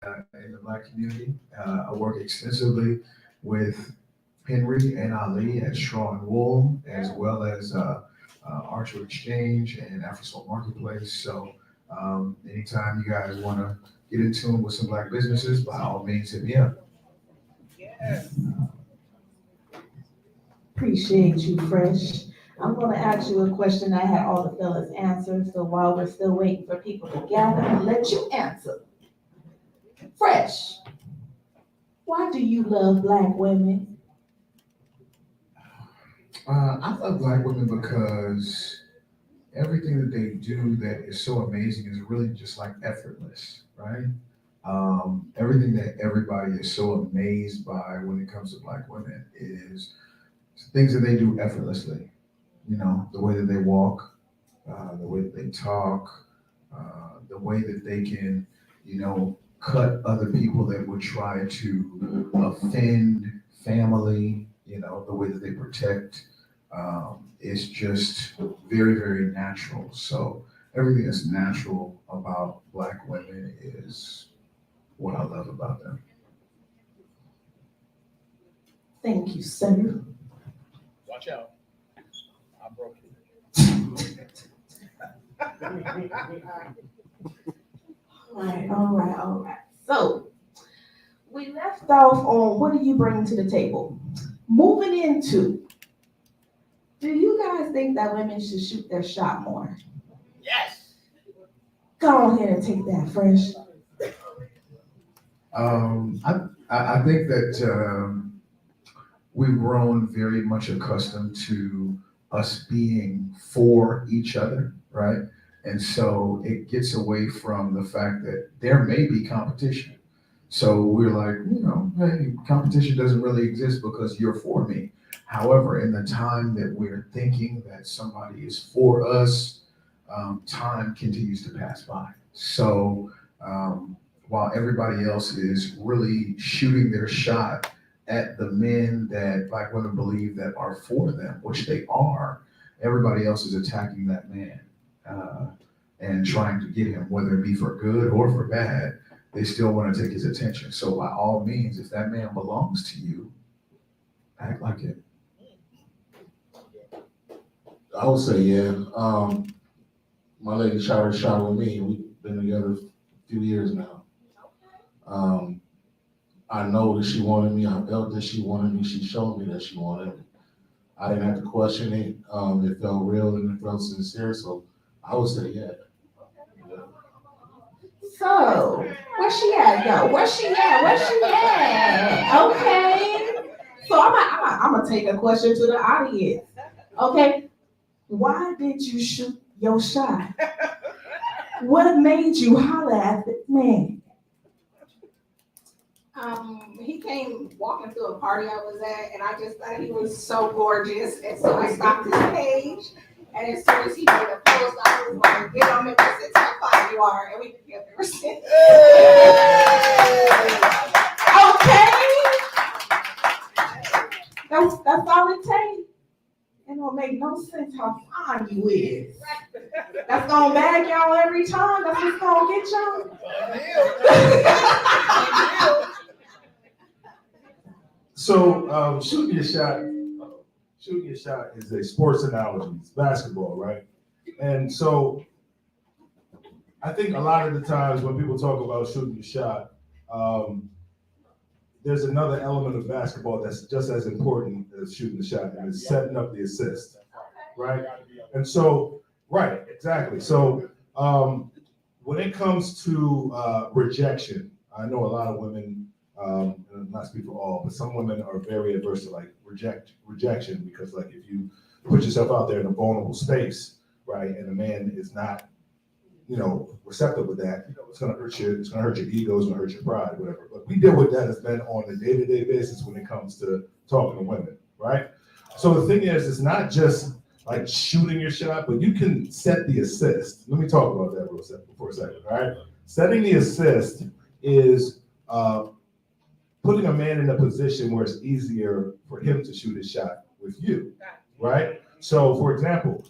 in the Black community. I work extensively with Henry and Ali at Straw and Wool, as well as Archer Exchange and AfroSoul Marketplace. So anytime you guys want to get in tune with some Black businesses, by all means, hit me up. Appreciate you, Fresh. I'm going to ask you a question I had all the fellas answer. So while we're still waiting for people to gather, I'll let you answer. Fresh, why do you love Black women? I love Black women because everything that they do that is so amazing is really just like effortless, right? Everything that everybody is so amazed by when it comes to Black women is things that they do effortlessly. You know, the way that they walk, the way that they talk, the way that they can, cut other people that would try to offend family, the way that they protect. It's just very, very natural. So everything that's natural about Black women is what I love about them. Thank you, sir. Watch out. I broke it. All right. So we left off on what do you bring to the table? Moving into, do you guys think that women should shoot their shot more? Yes. Go ahead and take that, Fresh. I think that we've grown very much accustomed to us being for each other, right? And so it gets away from the fact that there may be competition. So we're like, hey, competition doesn't really exist because you're for me. However, in the time that we're thinking that somebody is for us, time continues to pass by. So while everybody else is really shooting their shot at the men that Black women believe that are for them, which they are, everybody else is attacking that man and trying to get him, whether it be for good or for bad. They still want to take his attention. So by all means, if that man belongs to you, act like it. I would say, yeah. My lady shot her shot with me. We've been together a few years now. I know that she wanted me. I felt that she wanted me. She showed me that she wanted me. I didn't have to question it. It felt real and it felt sincere. So I would say, yeah. So, where she at, yo? Where she at? Okay. So I'm gonna take a question to the audience. Okay. Why did you shoot your shot? What made you holler at the man? He came walking through a party I was at, and I just thought he was so gorgeous. And so I stopped his page, and as soon as he made a post, I was like, get on it, I said, tell fine you are, and we've been together ever since. Okay. That's all it takes. It don't make no sense how fine you is. That's gonna bag y'all every time. That's what's gonna get y'all. So shooting your shot is a sports analogy. It's basketball, right? And so I think a lot of the times when people talk about shooting your shot, there's another element of basketball that's just as important as shooting the shot, and it's setting up the assist, right? And so, right, exactly. So when it comes to rejection, I know a lot of women, not speak for all, but some women are very adverse to like rejection because like if you put yourself out there in a vulnerable space, right, and a man is not, receptive with that, it's gonna hurt you. It's gonna hurt your ego. It's gonna hurt your pride, whatever. But we deal with that as men on a day-to-day basis when it comes to talking to women, right? So the thing is, it's not just like shooting your shot, but you can set the assist. Let me talk about that for a second, all right? Setting the assist is putting a man in a position where it's easier for him to shoot his shot with you, right? So, for example,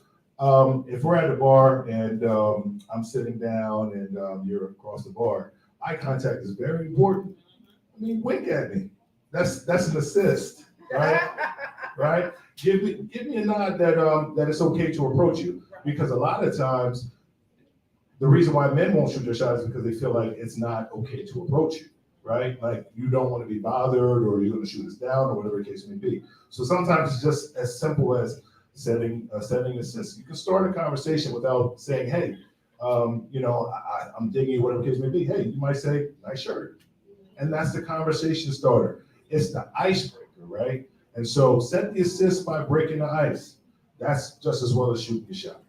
if we're at a bar and I'm sitting down and you're across the bar, eye contact is very important. I mean, wink at me. That's an assist, right? Right? Give me a nod that it's okay to approach you, because a lot of times the reason why men won't shoot their shot is because they feel like it's not okay to approach you, right? Like you don't want to be bothered, or you're going to shoot us down, or whatever the case may be. So sometimes it's just as simple as setting assist. You can start a conversation without saying, "Hey, I'm digging you," whatever the case may be. Hey, you might say, "Nice shirt," and that's the conversation starter. It's the icebreaker, right? And so set the assist by breaking the ice. That's just as well as shooting your shot.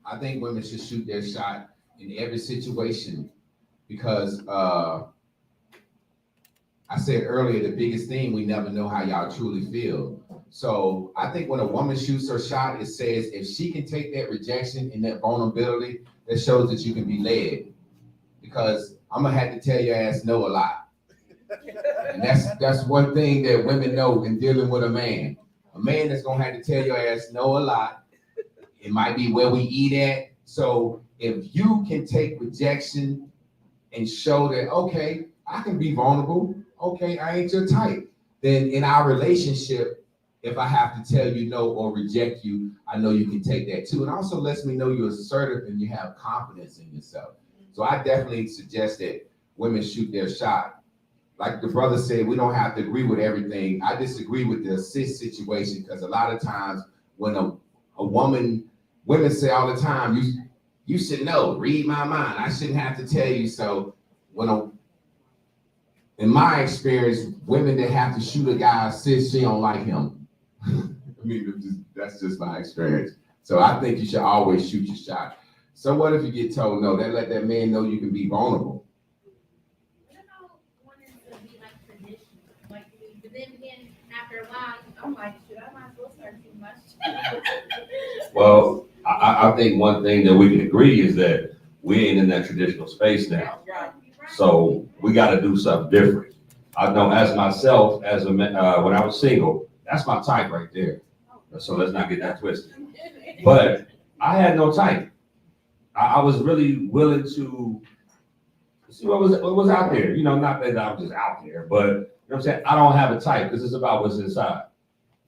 I think women should shoot their shot in every situation because I said earlier, the biggest thing, we never know how y'all truly feel. So I think when a woman shoots her shot, it says if she can take that rejection and that vulnerability, that shows that you can be led. Because I'm gonna have to tell your ass no a lot. And that's one thing that women know in dealing with a man. A man that's gonna have to tell your ass no a lot. It might be where we eat at. So if you can take rejection and show that, okay, I can be vulnerable. Okay, I ain't your type. Then in our relationship, if I have to tell you no or reject you, I know you can take that too. And also lets me know you're assertive and you have confidence in yourself. So I definitely suggest that women shoot their shot. Like the brother said, we don't have to agree with everything. I disagree with the assist situation because a lot of times when women say all the time, you should know, read my mind. I shouldn't have to tell you. So in my experience, women that have to shoot a guy assist, she don't like him. I mean, that's just my experience. So I think you should always shoot your shot. So what if you get told no? That let that man know you can be vulnerable. What about wanting to be like traditional? Like, but then again, after a while, I'm like, should I might as well start too much? Well, I think one thing that we can agree is that we ain't in that traditional space now. So we got to do something different. I know as myself, as a man, when I was single, that's my type right there. So let's not get that twisted. But I had no type. I was really willing to see what was out there. You know, not that I was just out there, but you know what I'm saying? I don't have a type because it's about what's inside.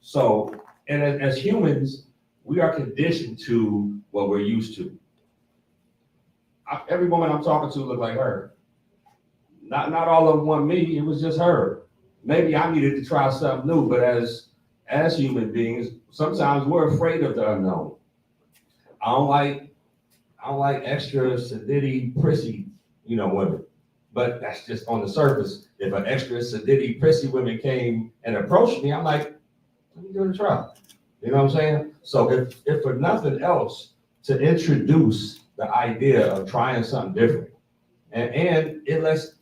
So, and as humans, we are conditioned to what we're used to. Every woman I'm talking to looked like her. Not all of them want me, it was just her. Maybe I needed to try something new, but as human beings, sometimes we're afraid of the unknown. I don't like extra sedity, prissy, women. But that's just on the surface. If an extra sedity, prissy women came and approached me, I'm like, let me give it a try. You know what I'm saying? So if for nothing else, to introduce the idea of trying something different. And it lets,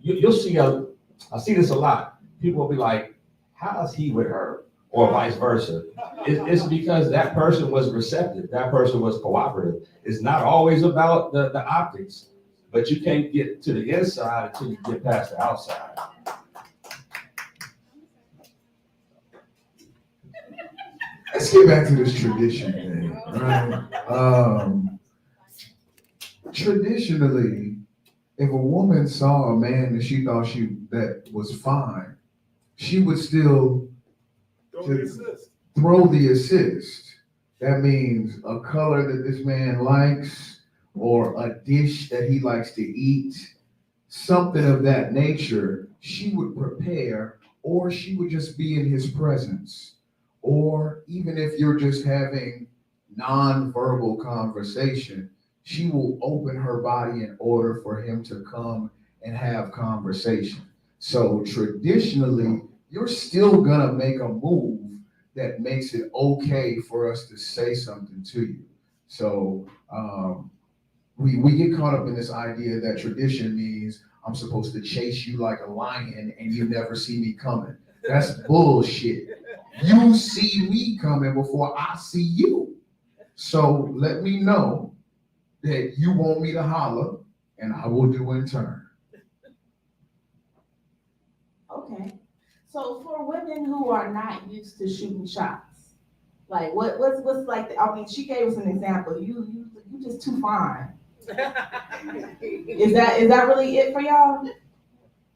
you'll see, I see this a lot. People will be like, how is he with her? Or vice versa. It's because that person was receptive. That person was cooperative. It's not always about the optics, but you can't get to the inside until you get past the outside. Let's get back to this tradition thing, right? Traditionally, if a woman saw a man that she thought that was fine, she would still throw the assist. That means a color that this man likes, or a dish that he likes to eat, something of that nature, she would prepare, or she would just be in his presence. Or even if you're just having non-verbal conversation, she will open her body in order for him to come and have conversation. So traditionally, you're still gonna make a move that makes it okay for us to say something to you. So we get caught up in this idea that tradition means I'm supposed to chase you like a lion and you never see me coming. That's bullshit. You see me coming before I see you. So let me know that you want me to holler, and I will do in turn. Okay. So for women who are not used to shooting shots, like what's like, I mean, she gave us an example. You just too fine. Is that really it for y'all?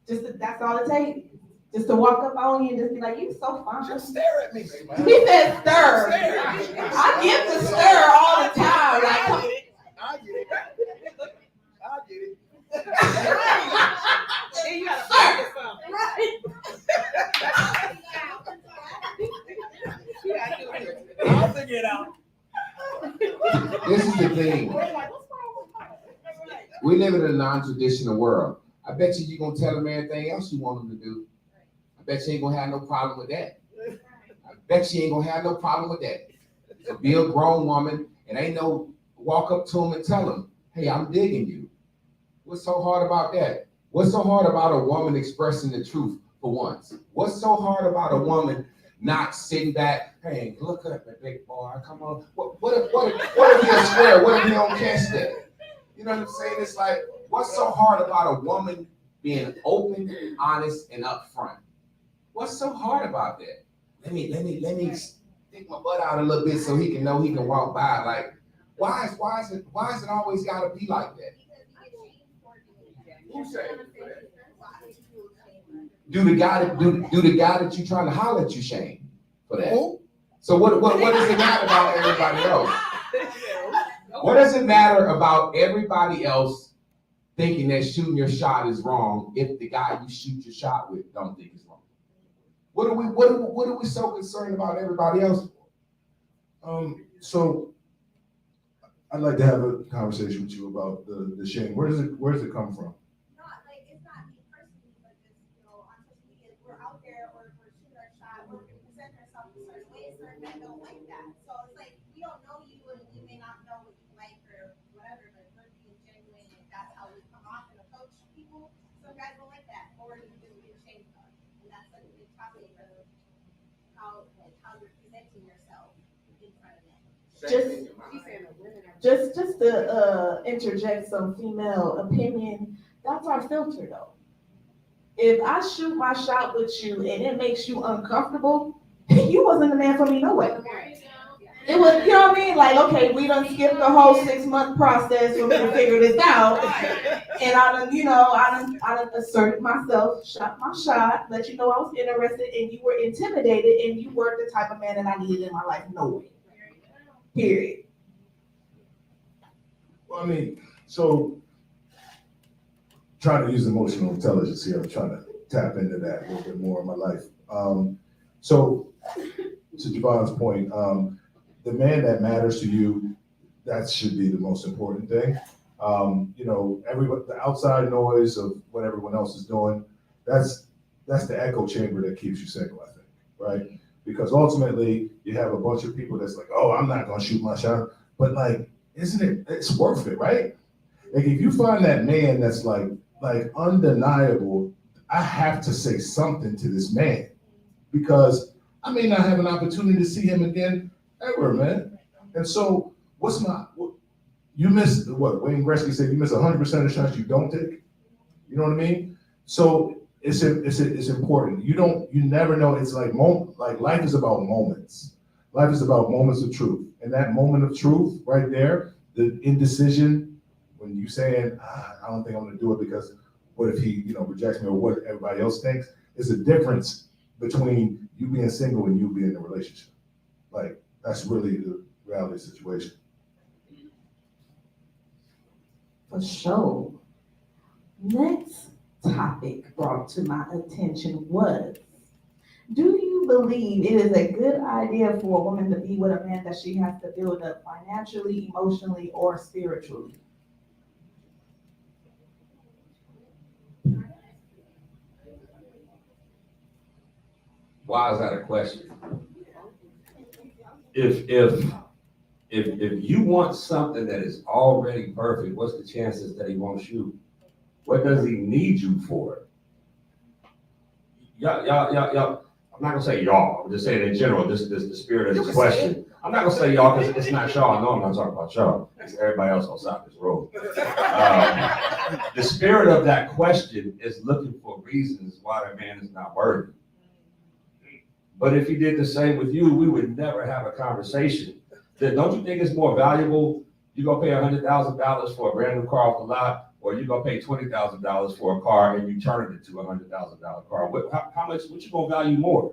That's all it takes? Just to walk up on you and just be like, you so fine. Just stare at me. He said stir. I get to stir all the time. Like, I get it. I get it. Then you gotta practice something. I'll figure it out. This is the thing. We live in a non-traditional world. I bet you're gonna tell him everything else you want him to do. I bet you ain't gonna have no problem with that. I bet you ain't gonna have no problem with that. So be a grown woman and ain't no walk up to him and tell him, hey, I'm digging you. What's so hard about that? What's so hard about a woman expressing the truth for once? What's so hard about a woman not sitting back, hey, look at the big boy, come on. What if he's square? What if he don't catch that? You know what I'm saying? It's like, what's so hard about a woman being open, honest, and upfront? What's so hard about that? Let me stick my butt out a little bit so he can know he can walk by. Like, why is it always gotta be like that? Who said it? Do the guy that you trying to holler at you shame for that? So what does it matter about everybody else? What does it matter about everybody else thinking that shooting your shot is wrong if the guy you shoot your shot with don't think it's wrong? What are we so concerned about everybody else for? So I'd like to have a conversation with you about the shame. Where does it come from? Not like, it's not me personally, but just, you know, on social media, we're out there or we're shooting our shot, or we present ourselves in certain ways, certain men don't like that. So it's like, we don't know you and we may not know what you like or whatever, but we're being genuine and that's how we come off and approach people. Some guys don't like that, or you just get ashamed of. And that's like a big topic of how you're presenting yourself in front of men. just to interject some female opinion, that's our filter though. If I shoot my shot with you and it makes you uncomfortable, you wasn't the man for me no way. It was, you know what I mean? Like, okay, we done skipped the whole 6-month process for me to figure this out. And I done asserted myself, shot my shot, let you know I was interested and you were intimidated and you weren't the type of man that I needed in my life, no way. Period. Well, I mean, so trying to use emotional intelligence here. I'm trying to tap into that a little bit more in my life. So to Javon's point, the man that matters to you, that should be the most important thing. You know, the outside noise of what everyone else is doing, that's the echo chamber that keeps you single, I think, right? Because ultimately you have a bunch of people that's like, oh, I'm not gonna shoot my shot, but like, it's worth it, right? Like if you find that man that's like undeniable, I have to say something to this man because I may not have an opportunity to see him again ever, man. And so you miss what Wayne Gretzky said, you miss 100% of the shots you don't take. You know what I mean? So it's important. You never know. It's like life is about moments. Life is about moments of truth. And that moment of truth right there, the indecision, when you saying, I don't think I'm gonna do it because what if he, rejects me or what everybody else thinks, is a difference between you being single and you being in a relationship. Like, that's really the reality of the situation. For sure. Next topic brought to my attention was, do you believe it is a good idea for a woman to be with a man that she has to build up financially, emotionally, or spiritually? Why is that a question? If you want something that is already perfect, what's the chances that he won't shoot? What does he need you for? Y'all, I'm not gonna say y'all, I'm just saying in general, this the spirit of this question. I'm not gonna say y'all because it's not y'all. I know I'm not talking about y'all. It's everybody else outside this room. The spirit of that question is looking for reasons why that man is not worthy. But if he did the same with you, we would never have a conversation. Then don't you think it's more valuable You gonna pay $100,000 for a brand new car off the lot, or you gonna pay $20,000 for a car and you turn it into a $100,000 car? How much, what you gonna value more?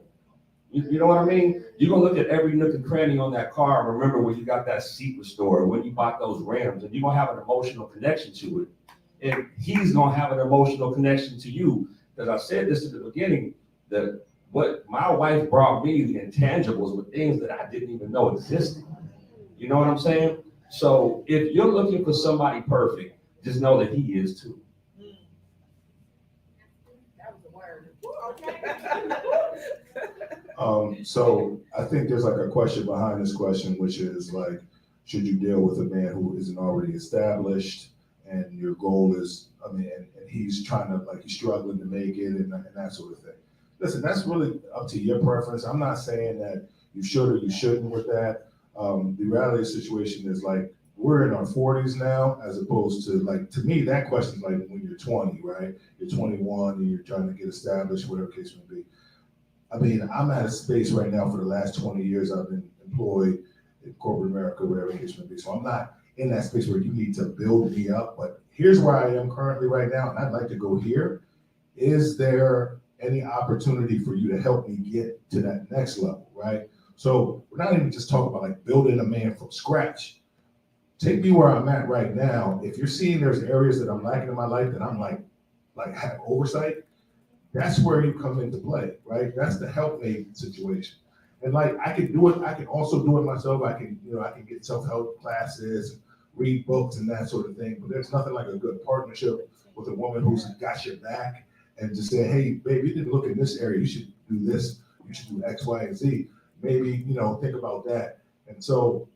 You know what I mean? You're gonna look at every nook and cranny on that car and remember when you got that seat restored, when you bought those rims, and you're gonna have an emotional connection to it. And he's gonna have an emotional connection to you. Because I said this at the beginning, that what my wife brought me, the intangibles, were things that I didn't even know existed. You know what I'm saying? So if you're looking for somebody perfect, just know that he is too. That was the word. So I think there's like a question behind this question, which is like, should you deal with a man who isn't already established and your goal is, and he's trying to, like, he's struggling to make it and that sort of thing. Listen, that's really up to your preference. I'm not saying that you should or you shouldn't with that. The reality of the situation is, like, we're in our 40s now, as opposed to, like, to me, that question is like when you're 20, right? You're 21 and you're trying to get established, whatever the case may be. I mean, I'm at a space right now for the last 20 years I've been employed in corporate America, whatever the case may be. So I'm not in that space where you need to build me up, but here's where I am currently right now, and I'd like to go here. Is there any opportunity for you to help me get to that next level, right? So we're not even just talking about like building a man from scratch. Take me where I'm at right now. If you're seeing there's areas that I'm lacking in my life that I'm like have oversight, that's where you come into play, right? That's the helpmate situation. And like, I can do it. I can also do it myself. I can get self-help classes, read books and that sort of thing. But there's nothing like a good partnership with a woman who's got your back and just say, hey, babe, you didn't look in this area. You should do this. You should do X, Y, and Z. Maybe, think about that. And so,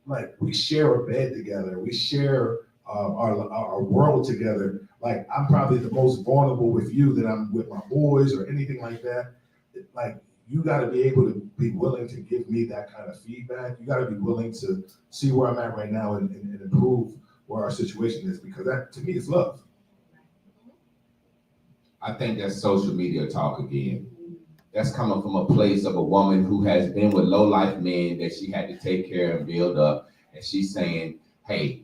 like, we share a bed together. We share our world together. Like, I'm probably the most vulnerable with you that I'm with my boys or anything like that. Like, you got to be able to be willing to give me that kind of feedback. You got to be willing to see where I'm at right now and improve where our situation is, because that, to me, is love. I think that's social media talk again. That's coming from a place of a woman who has been with low-life men that she had to take care and build up. And she's saying, hey,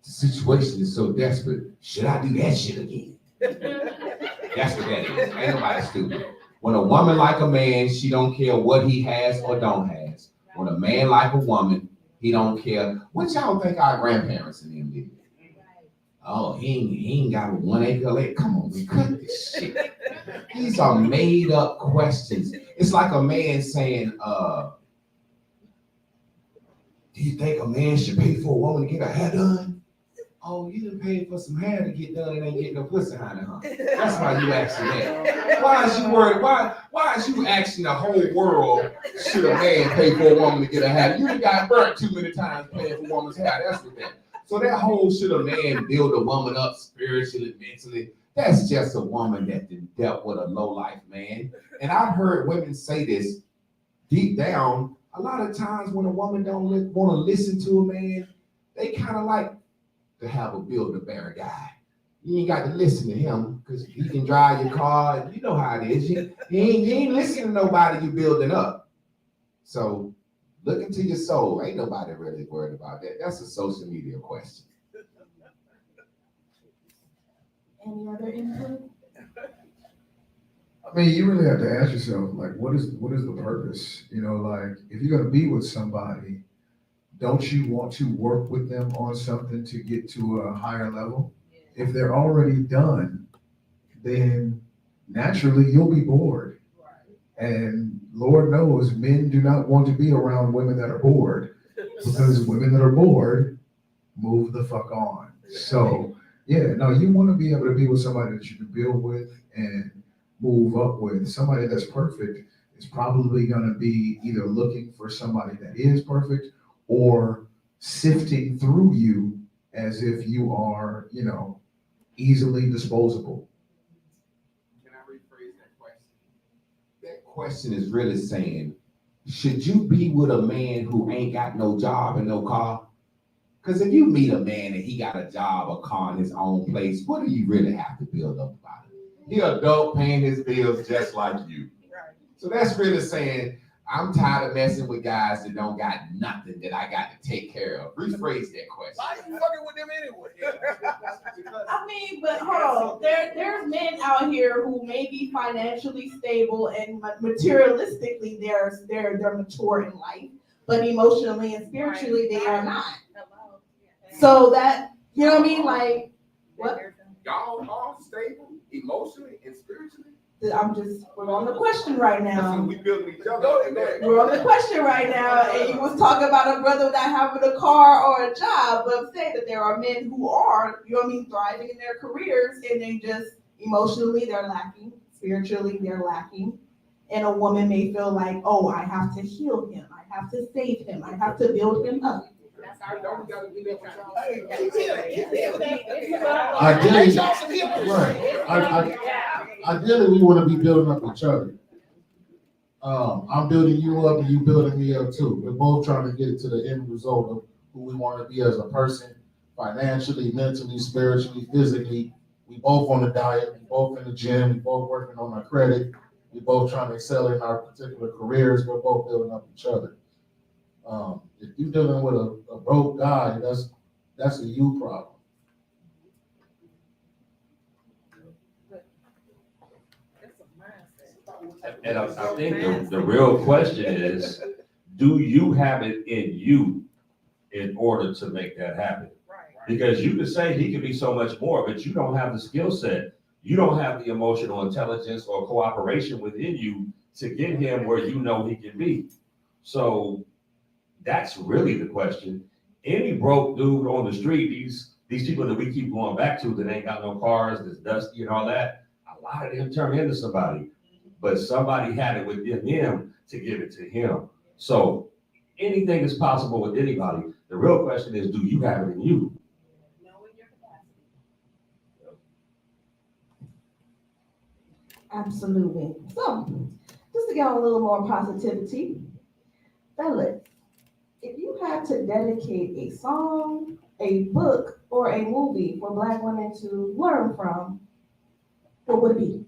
the situation is so desperate. Should I do that shit again? That's what that is. Ain't nobody stupid. When a woman like a man, she don't care what he has or don't has. When a man like a woman, he don't care. What y'all think our grandparents in them did? Oh, he ain't got a 1 acre lake. Come on, we cut this shit. These are made up questions. It's like a man saying, do you think a man should pay for a woman to get her hair done? Oh, you done paid for some hair to get done and ain't getting no pussy, honey, huh? That's why you asking that. Why is you worried? Why is you asking the whole world, should a man pay for a woman to get her hair? You done got burnt too many times paying for a woman's hair. That's what that. So that whole should a man build a woman up spiritually, mentally, that's just a woman that dealt with a low-life man. And I've heard women say this deep down. A lot of times when a woman don't want to listen to a man, they kind of like to have a build-a-bear guy. You ain't got to listen to him because he can drive your car. And you know how it is. You ain't listening to nobody you building up. So look into your soul. Ain't nobody really worried about that. That's a social media question. Any other input? I mean, you really have to ask yourself, like, what is the purpose? Like, if you're gonna be with somebody, don't you want to work with them on something to get to a higher level? If they're already done, then naturally you'll be bored. And Lord knows men do not want to be around women that are bored, because women that are bored move the fuck on. So yeah, no, you want to be able to be with somebody that you can build with and move up with. Somebody that's perfect is probably going to be either looking for somebody that is perfect or sifting through you as if you are, easily disposable. Can I rephrase that question? That question is really saying, should you be with a man who ain't got no job and no car? Because if you meet a man and he got a job, a car, in his own place, what do you really have to build up about it? He adult paying his bills just like you. So that's really saying, I'm tired of messing with guys that don't got nothing that I got to take care of. Rephrase that question. Why are you fucking with them anyway? I mean, but hold on, there's men out here who may be financially stable and materialistically they're mature in life, but emotionally and spiritually they are not. So that, you know what I mean, like, what? Y'all are stable emotionally and spiritually? We're on the question right now. We building each other up in there. We're on the question right now, and you was talking about a brother not having a car or a job, but I'm saying that there are men who are, you know what I mean, thriving in their careers, and they just emotionally they're lacking, spiritually they're lacking, and a woman may feel like, oh, I have to heal him, I have to save him, I have to build him up. Ideally, we want to be building up each other. I'm building you up and you building me up too. We're both trying to get to the end result of who we want to be as a person, financially, mentally, spiritually, physically. We both on the diet, we both in the gym, we both working on our credit, we both trying to excel in our particular careers, we're both building up each other. If you're dealing with a broke guy, that's a you problem. And I think the real question is, do you have it in you in order to make that happen? Because you can say he can be so much more, but you don't have the skill set. You don't have the emotional intelligence or cooperation within you to get him where you know he can be. So that's really the question. Any broke dude on the street, these people that we keep going back to that ain't got no cars, that's dusty and all that, a lot of them turn into somebody. But somebody had it within them to give it to him. So anything is possible with anybody. The real question is, do you have it in you? Absolutely. So, just to get on a little more positivity, fellas, if you had to dedicate a song, a book, or a movie for Black women to learn from, what would it be?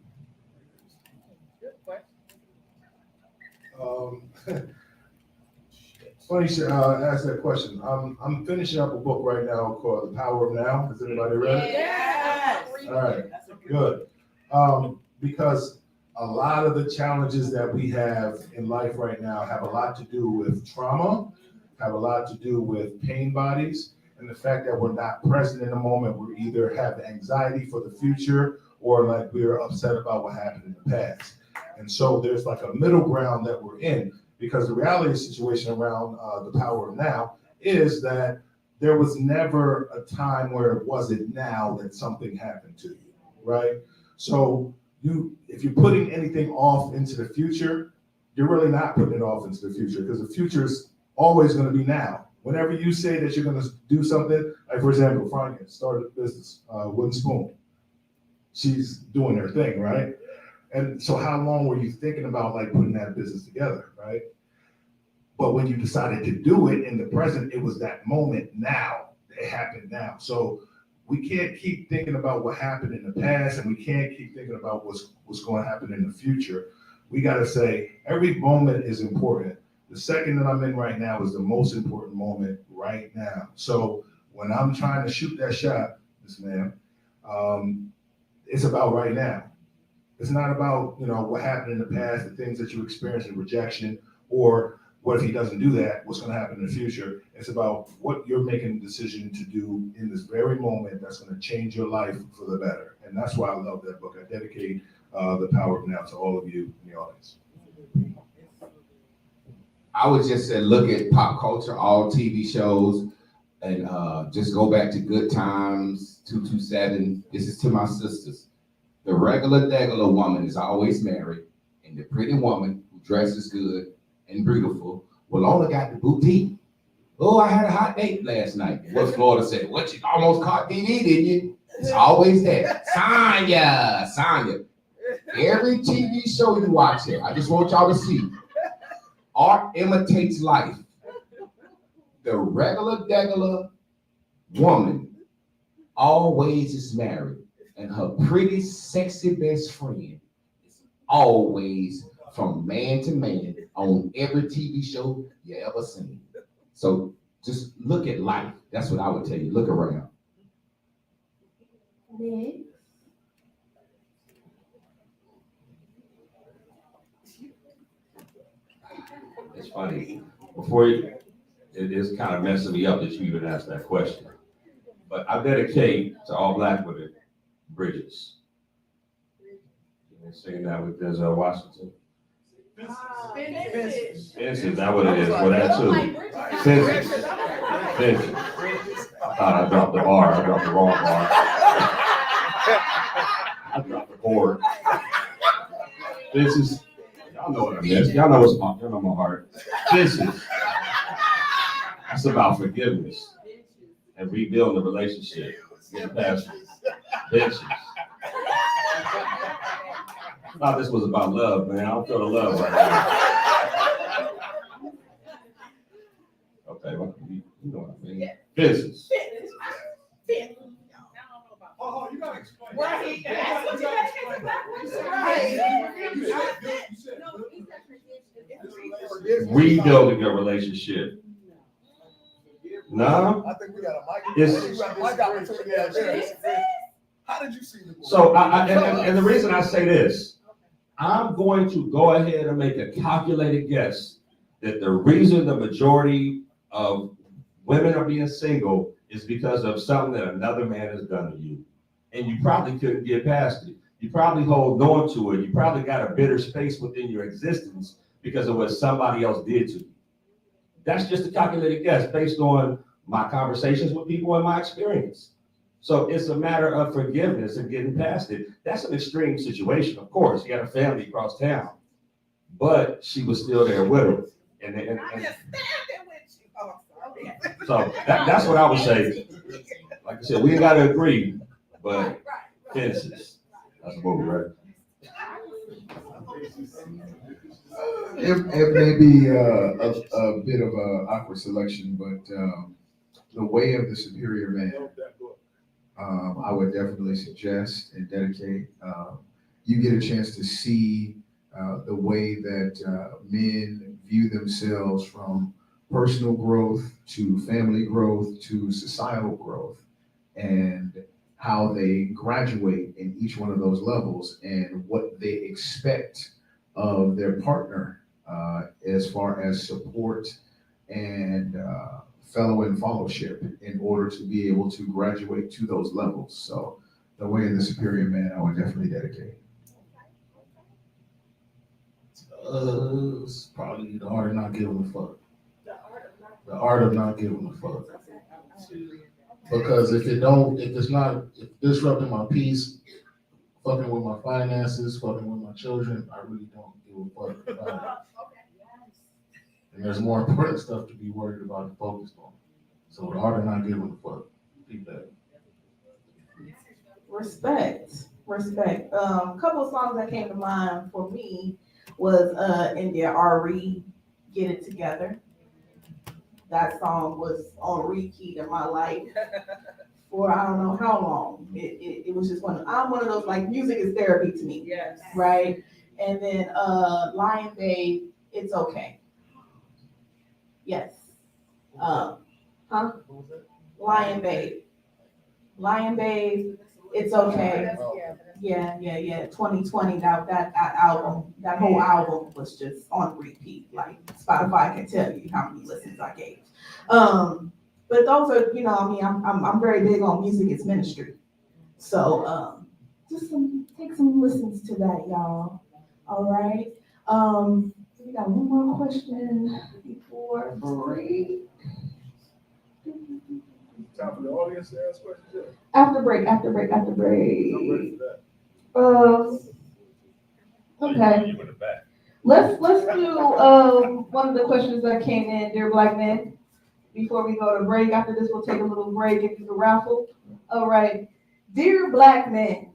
Funny you should ask that question. I'm finishing up a book right now called The Power of Now. Has anybody read it? Yes. All right, good. Because a lot of the challenges that we have in life right now have a lot to do with trauma, have a lot to do with pain bodies, and the fact that we're not present in the moment. We either have anxiety for the future or like we're upset about what happened in the past. And so there's like a middle ground that we're in, because the reality situation around The Power of Now is that there was never a time where it wasn't now that something happened to you, right? So if you're putting anything off into the future, you're really not putting it off into the future, because the future is always going to be now. Whenever you say that you're going to do something, like for example, Frank started a business, Wooden Spoon. She's doing her thing, right? And so how long were you thinking about like putting that business together, right? But when you decided to do it in the present, it was that moment now. It happened now. So we can't keep thinking about what happened in the past, and we can't keep thinking about what's going to happen in the future. We got to say every moment is important. The second that I'm in right now is the most important moment right now. So when I'm trying to shoot that shot, Miss Ma'am, it's about right now. It's not about, what happened in the past, the things that you experienced in rejection, or what if he doesn't do that, what's going to happen in the future. It's about what you're making a decision to do in this very moment that's going to change your life for the better. And that's why I love that book. I dedicate The Power of Now to all of you in the audience. I would just say, look at pop culture, all TV shows, and just go back to Good Times, 227. This is to my sisters. The regular woman is always married, and the pretty woman who dresses good and beautiful will only got the boutique. Oh, I had a hot date last night. What Florida said? What, you almost caught DD, didn't you? It's always that. Sonya. Every TV show you watch here, I just want y'all to see. Art imitates life. The regular woman always is married, and her pretty, sexy best friend is always from man to man on every TV show you ever seen. So just look at life. That's what I would tell you. Look around. Next. It's funny. Before you, it is kind of messing me up that you even asked that question. But I dedicate to all Black women, Bridges. You sing that with Denzel Washington. Fences, is that what it is? Well, that too. Fences. Fences. I thought I dropped the bar. I dropped the wrong bar. I dropped the board. Fences. Y'all know what I mean. Y'all know what's my, y'all know my heart. Fences. It's about forgiveness and rebuilding the relationship. Getting past benches. I thought this was about love, man. I don't feel the love right now. Okay, well, you know what I mean. Business. Oh, you gotta explain. Right. That's what you gotta explain. Rebuilding your relationship. No? I think we got a mic. It's- We got a mic opportunity out there. How did you see the movie? So, and the reason I say this, I'm going to go ahead and make a calculated guess that the reason the majority of women are being single is because of something that another man has done to you. And you probably couldn't get past it. You probably hold on to it. You probably got a bitter space within your existence because of what somebody else did to you. That's just a calculated guess based on my conversations with people and my experience. So it's a matter of forgiveness and getting past it. That's an extreme situation, of course. He had a family across town, but she was still there with him. And so that's what I would say. Like I said, we ain't got to agree, but fences. That's a movie, right? It may be a bit of an awkward selection, but The Way of the Superior Man, I would definitely suggest and dedicate. You get a chance to see the way that men view themselves from personal growth to family growth to societal growth, and how they graduate in each one of those levels and what they expect of their partner as far as support and fellow and fellowship in order to be able to graduate to those levels. So The Way of the Superior Man, I would definitely dedicate. It's probably The Art of Not Giving a Fuck. The Art of Not Giving a Fuck. Because if it's disrupting my peace, fucking with my finances, fucking with my children, I really don't give a fuck about it. And there's more important stuff to be worried about and focused on. So The Art of Not Giving a Fuck. Keep that. Respect. Couple of songs that came to mind for me was India Ari, Get It Together. That song was on repeat in my life for I don't know how long. It was just I'm one of those, like, music is therapy to me. Yes. Right? And then Lion Babe, It's Okay. Yes. Lion Babe, It's Okay. Yeah. 2020, that album, that whole album was just on repeat. Like, Spotify can tell you how many listens I gave. But those are, I'm very big on music as ministry. So just take some listens to that, y'all. All right. We got one more question before break. Time for the audience to ask questions. After break. I'm ready for that. Okay. You in the back. Let's do one of the questions that came in, dear Black men, before we go to break. After this, we'll take a little break and do the raffle. All right. Dear Black men,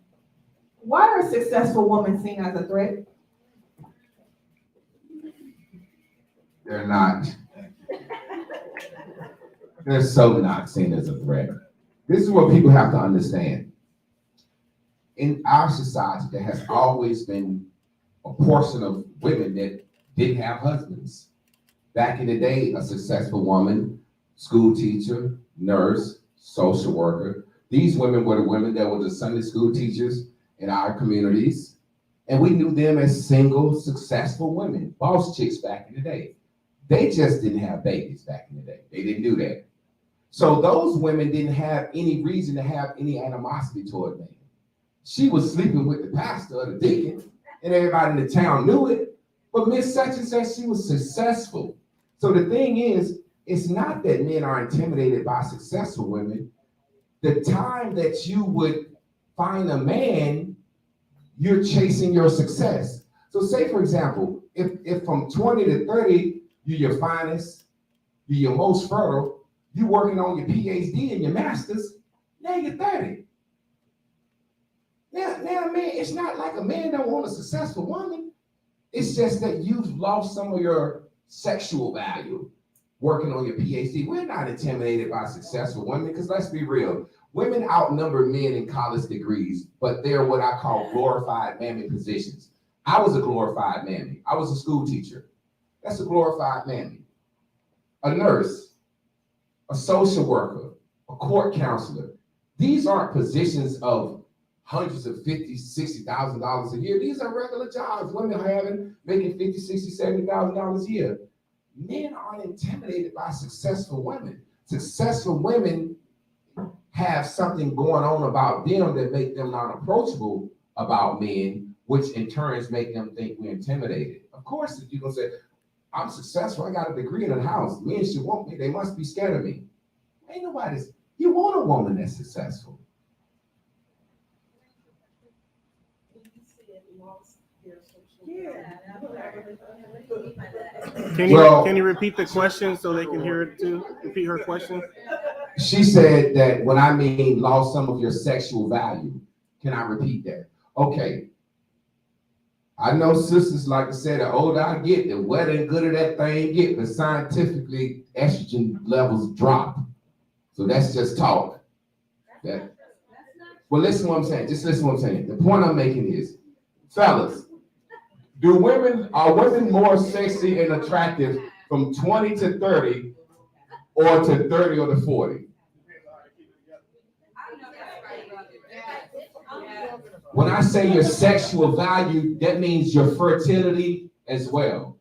why are successful women seen as a threat? They're not. They're so not seen as a threat. This is what people have to understand. In our society, there has always been a portion of women that didn't have husbands. Back in the day, a successful woman, school teacher, nurse, social worker, these women were the women that were the Sunday school teachers in our communities. And we knew them as single, successful women, boss chicks back in the day. They just didn't have babies back in the day. They didn't do that. So those women didn't have any reason to have any animosity toward men. She was sleeping with the pastor or the deacon, and everybody in the town knew it. But Miss Such and Such, she was successful. So the thing is, it's not that men are intimidated by successful women. The time that you would find a man, you're chasing your success. So say, for example, if from 20 to 30, you're your finest, you're your most fertile, you're working on your PhD and your master's, now you're 30. Now, man, it's not like a man don't want a successful woman. It's just that you've lost some of your sexual value working on your PhD. We're not intimidated by successful women because let's be real. Women outnumber men in college degrees, but they're what I call glorified mammy positions. I was a glorified mammy. I was a school teacher. That's a glorified mammy. A nurse, a social worker, a court counselor. These aren't positions of hundreds of $50,000, $60,000 a year. These are regular jobs. Women are making $50,000, $60,000, $70,000 a year. Men aren't intimidated by successful women. Successful women have something going on about them that make them not approachable about men, which in turns make them think we're intimidated. Of course, if you're gonna say, I'm successful, I got a degree in the house, men should want me, they must be scared of me. Ain't nobody's, you want a woman that's successful. Can you repeat the question so they can hear it too? Repeat her question. She said that when I mean lost some of your sexual value, can I repeat that? Okay. I know sisters like to say the older I get, the wetter and gooder that thing get, but scientifically estrogen levels drop. So that's just talk. Well, listen to what I'm saying. Just listen to what I'm saying. The point I'm making is, fellas, are women more sexy and attractive from 20 to 30 or to 30 or to 40? When I say your sexual value, that means your fertility as well.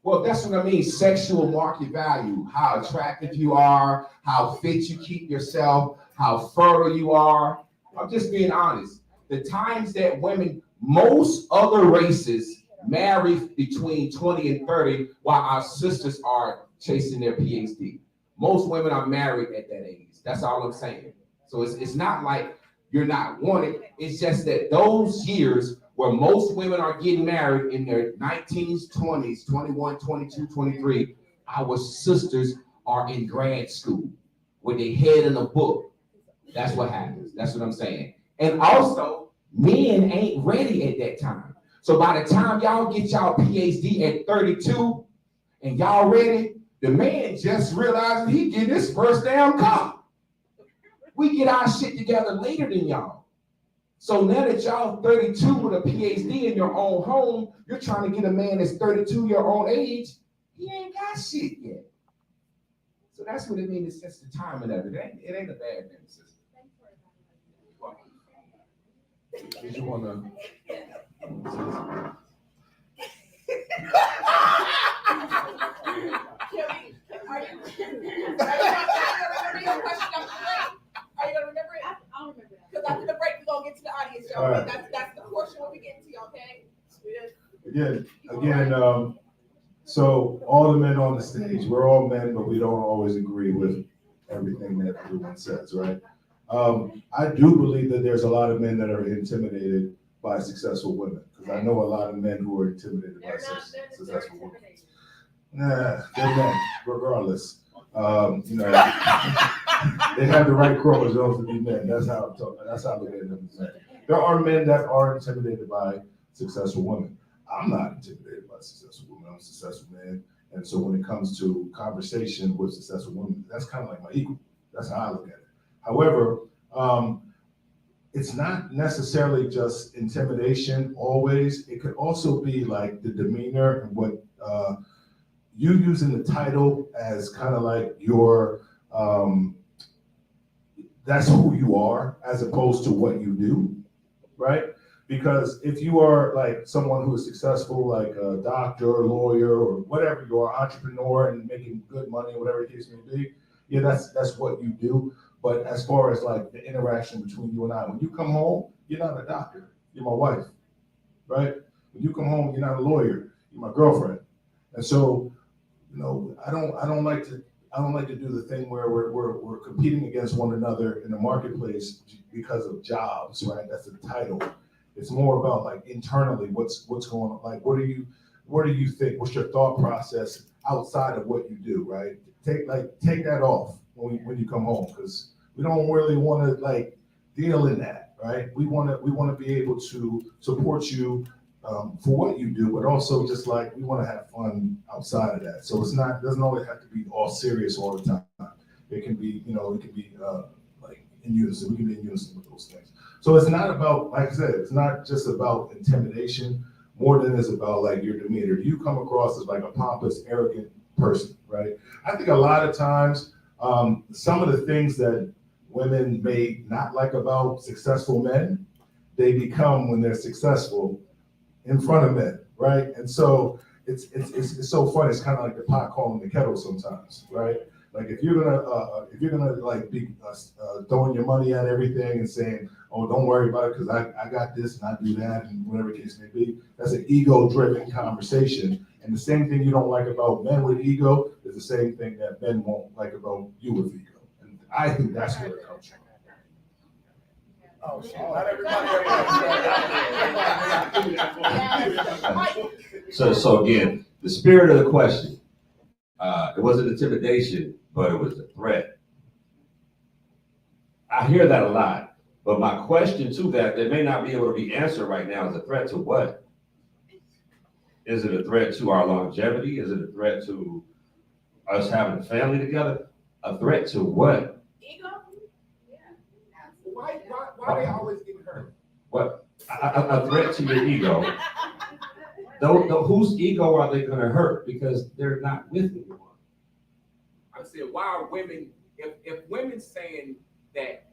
Well, that's what I mean, sexual market value, how attractive you are, how fit you keep yourself, how fertile you are. I'm just being honest. The times that women, most other races marry between 20 and 30 while our sisters are chasing their PhD. Most women are married at that age. That's all I'm saying. So it's not like you're not wanted. It's just that those years where most women are getting married in their 19s, 20s, 21, 22, 23, our sisters are in grad school with their head in a book. That's what happens. That's what I'm saying. And also, men ain't ready at that time. So by the time y'all get y'all PhD at 32 and y'all ready, the man just realizing he getting his first damn car. We get our shit together later than y'all. So now that y'all 32 with a PhD in your own home, you're trying to get a man that's 32 your own age, he ain't got shit yet. So that's what it means. It's just the timing of it. It ain't a bad thing, sister. Did you want to? Are you gonna remember it? I'll remember it. Because after the break, we're gonna get to the audience show. Right. That's the portion where we get to, okay? Again, so all the men on the stage, we're all men, but we don't always agree with everything that everyone says, right? I do believe that there's a lot of men that are intimidated by successful women, because I know a lot of men who are intimidated by successful women. Nah, they're men, regardless. They have the right chromosomes to be men. That's how I'm talking. That's how I look at them. There are men that are intimidated by successful women. I'm not intimidated by successful women. I'm a successful man. And so when it comes to conversation with successful women, that's kind of like my equal. That's how I look at it. However, it's not necessarily just intimidation always. It could also be like the demeanor and what you using the title as kind of like your that's who you are as opposed to what you do, right? Because if you are like someone who is successful, like a doctor, or lawyer, or whatever you are, entrepreneur and making good money, whatever the case may be, yeah, that's what you do. But as far as like the interaction between you and I, when you come home, you're not a doctor, you're my wife, right? When you come home, you're not a lawyer, you're my girlfriend. And so, you know, I don't like to do the thing where we're competing against one another in the marketplace because of jobs, right? That's the title. It's more about like internally, what's going on, like what do you think? What's your thought process outside of what you do, right? Take that off when you come home, because we don't really want to like deal in that, right? We want to be able to support you for what you do, but also just like we want to have fun outside of that. So doesn't always have to be all serious all the time. It can be, like in unison. We can be in unison with those things. So it's not about, like I said, it's not just about intimidation more than it's about like your demeanor. Do you come across as like a pompous, arrogant person, right? I think a lot of times, some of the things that women may not like about successful men, they become when they're successful in front of men, right? And so it's so funny. It's kind of like the pot calling the kettle sometimes, right? Like if you're gonna like be throwing your money at everything and saying, "Oh, don't worry about it because I got this and I do that," and whatever the case may be, that's an ego-driven conversation. And the same thing you don't like about men with ego is the same thing that men won't like about you with ego. And I think that's where it comes from. Oh, shit, not everybody. So again, the spirit of the question, it wasn't intimidation, but it was a threat. I hear that a lot, but my question to that may not be able to be answered right now is a threat to what? Is it a threat to our longevity? Is it a threat to us having a family together? A threat to what? Ego? Why they always getting hurt? What? A threat to your ego. Whose ego are they going to hurt because they're not with anyone? I said, why are women, if women saying that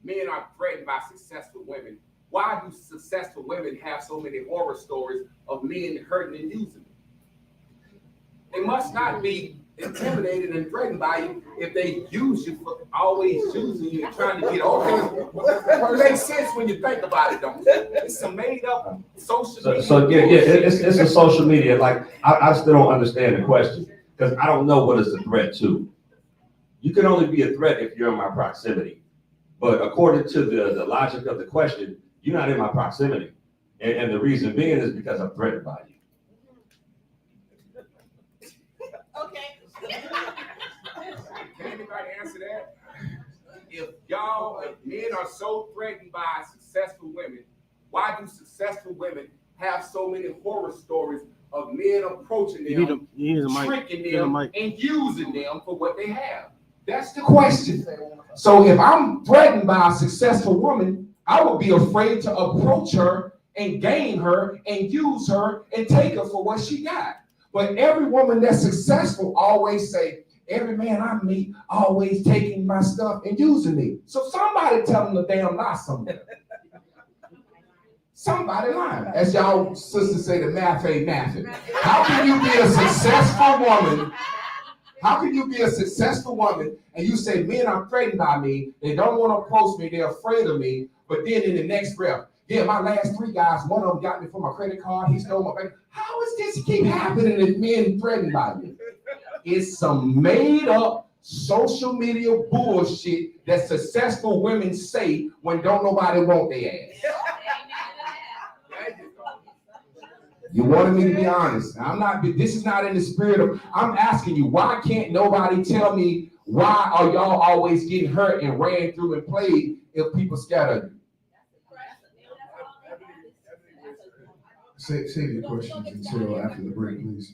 men are threatened by successful women, why do successful women have so many horror stories of men hurting and using them? They must not be intimidated and threatened by you if they use you for always using you and trying to get over. It makes sense when you think about it, don't it? It's a made up social media. So yeah, it's a social media. Like I still don't understand the question because I don't know what is a threat to. You can only be a threat if you're in my proximity. But according to the logic of the question, you're not in my proximity. And the reason being is because I'm threatened by you. Okay. Can anybody answer that? If men are so threatened by successful women, why do successful women have so many horror stories of men approaching them, tricking them, and using them for what they have? That's the question. So if I'm threatened by a successful woman, I would be afraid to approach her and gain her and use her and take her for what she got. But every woman that's successful always say, every man I meet always taking my stuff and using me. So somebody tell them the damn lie somewhere. Somebody lying. As y'all sisters say, the math ain't mathing. How can you be a successful woman? How can you be a successful woman and you say, men are threatened by me, they don't want to approach me, they're afraid of me, but then in the next breath, yeah, my last 3 guys, one of them got me for my credit card, he stole my bank. How is this keep happening if men threatened by you? It's some made up social media bullshit that successful women say when don't nobody want their ass. You wanted me to be honest. This is not in the spirit of, I'm asking you, why can't nobody tell me why are y'all always getting hurt and ran through and played if people scatter you? Save your questions until after the break, please.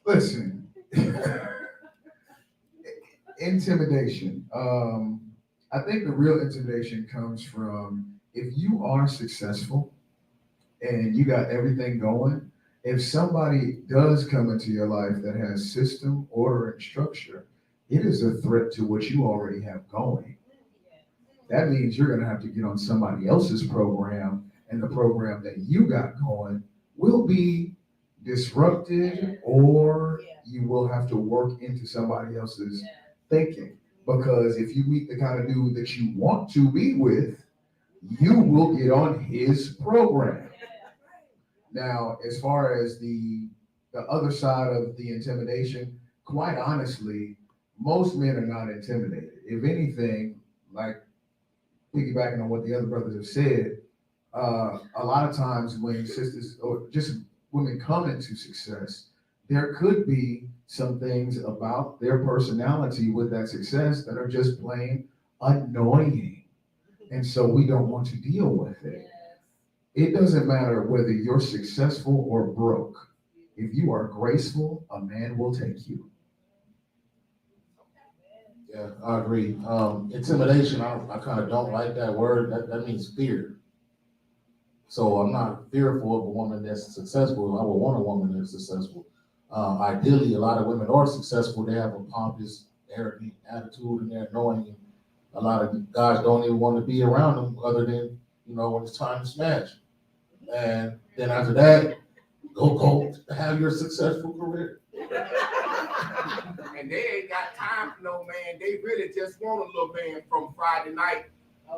Listen, intimidation. I think the real intimidation comes from if you are successful and you got everything going, if somebody does come into your life that has system, order, and structure, it is a threat to what you already have going. That means you're gonna have to get on somebody else's program, and the program that you got going will be disrupted, or you will have to work into somebody else's thinking. Because if you meet the kind of dude that you want to be with, you will get on his program. Now, as far as the other side of the intimidation, quite honestly, most men are not intimidated. If anything, like piggybacking on what the other brothers have said, a lot of times when sisters or just women come into success, there could be some things about their personality with that success that are just plain annoying. And so we don't want to deal with it. It doesn't matter whether you're successful or broke. If you are graceful, a man will take you. Yeah, I agree. Intimidation, I kind of don't like that word. That means fear. So I'm not fearful of a woman that's successful. I would want a woman that's successful. Ideally, a lot of women are successful. They have a pompous, arrogant attitude, and they're annoying. A lot of guys don't even want to be around them other than, when it's time to smash. And then after that, go have your successful career. And they ain't got time for no man. They really just want a little man from Friday night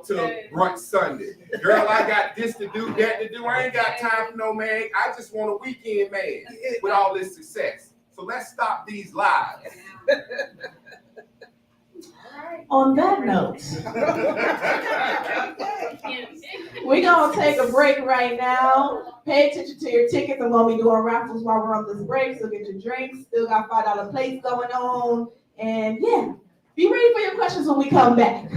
to brunch Sunday. Girl, I got this to do, that to do. I ain't got time for no man. I just want a weekend man with all this success. So let's stop these lies. On that note, we're gonna take a break right now. Pay attention to your tickets. I'm gonna be doing raffles while we're on this break, so get your drinks. Still got $5 plates going on. And yeah, be ready for your questions when we come back.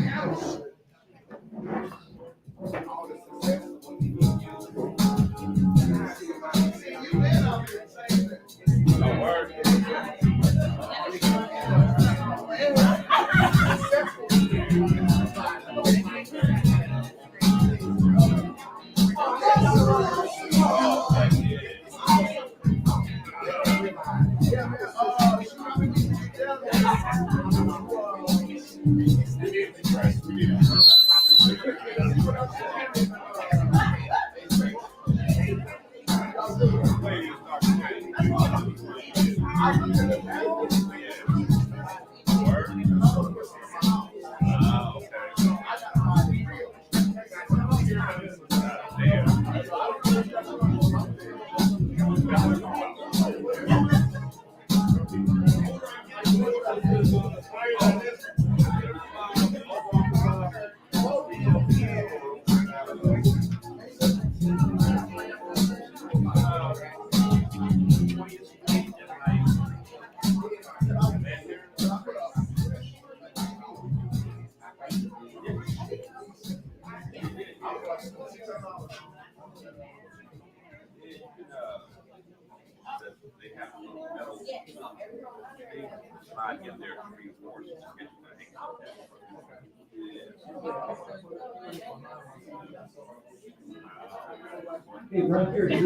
Hey, right here, did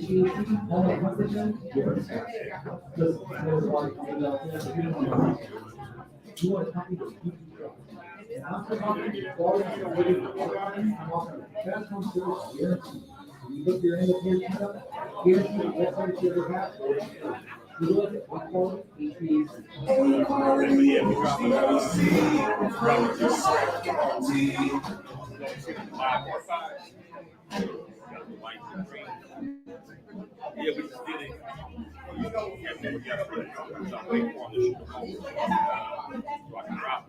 you how much 1%? Just, you want to copy the and after copying the quality of what you I'm offering the best home service guarantee. You look your invitation up, guarantee the best service you ever had. You look at what quality, Yeah, we just did it. You know, we gotta put it on the way for the show. So I can drop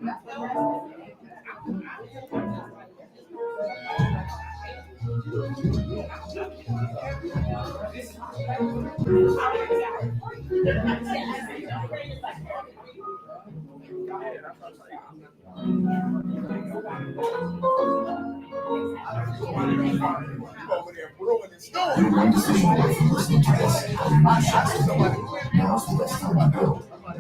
over there brewing and stewing.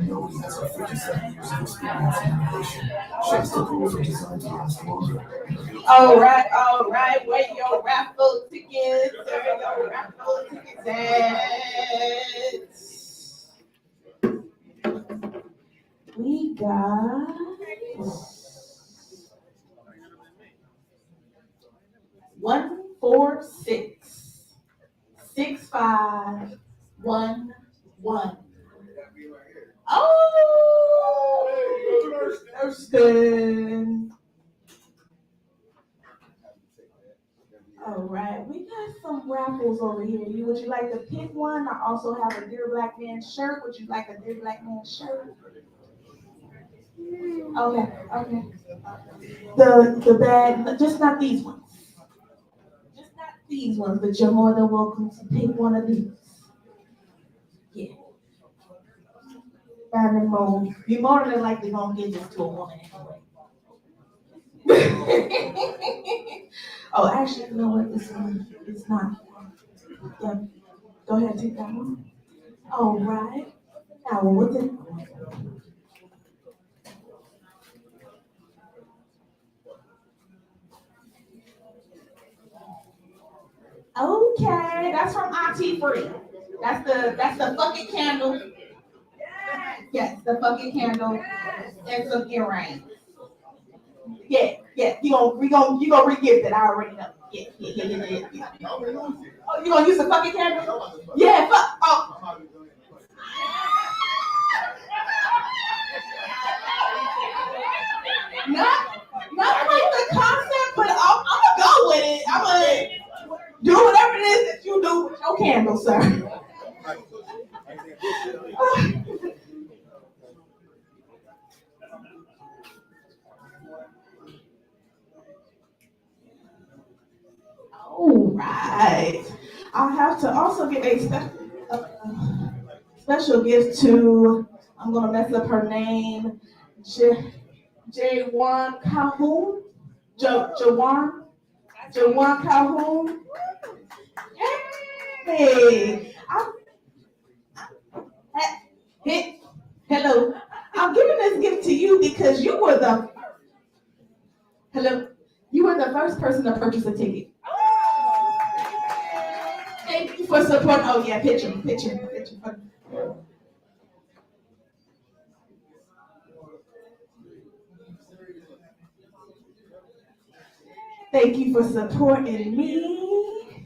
Adobe has over 57 years of experience in innovation, shapes the rules of design to last longer. All right, where your raffle tickets, where your raffle tickets at? We got 146 6511. Oh, Thurston. All right, we got some raffles over here. Would you like to pick one? I also have a Dear Black Man shirt. Would you like a Dear Black Man shirt? Okay. The bag, just not these ones. Just not these ones, but you're more than welcome to pick one of these. Yeah. And more, you're more than likely gonna give this to a woman anyway. Oh, actually, you know what? This one is not. Yeah. Go ahead and take that one. All right. Now, what's it? Okay, that's from Auntie Free. That's the fucking candle. Yes, the fucking candle and some earrings. Yeah. You gonna re-gift it. I already know. Yeah. Oh, you gonna use the fucking candle? Yeah. Fuck. Oh. Not quite the concept, but I'm gonna go with it. I'm gonna do whatever it is that you do with your candle, sir. All right. I have to also give a special gift to, I'm gonna mess up her name, Jawan Calhoun. Jawan Calhoun. Hey, hello. I'm giving this gift to you because you were the first person to purchase a ticket. Thank you for support. Oh yeah, picture. Thank you for supporting me.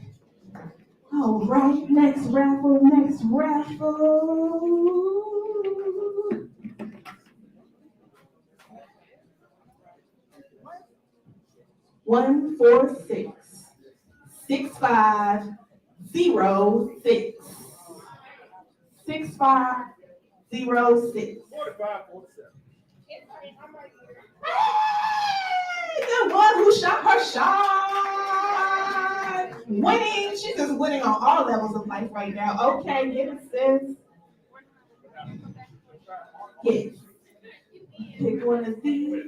All right, next raffle. 146 6506. 6506. 4547. Hey, the one who shot her shot. Winning. She's just winning on all levels of life right now. Okay, get it, sis. Yes. Pick one of these.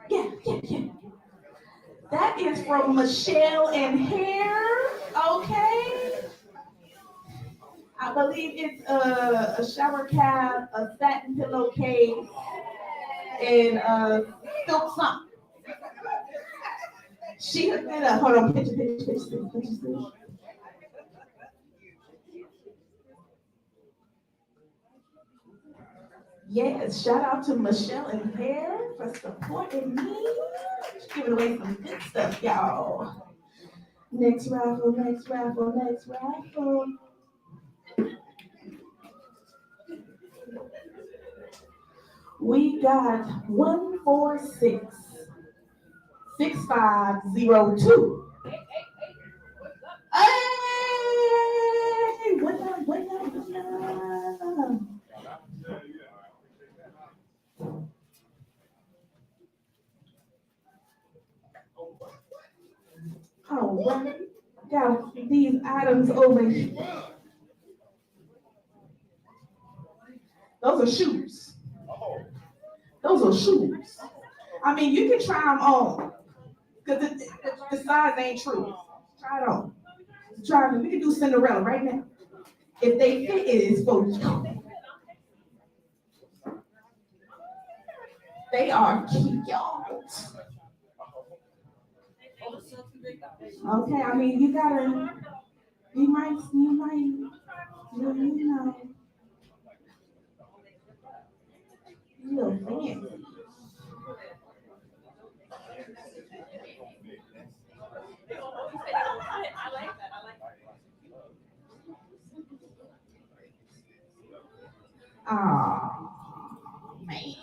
Yeah. That is from Michelle and Hair. Okay. I believe it's a shower cap, a satin pillowcase, and a silk something. She hooked it up. Hold on, picture. Yes, shout out to Michelle and Hair for supporting me. She's giving away some good stuff, y'all. Next raffle. We got 146 6502. Hey, what up? All right, got these items over here. Those are shoes. Those are shoes. I mean, you can try them on, because the size ain't true. Try it on. Try them. We can do Cinderella right now. If they fit, it is for you. They are cute. Okay, I mean, you might, you know, you little fancy. Oh, man.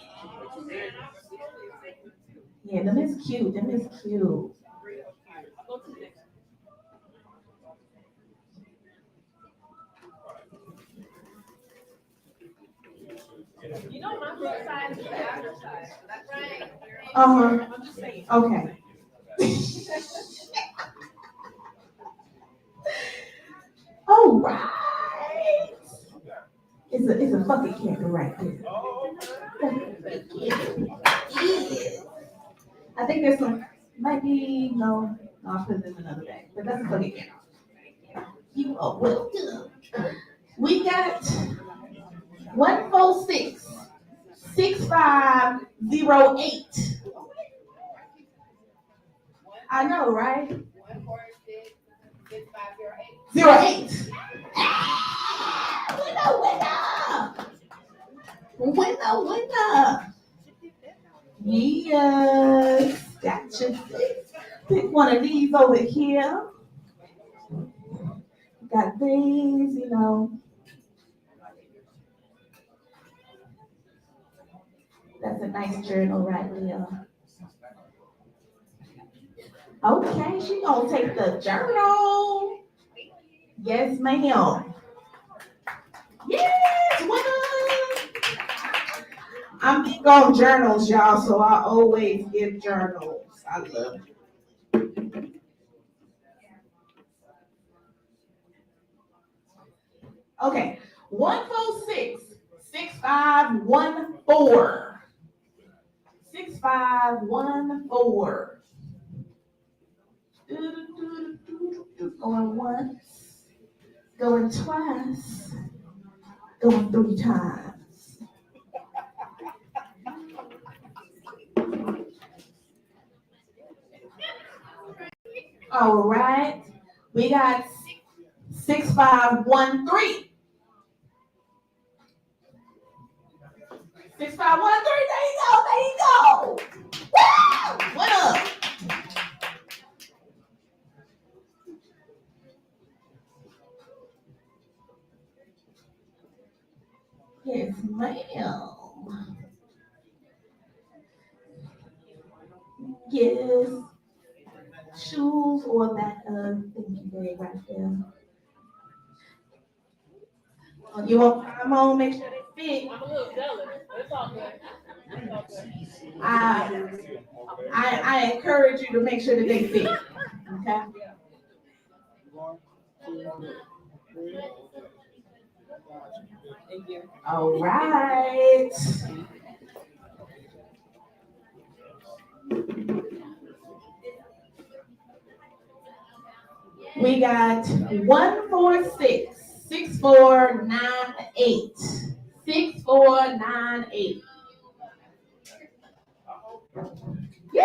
Yeah, them is cute. Them is cute. You know my foot size is the average size. That's right. I'm just saying. Okay. All right. It's a fucking candle right there. I think there's some, might be, no, I'll put it in another bag, but that's a fucking candle. You are welcome. We got 146 6508. I know, right? 146 6508. 08. Winner. Yes, gotcha. Pick one of these over here. Got these, you know. That's a nice journal right there. Okay, she gonna take the journal. Yes, ma'am. Yes, winner. I'm big on journals, y'all, so I always give journals. I love it. Okay, 146 6514. 6514. Going once, going twice, going 3 times. All right, we got 6513. 6513, there you go. Woo! What up? Yes, ma'am. Yes. Shoes or that thinking bag right there. You want to try them on, make sure they fit. I'm a little jealous. It's all good. It's all good. I encourage you to make sure that they fit. Okay. Thank you. All right. We got 146 6498. 6498. Yeah!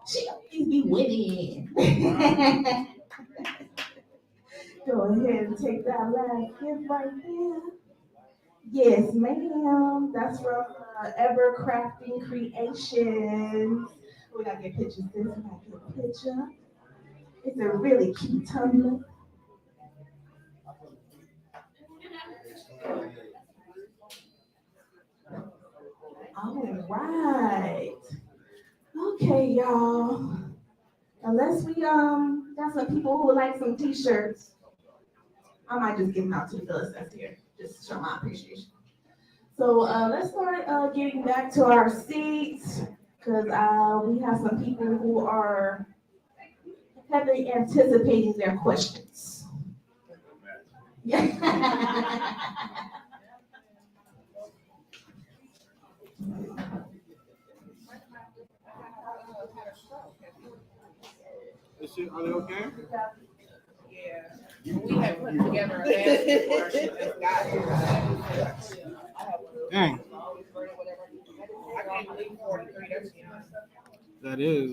She always be winning. Go ahead and take that last gift right there. Yes, ma'am. That's from Ever Crafting Creations. We gotta get pictures. We gotta get a picture. It's a really cute tumbler. All right. Okay, y'all. Unless we got some people who would like some t-shirts, I might just give them out to the fellas that's here, just to show my appreciation. So let's start getting back to our seats, because we have some people who are heavily anticipating their questions. Are they okay? Yeah. We had put together a basket for her. She just got here. Dang, I can't believe 43, that's young. that is.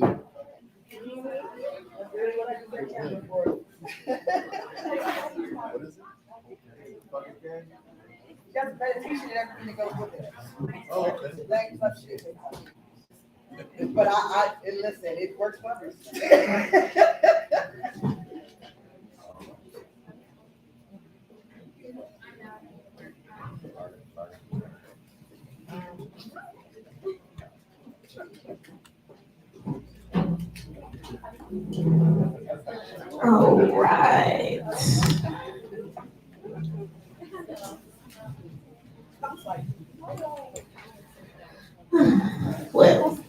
That's meditation and everything that goes with it. Oh, okay. Like, fuck shit. But listen, it works wonders. All right. Well,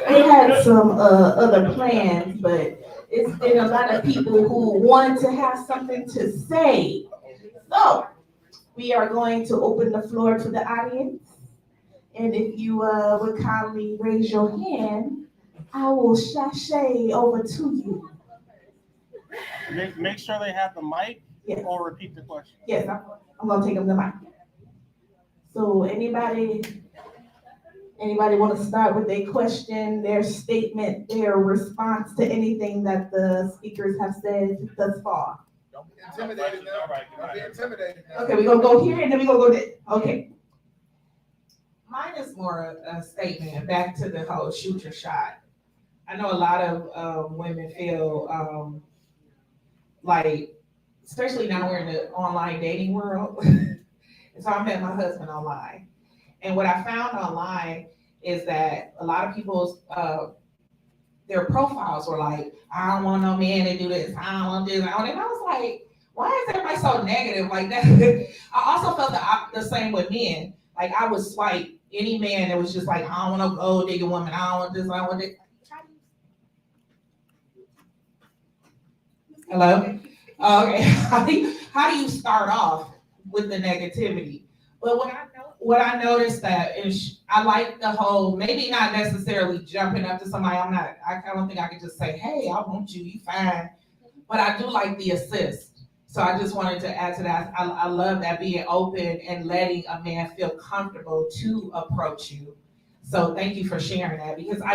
I had some other plans, but it's been a lot of people who want to have something to say. So we are going to open the floor to the audience. And if you would kindly raise your hand, I will sashay over to you. Make sure they have the mic Yes, or repeat the question. yes, I'm gonna take them the mic. So anybody want to start with a question, their statement, their response to anything that the speakers have said thus far? Don't be intimidated now. Don't be intimidated now. Okay, we're gonna go here and then we're gonna go there. Okay. Mine is more a statement back to the whole shoot your shot. I know a lot of women feel like, especially now we're in the online dating world. And so I met my husband online. And what I found online is that a lot of people's their profiles were like, I don't want no man to do this, I don't want to do that. And I was like, why is everybody so negative like that? I also felt the same with men. Like I would swipe any man that was just like, I don't want no gold digger woman, I don't want this, I don't want this. Hello? Okay. How do you start off with the negativity? But what I noticed that is I like the whole, maybe not necessarily jumping up to somebody. I don't think I could just say, hey, I want you, you fine. But I do like the assist. So I just wanted to add to that. I love that, being open and letting a man feel comfortable to approach you. So thank you for sharing that, because what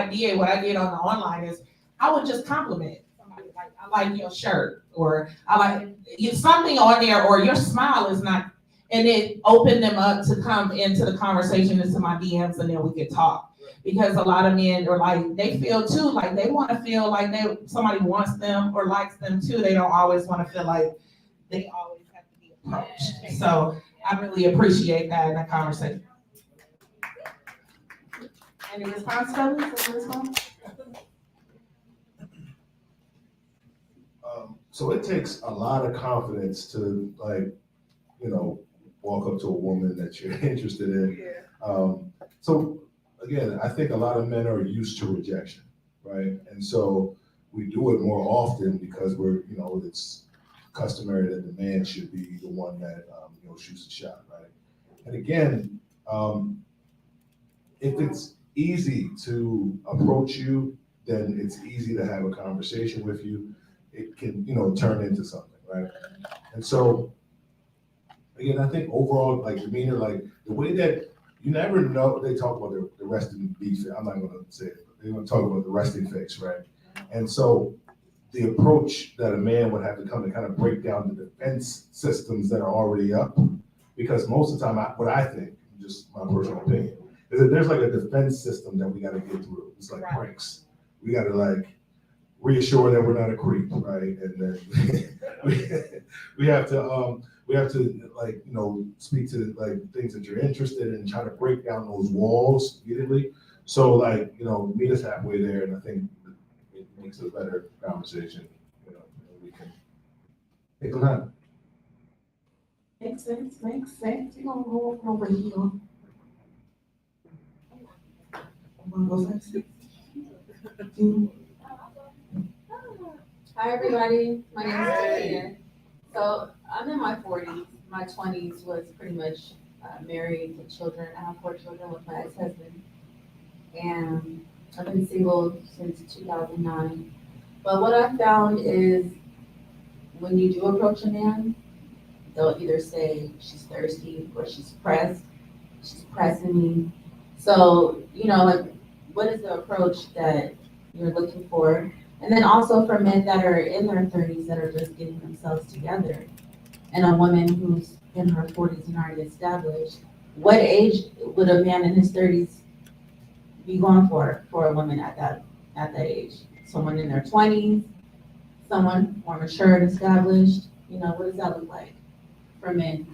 I did on the online is I would just compliment somebody, like, I like your shirt, or I like something on there, or your smile is not, and it opened them up to come into the conversation, into my DMs, and then we could talk. Because a lot of men are like, they feel too, like they want to feel like somebody wants them or likes them too. They don't always want to feel like they always have to be approached. So I really appreciate that in the conversation. Any response, fellas? So it takes a lot of confidence to, like, you know, walk up to a woman that you're interested in. So again, I think a lot of men are used to rejection, right? And so we do it more often because it's customary that the man should be the one that, shoots the shot, right? And again, if it's easy to approach you, then it's easy to have a conversation with you. It can, turn into something, right? And so, again, I think overall, like demeanor, like the way that you never know, they talk about the resting beef. I'm not going to say it, but they're going to talk about the resting face, right? And so the approach that a man would have to come to kind of break down the defense systems that are already up, because most of the time, what I think, just my personal opinion, is that there's like a defense system that we got to get through. It's like pranks. We got to like reassure that we're not a creep, right? And then we have to like, speak to like things that you're interested in and try to break down those walls immediately. So like, meet us halfway there, and I think it makes it a better conversation. We can take a lot. Makes sense. You're gonna go over here. I'm gonna go first. Hi, everybody. My name is Tina. So I'm in my 40s. My 20s was pretty much married with children. I have 4 children with my ex-husband. And I've been single since 2009. But what I found is when you do approach a man, they'll either say she's thirsty or she's pressing me. So, like, what is the approach that you're looking for? And then also for men that are in their 30s that are just getting themselves together, and a woman who's in her 40s and already established, what age would a man in his 30s be going for a woman at that age? Someone in their 20s, someone more mature and established? What does that look like for men?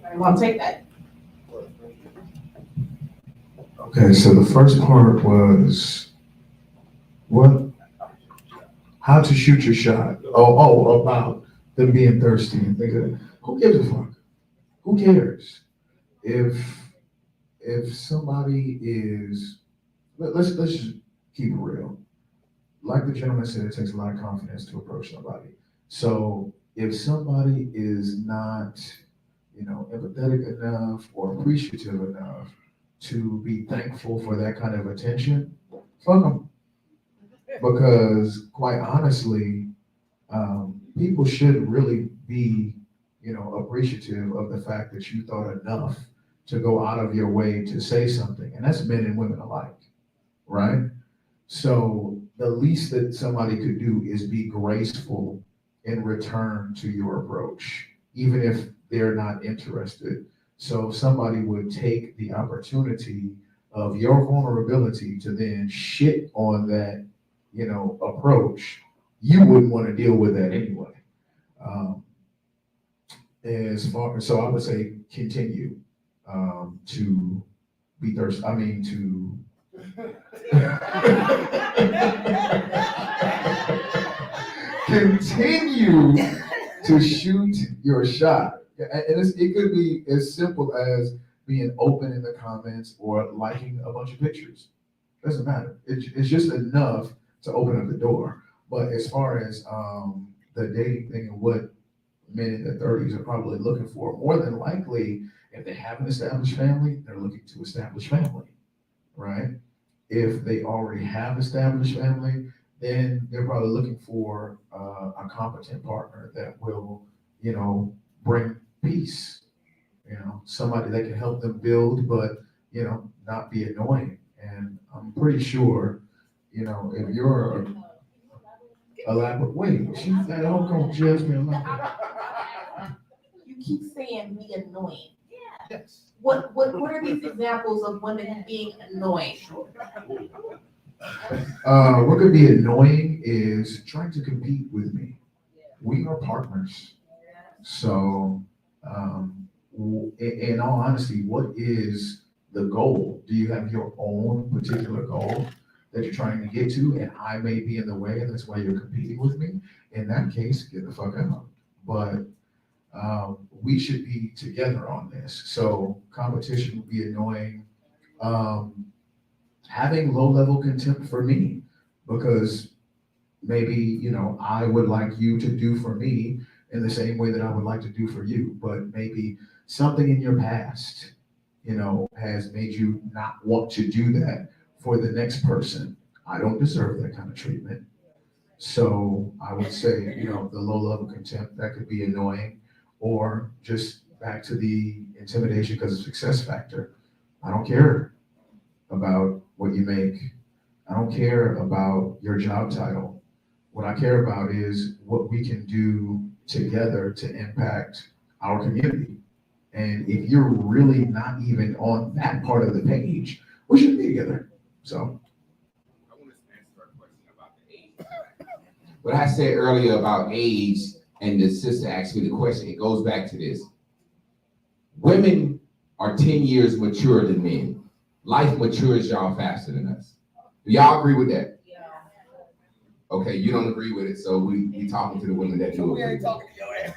I want to take that. Okay, so the first part was how to shoot your shot. About them being thirsty and things like that. Who gives a fuck? Who cares? If somebody is, let's just keep it real. Like the gentleman said, it takes a lot of confidence to approach somebody. So if somebody is not, empathetic enough or appreciative enough to be thankful for that kind of attention, fuck them. Because quite honestly, people should really be, appreciative of the fact that you thought enough to go out of your way to say something. And that's men and women alike, right? So the least that somebody could do is be graceful in return to your approach, even if they're not interested. So if somebody would take the opportunity of your vulnerability to then shit on that, approach, you wouldn't want to deal with that anyway. So I would say continue to be thirsty. Continue to shoot your shot. And it could be as simple as being open in the comments or liking a bunch of pictures. Doesn't matter. It's just enough to open up the door. But as far as the dating thing and what men in their 30s are probably looking for, more than likely, if they have an established family, they're looking to establish family, right? If they already have established family, then they're probably looking for a competent partner that will, bring peace. Somebody that can help them build, but not be annoying. And I'm pretty sure, if you're elaborate, wait, she's that whole gonna judge me elaborate. You keep saying be annoying. Yes. What are these examples of women being annoying? What could be annoying is trying to compete with me. We are partners. So, in all honesty, what is the goal? Do you have your own particular goal that you're trying to get to, and I may be in the way, and that's why you're competing with me? In that case, get the fuck out. But we should be together on this. So competition would be annoying. Having low-level contempt for me, because maybe, I would like you to do for me in the same way that I would like to do for you, but maybe something in your past, has made you not want to do that for the next person. I don't deserve that kind of treatment. So I would say, the low-level contempt, that could be annoying, or just back to the intimidation because of success factor. I don't care about what you make. I don't care about your job title. What I care about is what we can do together to impact our community. And if you're really not even on that part of the page, we shouldn't be together. So. I want to answer a question about the age. What I said earlier about age, and the sister asked me the question, it goes back to this. Women are 10 years mature than men. Life matures y'all faster than us. Do y'all agree with that? Yeah. Okay, you don't agree with it, so we talking to the women that do agree. We ain't talking to your ass.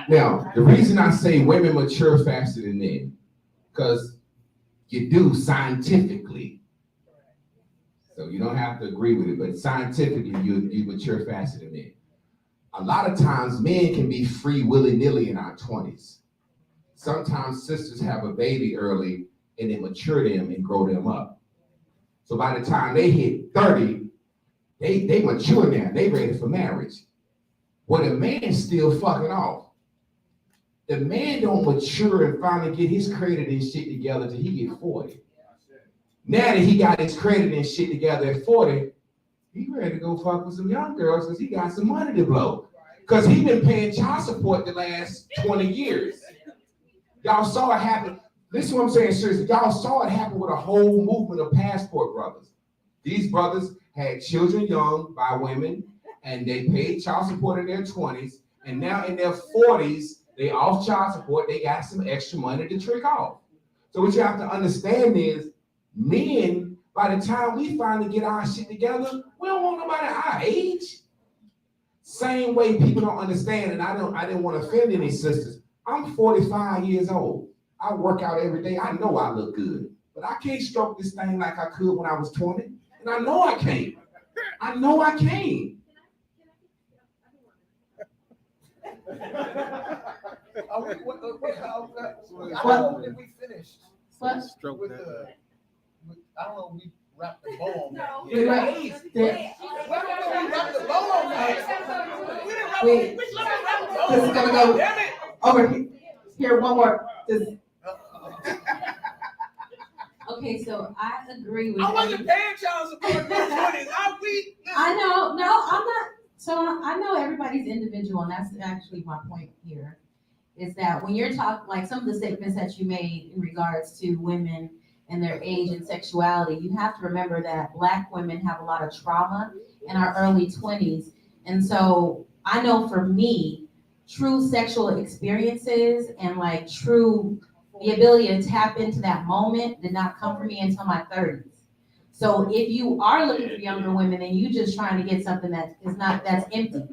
Now, the reason I say women mature faster than men, because you do scientifically. So you don't have to agree with it, but scientifically, you mature faster than men. A lot of times, men can be free willy-nilly in our 20s. Sometimes sisters have a baby early, and then mature them and grow them up. So by the time they hit 30, they mature now, they ready for marriage. Well, the man's still fucking off. The man don't mature and finally get his credit and shit together till he get 40. Now that he got his credit and shit together at 40, he ready to go fuck with some young girls because he got some money to blow. Because he been paying child support the last 20 years. Y'all saw it happen. Listen to what I'm saying seriously. Y'all saw it happen with a whole movement of passport brothers. These brothers had children young by women, and they paid child support in their 20s, and now in their 40s, they off child support, they got some extra money to trick off. So what you have to understand is, men, by the time we finally get our shit together, we don't want nobody our age. Same way people don't understand, and I didn't want to offend any sisters. I'm 45 years old. I work out every day. I know I look good, but I can't stroke this thing like I could when I was 20, and I know I can't. I know I can't. How did we finish? What? Stroke With that. I don't know, we wrapped the bow on that. We wrap- We wrapped the bow on that. We didn't wrap Wait. we should have wrapped the bow This is on gonna that. go Damn it. over here, one more. This- Okay, so I agree with. I wasn't paying child support in my 20s. I know, no, I'm not, so I know everybody's individual, and that's actually my point here. Is that when you're talking, like some of the statements that you made in regards to women and their age and sexuality, you have to remember that Black women have a lot of trauma in our early 20s. And so I know for me, true sexual experiences and like the ability to tap into that moment did not come for me until my 30s. So if you are looking for younger women and you just trying to get something that's empty.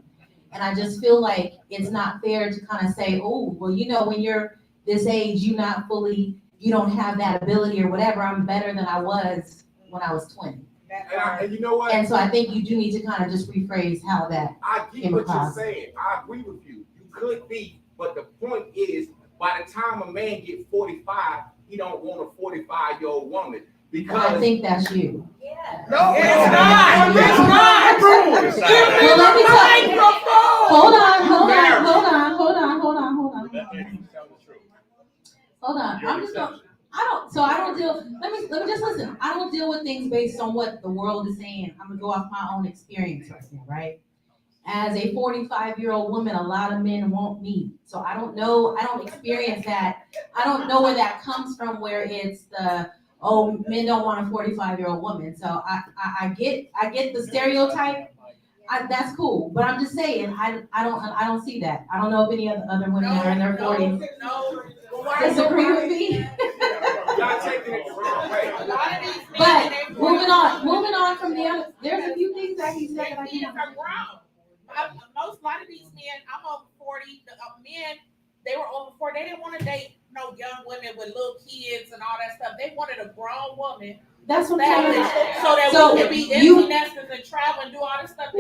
And I just feel like it's not fair to kind of say, oh, well, when you're this age, you don't have that ability or whatever. I'm better than I was when I was 20. And you know what? And so I think you do need to kind of just rephrase how that I get came what you're across. saying. I agree with you. You could be, but the point is, by the time a man gets 45, he don't want a 45-year-old woman because I think that's you. No, it's not. It's not. Well, let me tell you. Hold on. I'm just gonna, I don't deal, let me just listen. I don't deal with things based on what the world is saying. I'm gonna go off my own experience right now, right? As a 45-year-old woman, a lot of men want me. So I don't experience that. I don't know where that comes from, where it's men don't want a 45-year-old woman. So I get the stereotype. That's cool, but I'm just saying, I don't see that. I don't know if any other women that are in their 40s disagree with me. y'all taking it the wrong way. But moving on from the other, there's a few things that he said that I didn't. A lot of these men, I'm over 40, the men, they were over 40, they didn't want to date no young women with little kids and all that stuff. They wanted a grown woman. That's what I'm saying. So that we could be empty nesters and travel and do all this stuff.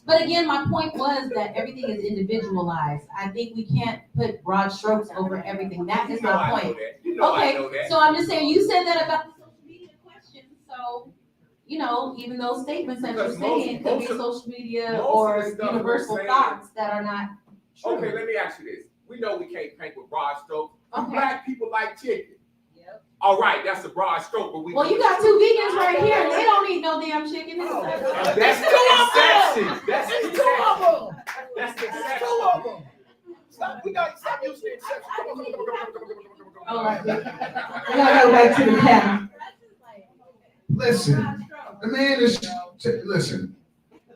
But again, my point was that everything is individualized. I think we can't put broad strokes over everything. That is my point. Okay, so I'm just saying, you said that about the social media question, so, even those statements that you're saying could be social media or universal thoughts that are not true. Okay, let me ask you this. We know we can't paint with broad strokes. Okay. Black people like chicken. All right, that's a broad stroke, but we. Well, you got two vegans right here. They don't eat no damn chicken. That's the exception. That's the It's 2 of them. That's the It's exception. 2 of them. Stop using the exception. All right. We gotta go back to the panel. Listen, the man is, listen,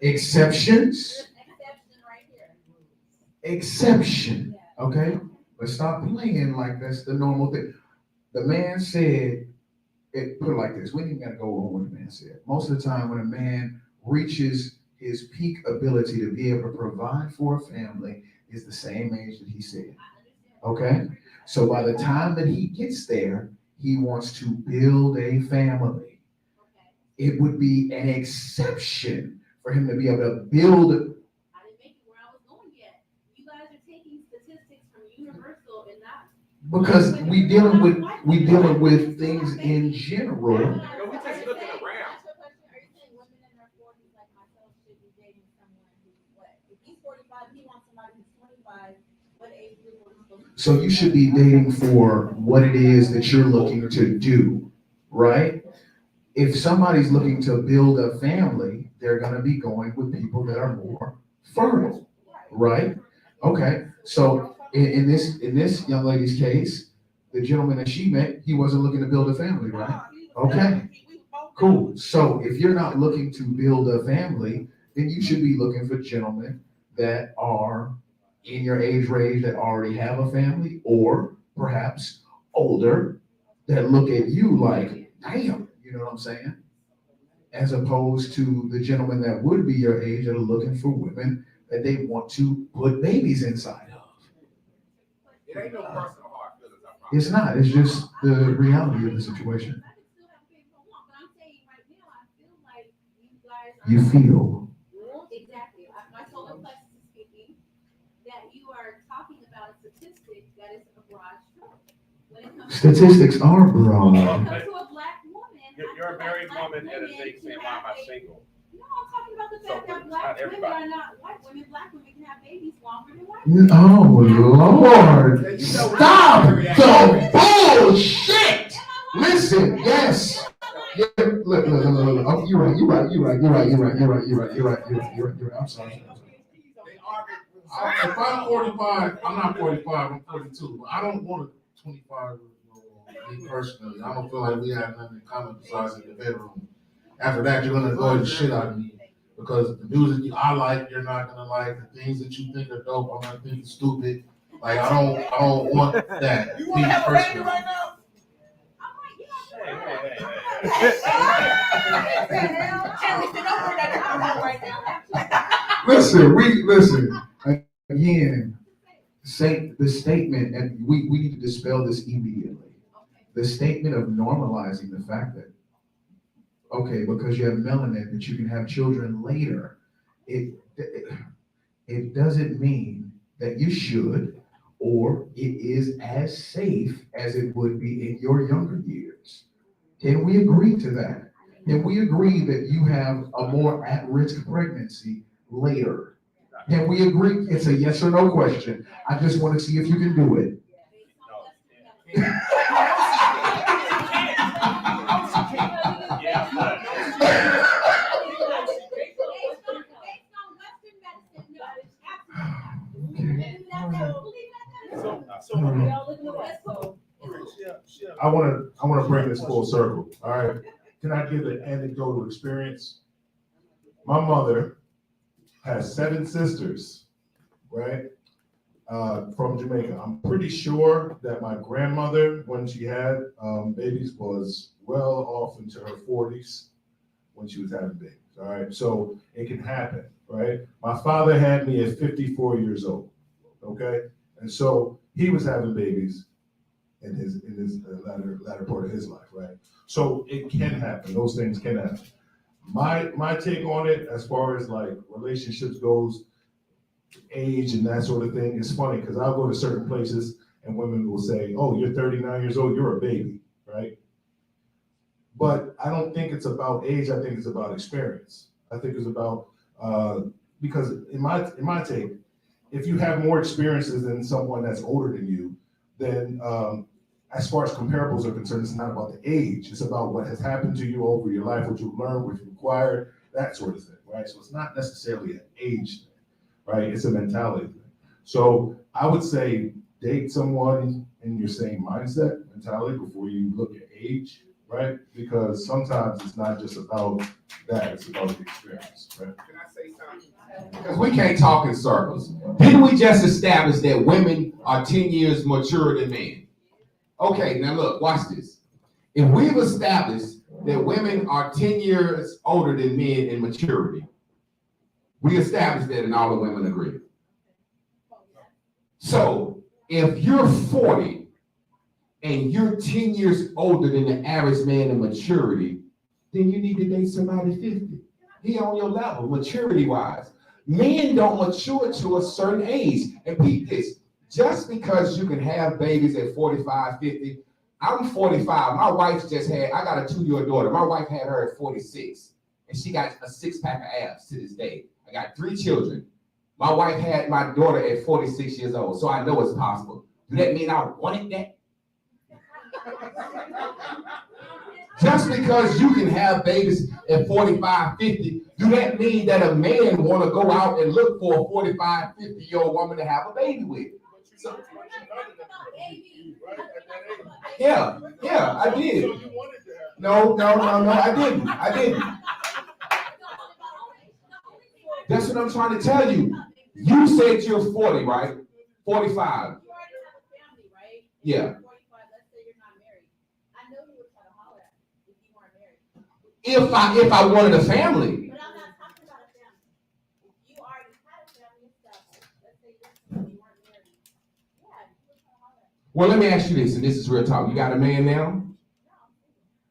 exceptions, exception, okay? But stop playing like that's the normal thing. The man said, put it like this, we ain't even gotta go over what the man said. Most of the time when a man reaches his peak ability to be able to provide for a family is the same age that he said, okay? So by the time that he gets there, he wants to build a family. It would be an exception for him to be able to build. I didn't make it where I was going yet. You guys are taking statistics from Universal and not because we dealing with things in general. No, we just looking around. Are you saying women in their 40s like myself should be dating someone who's what? If he's 45, he wants somebody who's 25, what age group are we supposed to? So you should be dating for what it is that you're looking to do, right? If somebody's looking to build a family, they're gonna be going with people that are more fertile, right? Okay, so in this young lady's case, the gentleman that she met, he wasn't looking to build a family, right? Okay, cool. So if you're not looking to build a family, then you should be looking for gentlemen that are in your age range that already have a family, or perhaps older, that look at you like, damn, you know what I'm saying? As opposed to the gentlemen that would be your age that are looking for women that they want to put babies inside of. It ain't no personal hard feelings, I promise. It's not, it's just the reality of the situation. I can still have paid for long, but I'm saying right now, I feel like you guys are. You feel, Exactly. My solar plexus is speaking that you are talking about a statistic that is a broad stroke. When it comes to- statistics are broad. When it comes to a black woman. You're a married black woman and a women thing saying, can why am I have single? No, I'm talking about the fact So, that it's black not women everybody. are not white women. Black women can have babies longer than white women. Oh, Lord, stop the bullshit. Listen, yes. Yeah, look. Oh, you're right. I'm sorry. If I'm 45, I'm not 45, I'm 42. But I don't want a 25 me personally. I don't feel like we have nothing in common besides in the bedroom. After that, you're gonna annoy the shit out of me because the music I like, you're not gonna like. The things that you think are dope, I'm gonna think is stupid. Like I don't want that. You Me wanna have a baby personally. right now? Listen. Again, say the statement, and we need to dispel this immediately. The statement of normalizing the fact that, okay, because you have melanin, that you can have children later, it doesn't mean that you should, or it is as safe as it would be in your younger years. Can we agree to that? Can we agree that you have a more at-risk pregnancy later? Can we agree? It's a yes or no question. I just want to see if you can do it. I want to bring this full circle. All right. Can I give an anecdotal experience? My mother has 7 sisters, right? From Jamaica. I'm pretty sure that my grandmother, when she had babies, was well off into her 40s when she was having babies. All right. So it can happen, right? My father had me at 54 years old. Okay. And so he was having babies in his latter part of his life, right? So it can happen. Those things can happen. My take on it, as far as like relationships goes, age and that sort of thing, is funny because I'll go to certain places and women will say, "Oh, you're 39 years old, you're a baby," right? But I don't think it's about age. I think it's about experience. I think it's about because in my take, if you have more experiences than someone that's older than you, then as far as comparables are concerned, it's not about the age. It's about what has happened to you over your life, what you've learned, what you've acquired, that sort of thing, right? So it's not necessarily an age thing, right? It's a mentality thing. So I would say date someone in your same mindset, mentality, before you look at age, right? Because sometimes it's not just about that, it's about the experience, right? Can I say something? Because we can't talk in circles. Didn't we just establish that women are 10 years mature than men? Okay, now look, watch this. If we've established that women are 10 years older than men in maturity, we established that and all the women agree. So if you're 40 and you're 10 years older than the average man in maturity, then you need to date somebody 50. He on your level, maturity-wise. Men don't mature to a certain age. And peep this, just because you can have babies at 45, 50, I'm 45. My wife I got a 2-year-old daughter. My wife had her at 46, and she got a 6-pack of abs to this day. I got 3 children. My wife had my daughter at 46 years old, so I know it's possible. Do that mean I wanted that? Just because you can have babies at 45, 50, do that mean that a man want to go out and look for a 45, 50-year-old woman to have a baby with? So, yeah, I did. No, I didn't. That's what I'm trying to tell you. You said you're 40, right? 45. Yeah. If I wanted a family. But I'm not talking about a family. You already had a family and stuff. Let's say you weren't married. Yeah, you would try to holler. Well, let me ask you this, and this is real talk. You got a man now?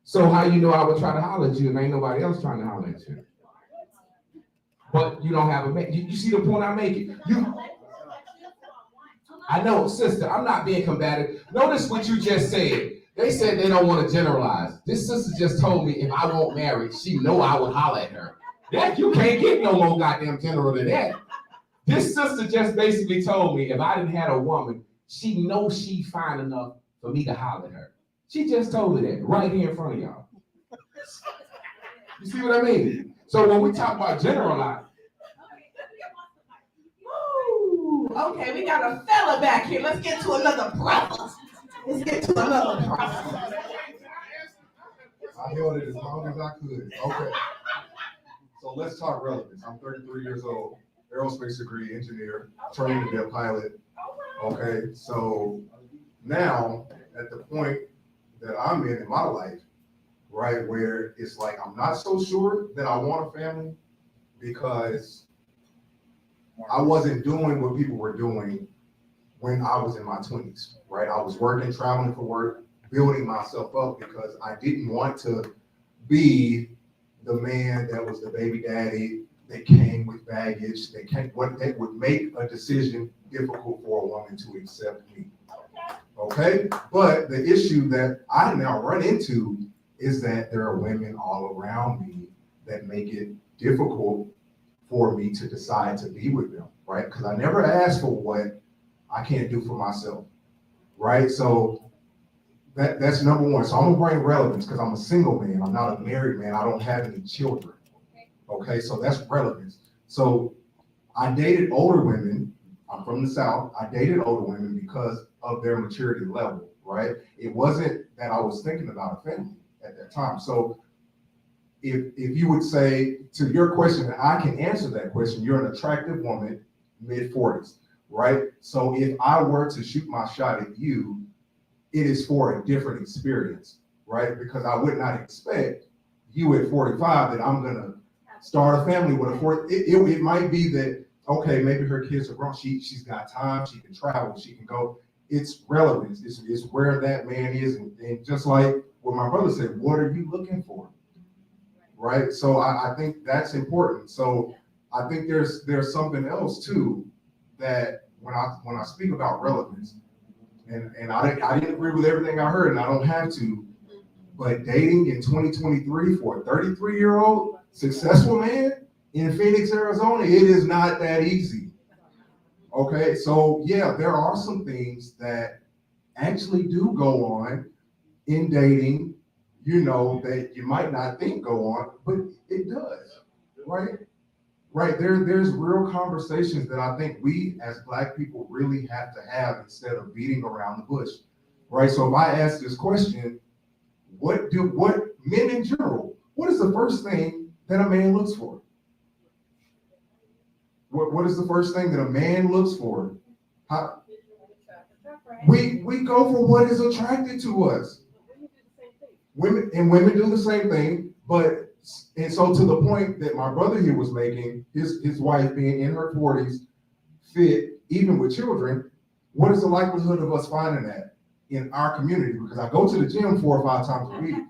So how you know I would try to holler at you and ain't nobody else trying to holler at you? But you don't have a man. You see the point I'm making? I know, sister, I'm not being combative. Notice what you just said. They said they don't want to generalize. This sister just told me if I won't marry, she know I would holler at her. That you can't get no more goddamn general than that. This sister just basically told me if I didn't have a woman, she knows she fine enough for me to holler at her. She just told me that right here in front of y'all. You see what I mean? So when we talk about generalize, Ooh, okay, we got a fella back here. Let's get to another brother. I held it as long as I could. Okay. So let's talk relevance. I'm 33 years old, aerospace degree, engineer, trained to be a pilot. Okay, so now at the point that I'm in my life, right, where it's like I'm not so sure that I want a family because I wasn't doing what people were doing when I was in my 20s, right? I was working, traveling for work, building myself up because I didn't want to be the man that was the baby daddy that came with baggage, that would make a decision difficult for a woman to accept me. Okay? But the issue that I now run into is that there are women all around me that make it difficult for me to decide to be with them, right? Because I never asked for what I can't do for myself, right? So that's number one. So I'm gonna bring relevance because I'm a single man. I'm not a married man. I don't have any children. Okay, so that's relevance. So I dated older women. I'm from the South. I dated older women because of their maturity level, right? It wasn't that I was thinking about a family at that time. So if you would say to your question, and I can answer that question, you're an attractive woman, mid-40s. Right? So if I were to shoot my shot at you, it is for a different experience, right? Because I would not expect you at 45 that I'm gonna start a family with a 40. It might be that, okay, maybe her kids are grown, she's got time, she can travel, she can go. It's relevance, it's where that man is. And just like what my brother said, what are you looking for? Right? So I think that's important. So I think there's something else too, that when I speak about relevance, and I didn't agree with everything I heard, and I don't have to, but dating in 2023 for a 33-year-old successful man in Phoenix, Arizona, it is not that easy. Okay, so yeah, there are some things that actually do go on in dating, that you might not think go on, but it does, right? Right, there's real conversations that I think we as Black people really have to have instead of beating around the bush, right? So if I ask this question, what men in general, what is the first thing that a man looks for? What is the first thing that a man looks for? We go for what is attracted to us. Women do the same thing, and so to the point that my brother here was making, his wife being in her 40s, fit, even with children, what is the likelihood of us finding that in our community? Because I go to the gym 4 or 5 times a week,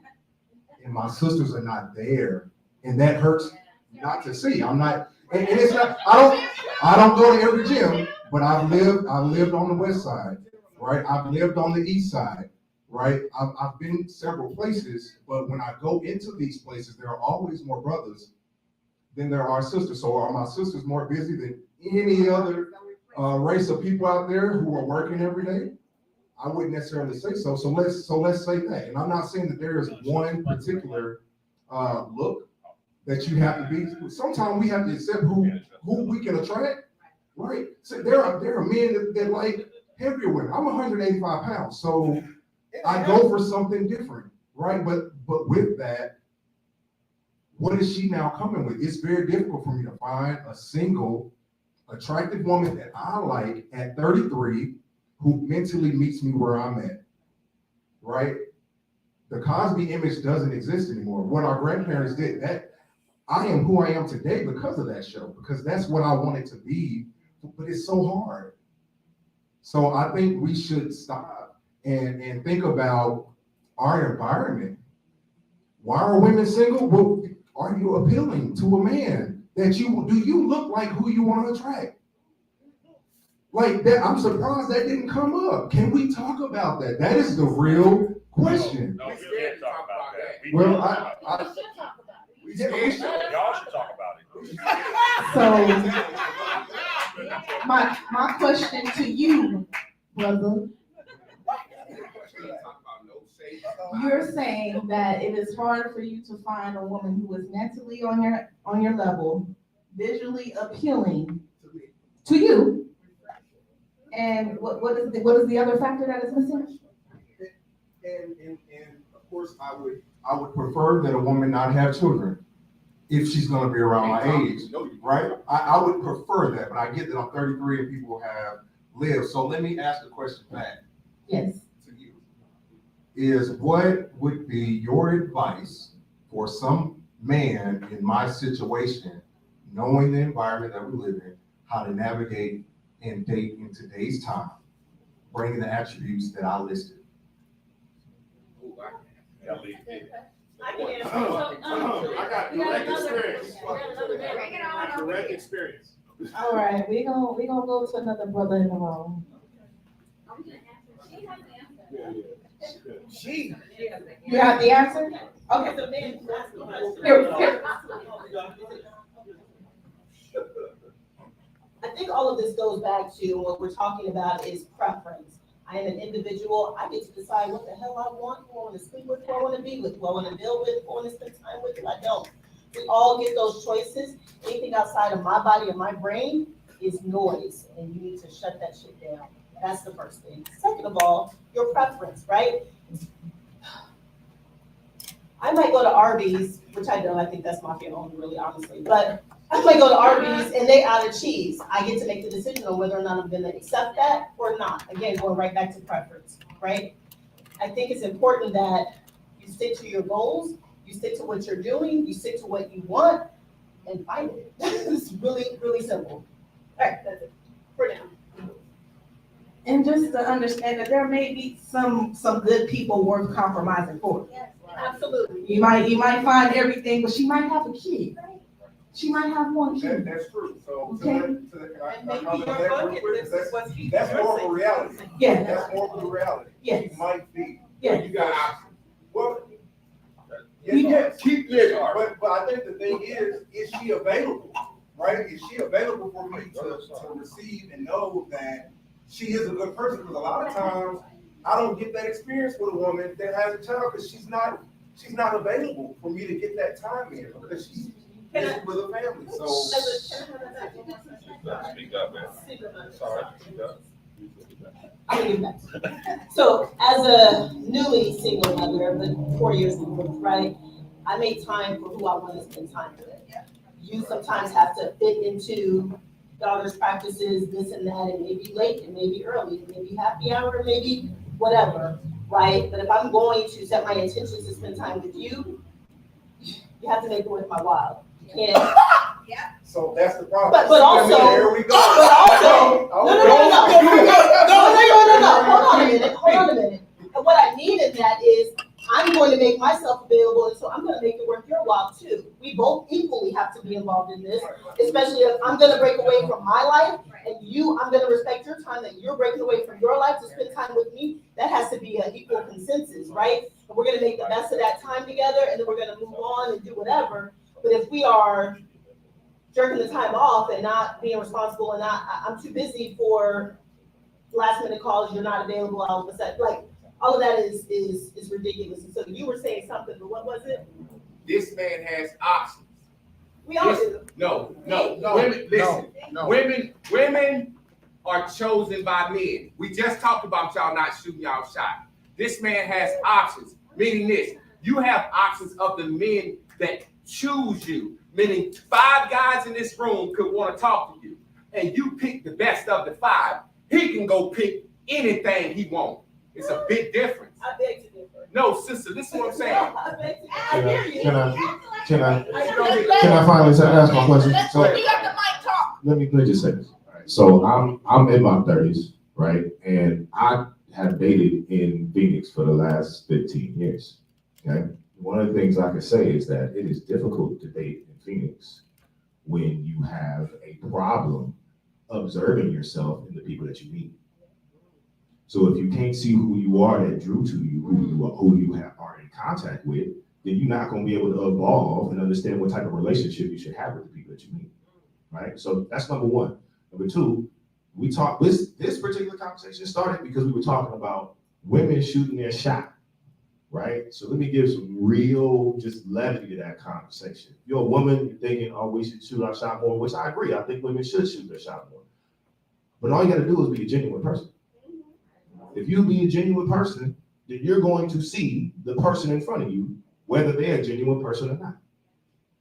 and my sisters are not there, and that hurts not to see. I'm not, and it's not. I don't go to every gym, But I've lived on the west side, right? I've lived on the east side, right? I've been several places, but when I go into these places, there are always more brothers than there are sisters. So are my sisters more busy than any other race of people out there who are working every day? I wouldn't necessarily say so. So let's say that. And I'm not saying that there is one particular look that you have to be. Sometimes we have to accept who we can attract, right? So there are men that like heavier women. I'm 185 pounds, so I go for something different, right? But with that, what is she now coming with? It's very difficult for me to find a single attractive woman that I like at 33 who mentally meets me where I'm at, right? The Cosby image doesn't exist anymore. What our grandparents did, that I am who I am today because of that show, because that's what I wanted to be, but it's so hard. So I think we should stop and think about our environment. Why are women single? Well, are you appealing to a man do you look like who you want to attract? Like that, I'm surprised that didn't come up. Can we talk about that? That is the real question. No, we can't talk about that. Well, Y'all should talk about it. So, my question to you, brother, you're saying that it is hard for you to find a woman who is mentally on your level, visually appealing to you. And what is the other factor that is missing? And of course, I would prefer that a woman not have children if she's going to be around my age, right? I would prefer that, but I get that I'm 33 and people have lived. So let me ask the question back. Yes. To you. Is what would be your advice for some man in my situation, knowing the environment that we live in, how to navigate and date in today's time, bringing the attributes that I listed? I got direct experience. Direct experience. All right, we gonna go to another brother in the room. You have the answer? Okay. Here. I think all of this goes back to what we're talking about is preference. I am an individual. I get to decide what the hell I want, who I want to sleep with, who I want to be with, who I want to deal with, who I want to spend time with, who I don't. We all get those choices. Anything outside of my body or my brain is noise, and you need to shut that shit down. That's the first thing. Second of all, your preference, right? I might go to Arby's, which I don't. I think that's mafia owned, really, honestly. But I might go to Arby's and they out of cheese. I get to make the decision on whether or not I'm going to accept that or not. Again, going right back to preference, right? I think it's important that you stick to your goals, you stick to what you're doing, you stick to what you want, and find it. It's really, really simple. All right, that's it for now. And just to understand that there may be some good people worth compromising for. Yes, absolutely. You might find everything, but she might have a kid. She might have one kid. That's true. So, Okay. And maybe your bucket list is what's keeping that's more of a reality. Yeah. That's more of a reality. Yes. She might be. Yeah. You got options. Well, Yes, keep living. but I think the thing is she available, right? Is she available for me to receive and know that she is a good person? Because a lot of times I don't get that experience with a woman that has a child because she's not available for me to get that time in because she's busy with a family. So Speak up, man. Sorry, speak up. I'll give that. So as a newly single mother, but 4 years removed, right? I make time for who I want to spend time with. You sometimes have to fit into daughter's practices, this and that, and maybe late, and maybe early, and maybe happy hour, maybe whatever, right? But if I'm going to set my intentions to spend time with you, you have to make it worth my while. You can't. So that's the problem. But also, here we go. but also, no. Hold on a minute. And what I mean in that is, I'm going to make myself available, and so I'm going to make it worth your walk too. We both equally have to be involved in this, especially if I'm gonna break away from my life and I'm gonna respect your time that you're breaking away from your life to spend time with me. That has to be an equal consensus, right? And we're gonna make the best of that time together, and then we're gonna move on and do whatever. But if we are jerking the time off and not being responsible and I'm too busy for last minute calls, you're not available, all of a sudden, like, all of that is ridiculous. And so you were saying something, but what was it? This man has options. We all do. No. Women, listen. no. Women are chosen by men. We just talked about y'all not shooting y'all shot. This man has options, meaning this. You have options of the men that choose you, meaning 5 guys in this room could want to talk to you, and you pick the best of the 5. He can go pick anything he wants. It's a big difference. I beg to differ. No, sister, listen to what I'm saying. I beg to differ. I hear you. Can I finally ask my question? So, You got the mic talk. let me just say this. So I'm in my 30s, right? And I have dated in Phoenix for the last 15 years. Okay. One of the things I can say is that it is difficult to date in Phoenix when you have a problem observing yourself in the people that you meet. So if you can't see who you are that drew to you, who you are in contact with, then you're not going to be able to evolve and understand what type of relationship you should have with the people that you meet, right? So that's number one. Number two, we talked, this particular conversation started because we were talking about women shooting their shot, right? So let me give some real just levity to that conversation. If you're a woman, you're thinking, oh, we should shoot our shot more, which I agree. I think women should shoot their shot more. But all you got to do is be a genuine person. If you be a genuine person, then you're going to see the person in front of you, whether they're a genuine person or not.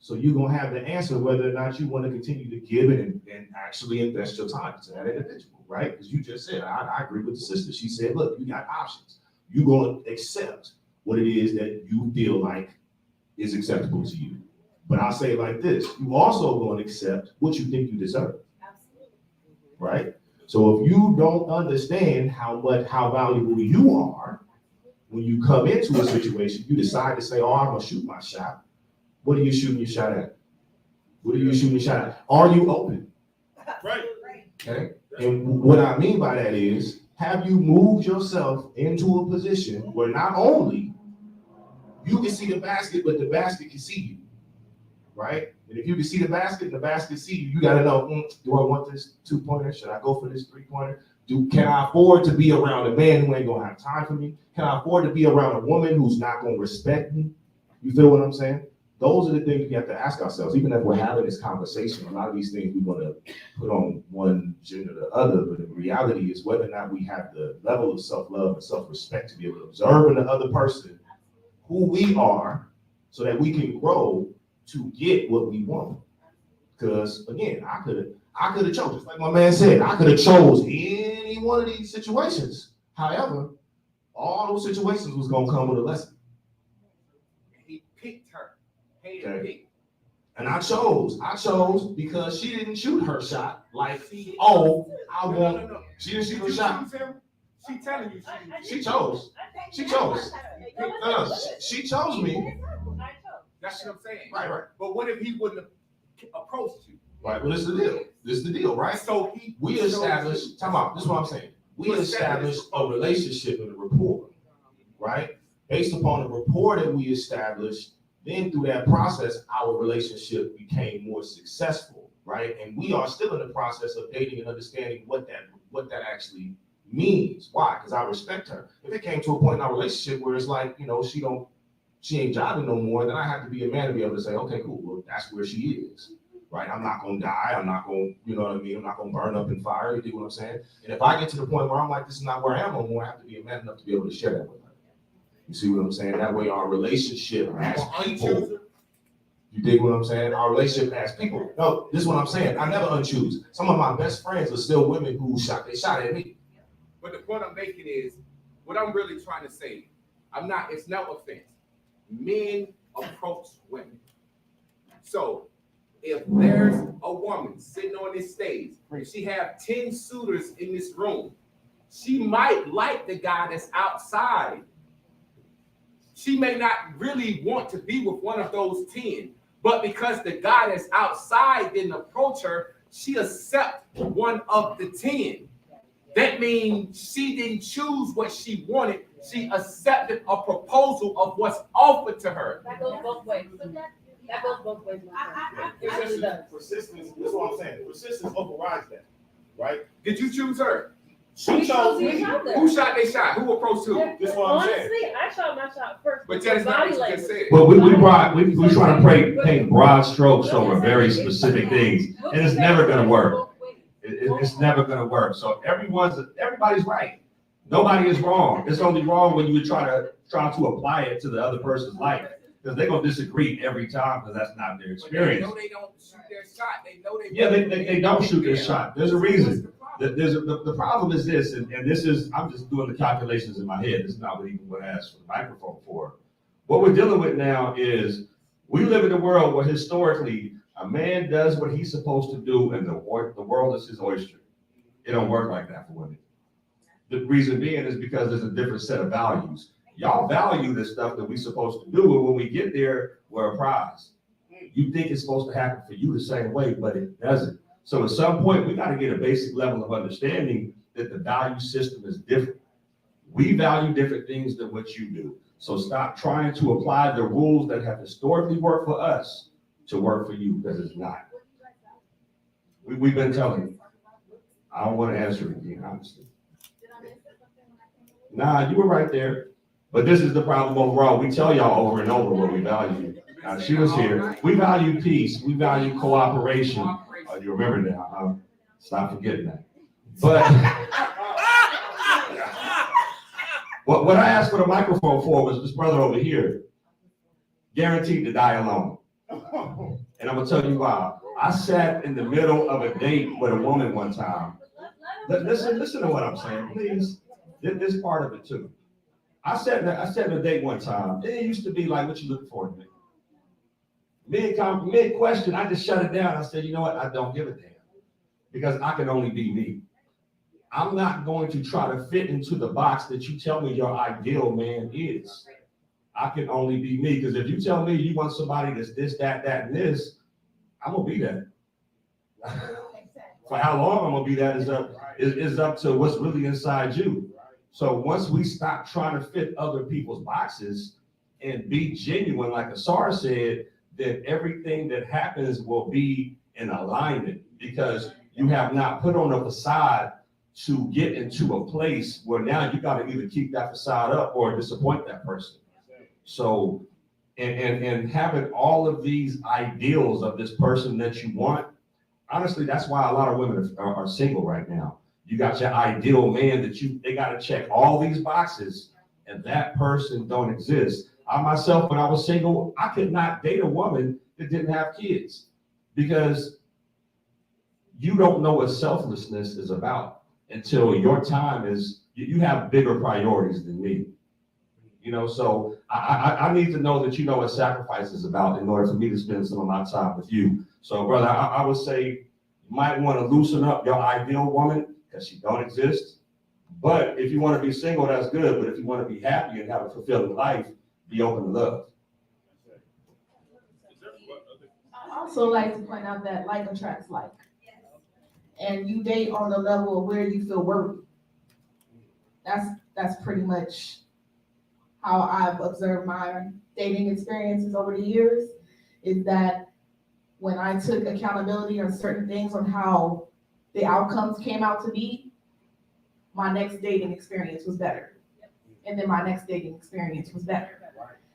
So you're going to have the answer whether or not you want to continue to give it and actually invest your time to that individual, right? Because you just said, I agree with the sister. She said, look, you got options. You're going to accept what it is that you feel like is acceptable to you. But I'll say it like this, you also going to accept what you think you deserve, right? So if you don't understand how valuable you are, when you come into a situation, you decide to say, oh, I'm gonna shoot my shot. What are you shooting your shot at? What are you shooting your shot at? Are you open? Right. Okay. And what I mean by that is, have you moved yourself into a position where not only you can see the basket, but the basket can see you, right? And if you can see the basket and the basket see you, you gotta know, do I want this 2-pointer? Should I go for this 3-pointer? Can I afford to be around a man who ain't gonna have time for me? Can I afford to be around a woman who's not gonna respect me? You feel what I'm saying? Those are the things we have to ask ourselves. Even if we're having this conversation, a lot of these things we want to put on one gender or the other, but the reality is whether or not we have the level of self-love and self-respect to be able to observe in the other person who we are so that we can grow to get what we want. Because again, I could have chose, just like my man said, I could have chose any one of these situations. However, all those situations was gonna come with a lesson. He picked her. Okay. And I chose because she didn't shoot her shot. Like, oh, I want. No. She didn't shoot her shot. She telling you She chose. She chose. She chose me. That's what I'm saying. Right. But what if he wouldn't have approached you? Right. Well, this is the deal. This is the deal, right? So we established. Time out. This is what I'm saying. We established a relationship and a rapport, right? Based upon the rapport that we established, then through that process, our relationship became more successful, right? And we are still in the process of dating and understanding what that actually means. Why? Because I respect her. If it came to a point in our relationship where it's like, she ain't jiving no more, then I have to be a man to be able to say, okay, cool, well, that's where she is, right? I'm not gonna die. I'm not gonna, you know what I mean? I'm not gonna burn up in fire. You dig what I'm saying? And if I get to the point where I'm like, this is not where I am no more, I have to be a man enough to be able to share that with her. You see what I'm saying? That way our relationship as people, you dig what I'm saying? Our relationship as people. No, this is what I'm saying. I never unchoose. Some of my best friends are still women who shot at me. But the point I'm making is, what I'm really trying to say, it's no offense. Men approach women. So if there's a woman sitting on this stage, and she have 10 suitors in this room, she might like the guy that's outside she may not really want to be with one of those 10, but because the guy that's outside didn't approach her, she accepted one of the 10. That means she didn't choose what she wanted. She accepted a proposal of what's offered to her. That goes both ways. That goes both ways. It really does. Persistence, that's what I'm saying. Persistence overrides that, right? Did you choose her? She chose me. Who shot their shot? Who approached who? That's what I'm saying. Honestly, I shot my shot first. But that is not what you just said. Well, we trying to paint broad strokes over very specific things, and it's never gonna work. It's never gonna work. So everybody's right. Nobody is wrong. It's only wrong when you try to apply it to the other person's life, because they're gonna disagree every time, because that's not their experience. They know they don't shoot their shot. They know they. Yeah, they don't shoot their shot. There's a reason. The problem is this, and this is, I'm just doing the calculations in my head. This is not what I asked for the microphone for. What we're dealing with now is we live in a world where historically a man does what he's supposed to do, and the world is his oyster. It don't work like that for women. The reason being is because there's a different set of values. Y'all value this stuff that we're supposed to do, and when we get there, we're a prize. You think it's supposed to happen for you the same way, but it doesn't. So at some point, we got to get a basic level of understanding that the value system is different. We value different things than what you do. So stop trying to apply the rules that have historically worked for us to work for you, because it's not. We've been telling you. I don't want to answer it again, honestly. Nah, you were right there. But this is the problem overall. We tell y'all over and over what we value. Now, she was here. We value peace. We value cooperation. You remember now. Stop forgetting that. But what I asked for the microphone for was this brother over here, guaranteed to die alone. And I'm going to tell you why. I sat in the middle of a date with a woman one time. Listen to what I'm saying, please. This part of it too. I sat in a date one time. It used to be like, what you looking for in me? Mid-question, I just shut it down. I said, you know what? I don't give a damn, because I can only be me. I'm not going to try to fit into the box that you tell me your ideal man is. I can only be me, because if you tell me you want somebody that's this, that, and this, I'm gonna be that. For how long I'm gonna be that is up to what's really inside you. So once we stop trying to fit other people's boxes and be genuine, like Asar said, then everything that happens will be in alignment, because you have not put on a facade to get into a place where now you got to either keep that facade up or disappoint that person. So, and having all of these ideals of this person that you want, honestly, that's why a lot of women are single right now. You got your ideal man that they got to check all these boxes, and that person don't exist. I myself, when I was single, I could not date a woman that didn't have kids, because you don't know what selflessness is about until your time is, you have bigger priorities than me. You know, so I need to know that you know what sacrifice is about in order for me to spend some of my time with you. So brother, I would say you might want to loosen up your ideal woman, because she don't exist. But if you want to be single, that's good. But if you want to be happy and have a fulfilling life, be open to love. I also like to point out that like attracts like. And you date on the level of where you feel worthy. That's pretty much how I've observed my dating experiences over the years, is that when I took accountability on certain things on how the outcomes came out to be, my next dating experience was better. And then my next dating experience was better.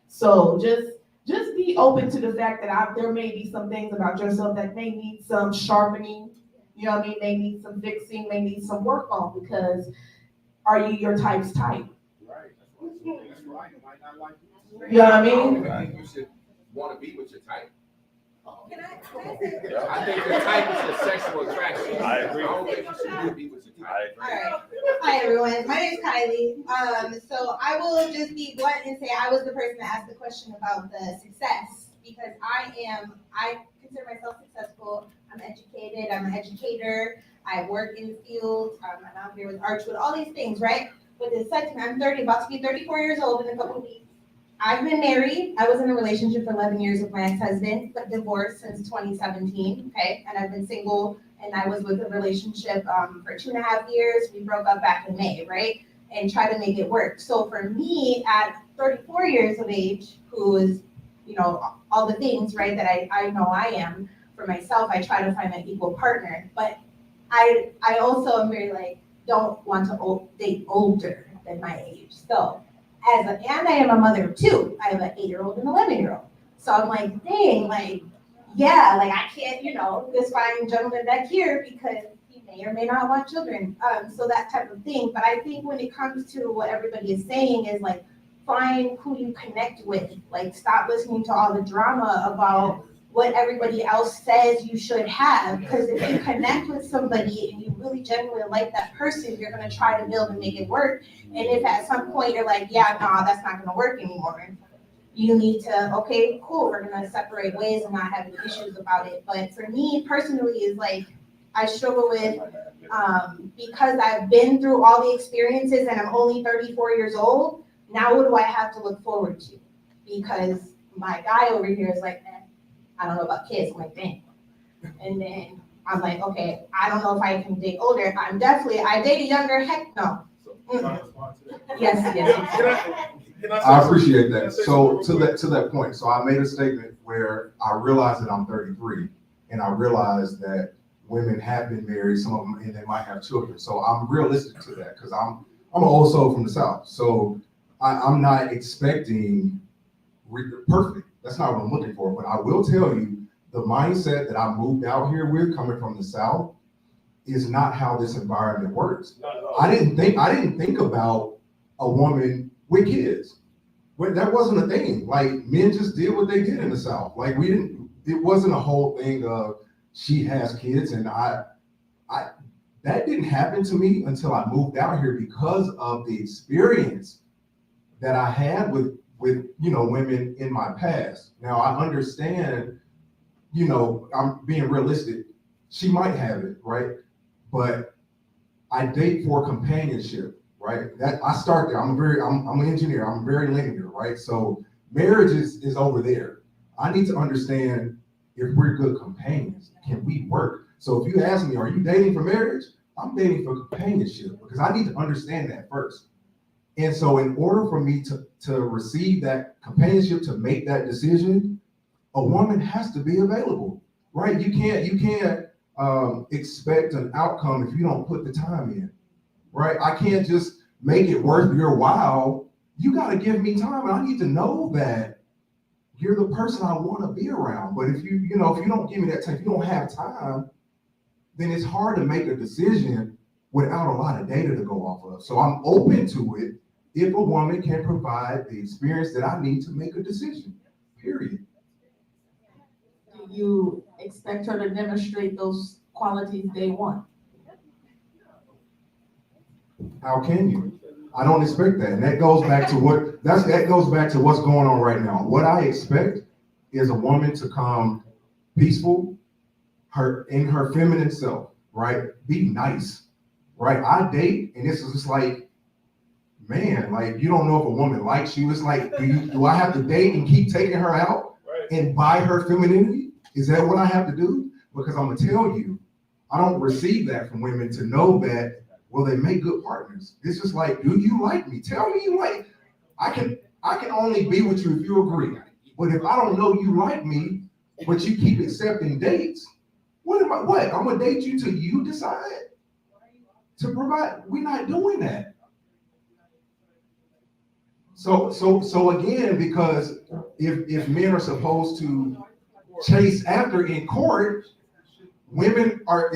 So just be open to the fact that there may be some things about yourself that may need some sharpening, you know what I mean? May need some fixing, may need some work on, because are you your type's type? Right. That's right. It might not like you. You know what I mean? I think you should want to be with your type. I think your type is your sexual attraction. I agree. I don't think you should be with your type. All right. Hi, everyone. My name is Kylie. So I will just be blunt and say I was the person that asked the question about the success, because I consider myself successful. I'm educated. I'm an educator. I work in the field. I'm out here with Archwood, all these things, right? But it's like I'm 30, about to be 34 years old in a couple of weeks. I've been married. I was in a relationship for 11 years with my ex-husband, but divorced since 2017. Okay, and I've been single, and I was with a relationship for 2.5 years. We broke up back in May, right? And tried to make it work. So for me, at 34 years of age, who is, you know, all the things, right, that I know I am for myself, I try to find an equal partner. But I also am very like, don't want to date older than my age. So and I am a mother of two. I have an 8-year-old and 11-year-old. So I'm like, dang, like, yeah, like I can't, you know, this fine gentleman back here because he may or may not want children. So that type of thing. But I think when it comes to what everybody is saying is like, find who you connect with. Like, stop listening to all the drama about what everybody else says you should have. Because if you connect with somebody and you really genuinely like that person, you're gonna try to build and make it work. And if at some point you're like, yeah, nah, that's not gonna work anymore, you need to, okay, cool, we're gonna separate ways and not have any issues about it. But for me personally, is like, I struggle with, because I've been through all the experiences and I'm only 34 years old, now what do I have to look forward to? Because my guy over here is like, I don't know about kids, I'm like, dang. And then I'm like, okay, I don't know if I can date older. I dated younger, heck no. Yes. I appreciate that. So to that point, so I made a statement where I realized that I'm 33 and I realized that women have been married, some of them, and they might have children. So I'm realistic to that because I'm an old soul from the South. So I'm not expecting perfect. That's not what I'm looking for. But I will tell you, the mindset that I moved out here with, coming from the South, is not how this environment works. I didn't think about a woman with kids. That wasn't a thing. Like, men just did what they did in the South. Like, it wasn't a whole thing of she has kids, and that didn't happen to me until I moved out here because of the experience that I had with women in my past. Now I understand, I'm being realistic. She might have it, right? But I date for companionship, right? That I start there. I'm an engineer. I'm very linear, right? So marriage is over there. I need to understand if we're good companions. Can we work? So if you ask me, are you dating for marriage? I'm dating for companionship because I need to understand that first. And so in order for me to receive that companionship, to make that decision, a woman has to be available, right? You can't expect an outcome if you don't put the time in, right? I can't just make it worth your while. You got to give me time. And I need to know that you're the person I want to be around. But if you don't give me that time, if you don't have time, then it's hard to make a decision without a lot of data to go off of. So I'm open to it if a woman can provide the experience that I need to make a decision, period. Do you expect her to demonstrate those qualities day one? How can you? I don't expect that. And that goes back to what's going on right now. What I expect is a woman to come peaceful, in her feminine self, right? Be nice, right? I date, and this is just like, man, like, you don't know if a woman likes you. It's like, do I have to date and keep taking her out and buy her femininity? Is that what I have to do? Because I'm gonna tell you, I don't receive that from women to know that, well, they make good partners. It's just like, do you like me? Tell me you like. I can only be with you if you agree. But if I don't know you like me, but you keep accepting dates, what? I'm gonna date you till you decide to provide. We're not doing that. So again, because if men are supposed to chase after in court,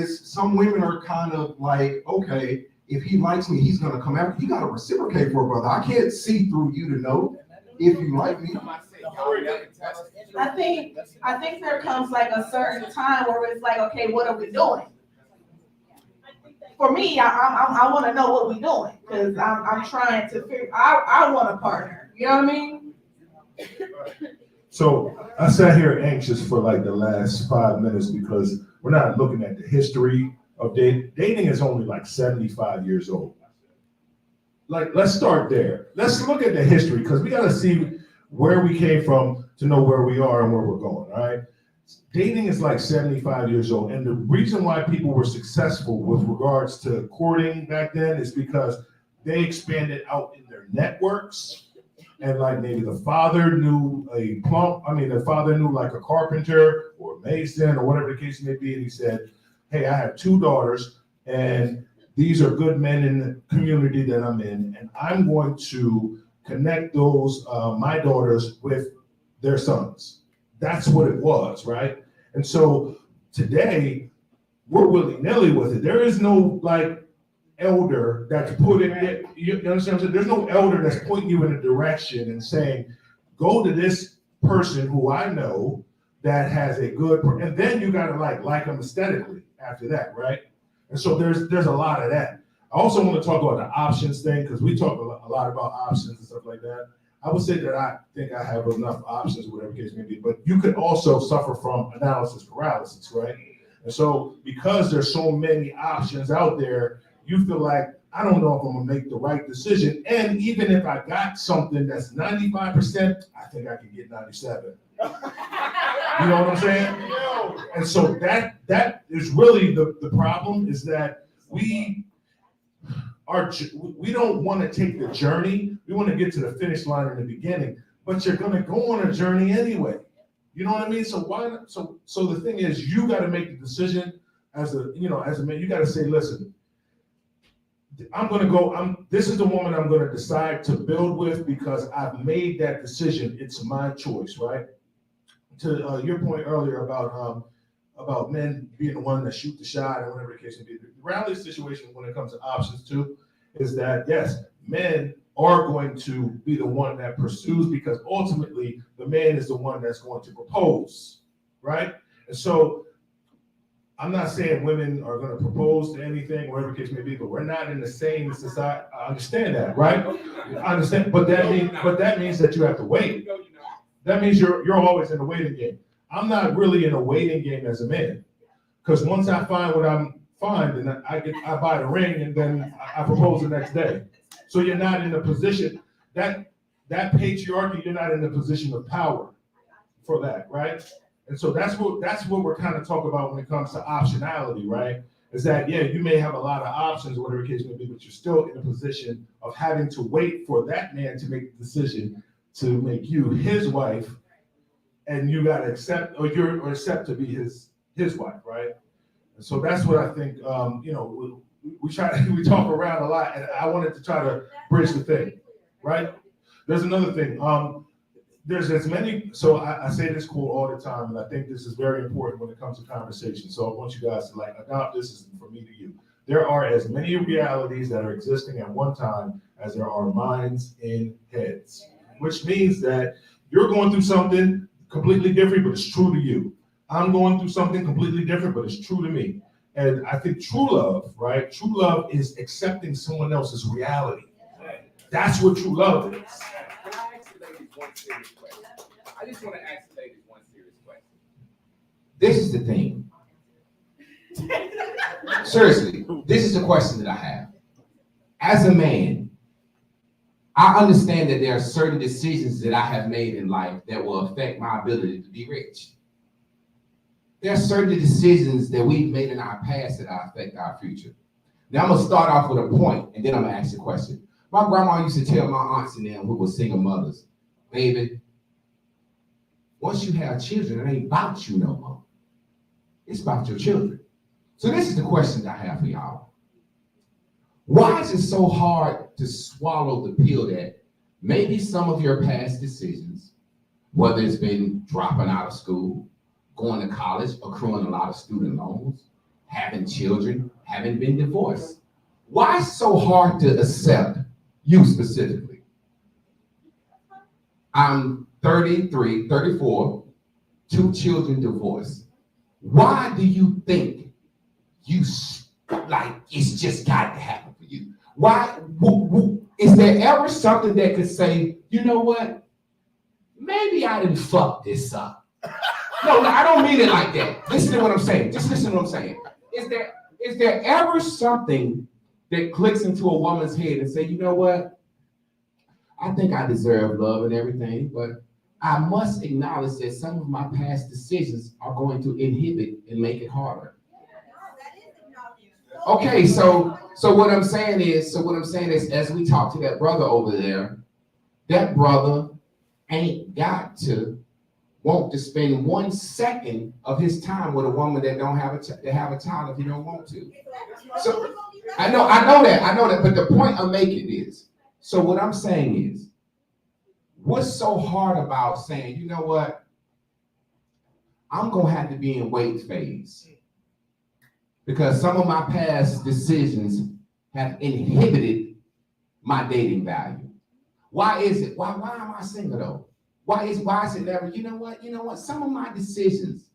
some women are kind of like, okay, if he likes me, he's gonna come after. You gotta reciprocate for a brother. I can't see through you to know if you like me. I think there comes like a certain time where it's like, okay, what are we doing? For me, I want to know what we're doing because I'm trying to figure. I want a partner. You know what I mean? So I sat here anxious for like the last 5 minutes because we're not looking at the history of dating. Dating is only like 75 years old. Like, let's start there. Let's look at the history because we got to see where we came from to know where we are and where we're going, all right? Dating is like 75 years old. And the reason why people were successful with regards to courting back then is because they expanded out in their networks. And like maybe the father knew the father knew like a carpenter or a mason or whatever the case may be. And he said, hey, I have 2 daughters and these are good men in the community that I'm in. And I'm going to connect those, my daughters with their sons. That's what it was, right? And so today, we're willy-nilly with it. There is no like elder that's putting it, you understand what I'm saying? There's no elder that's pointing you in a direction and saying, go to this person who I know that has a good, and then you gotta like them aesthetically after that, right? And so there's a lot of that. I also want to talk about the options thing, because we talk a lot about options and stuff like that. I would say that I think I have enough options, whatever the case may be, but you could also suffer from analysis paralysis, right? And so because there's so many options out there, you feel like, I don't know if I'm gonna make the right decision. And even if I got something that's 95%, I think I can get 97. You know what I'm saying? And so that is really the problem, is that we don't want to take the journey. We want to get to the finish line in the beginning, but you're going to go on a journey anyway. You know what I mean? So why not? So the thing is, you got to make the decision as a man. You got to say, listen, this is the woman I'm going to decide to build with because I've made that decision. It's my choice, right? To your point earlier about men being the one that shoot the shot and whatever the case may be. The reality situation when it comes to options too is that yes, men are going to be the one that pursues, because ultimately the man is the one that's going to propose, right? And so I'm not saying women are going to propose to anything, whatever the case may be, but we're not in the same society. I understand that, right? I understand, but that means that you have to wait. That means you're always in the waiting game. I'm not really in a waiting game as a man, because once I find what I'm finding, I buy the ring and then I propose the next day. So you're not in a position that patriarchy. You're not in a position of power for that, right? And so that's what we're kind of talking about when it comes to optionality, right? Is that you may have a lot of options, whatever the case may be, but you're still in a position of having to wait for that man to make the decision to make you his wife. And you got to accept to be his wife, right? And so that's what I think. We talk around a lot, and I wanted to try to bridge the thing, right? There's another thing. There's as many. So I say this quote all the time, and I think this is very important when it comes to conversation. So I want you guys to adopt this as from me to you. There are as many realities that are existing at one time as there are minds in heads, which means that you're going through something completely different, but it's true to you. I'm going through something completely different, but it's true to me. And I think true love, right? True love is accepting someone else's reality. That's what true love is. I just want to ask the ladies one serious question. This is the thing. Seriously, this is the question that I have. As a man, I understand that there are certain decisions that I have made in life that will affect my ability to be rich. There are certain decisions that we've made in our past that affect our future. Now I'm gonna start off with a point, and then I'm gonna ask the question. My grandma used to tell my aunts and them who were single mothers, baby, once you have children, it ain't about you no more. It's about your children. So this is the question that I have for y'all. Why is it so hard to swallow the pill that maybe some of your past decisions, whether it's been dropping out of school, going to college, accruing a lot of student loans, having children, having been divorced? Why is it so hard to accept you specifically? I'm 33, 34, 2 children divorced. Why do you think it's just got to happen for you? Why? Is there ever something that could say, you know what? Maybe I didn't fuck this up. No, I don't mean it like that. Listen to what I'm saying. Just listen to what I'm saying. Is there ever something that clicks into a woman's head and say, you know what? I think I deserve love and everything, but I must acknowledge that some of my past decisions are going to inhibit and make it harder. Okay, so what I'm saying is, as we talk to that brother over there, that brother ain't got to want to spend 1 second of his time with a woman that don't have a child if he don't want to. So I know that, but the point I'm making is, so what I'm saying is, what's so hard about saying, you know what, I'm gonna have to be in wait phase because some of my past decisions have inhibited my dating value. Why is it? Why am I single though? Why is it never, you know what? Some of my decisions,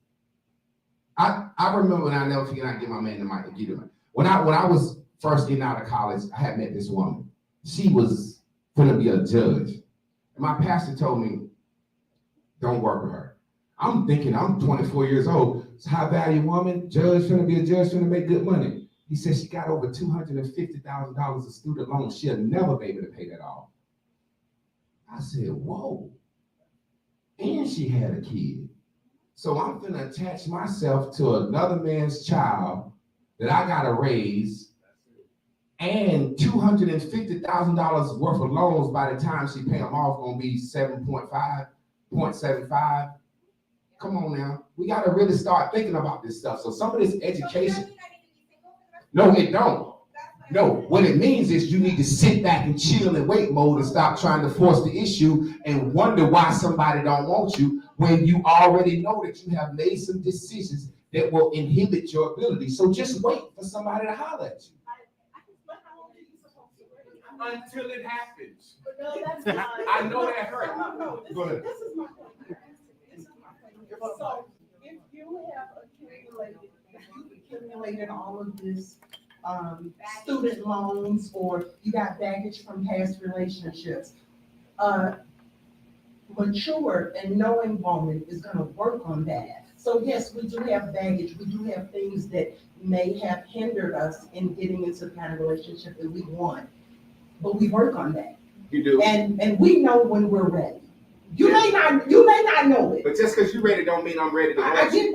I remember, and I never forget, I give my man the mic to get him. When I was first getting out of college, I had met this woman. She was gonna be a judge. And my pastor told me, don't work with her. I'm thinking, I'm 24 years old. It's a high value woman, judge, gonna be a judge, gonna make good money. He said she got over $250,000 of student loans. She'll never be able to pay that off. I said, whoa. And she had a kid. So I'm gonna attach myself to another man's child that I gotta raise, and $250,000 worth of loans by the time she pay them off gonna be 0.75. Come on now, we gotta really start thinking about this stuff. So some of this education, no, it don't. No, what it means is you need to sit back and chill and wait mode and stop trying to force the issue and wonder why somebody don't want you when you already know that you have made some decisions that will inhibit your ability. So just wait for somebody to holler at you. Until it happens. No, that's I not. know that hurt. No, Go ahead. This is my point. So if you have accumulated all of this, student loans, or you got baggage from past relationships, mature and knowing woman is gonna work on that. So yes, we do have baggage, we do have things that may have hindered us in getting into the kind of relationship that we want, but we work on that. You do. And we know when we're ready. You may not know it. But just because you're ready don't mean I'm ready to I get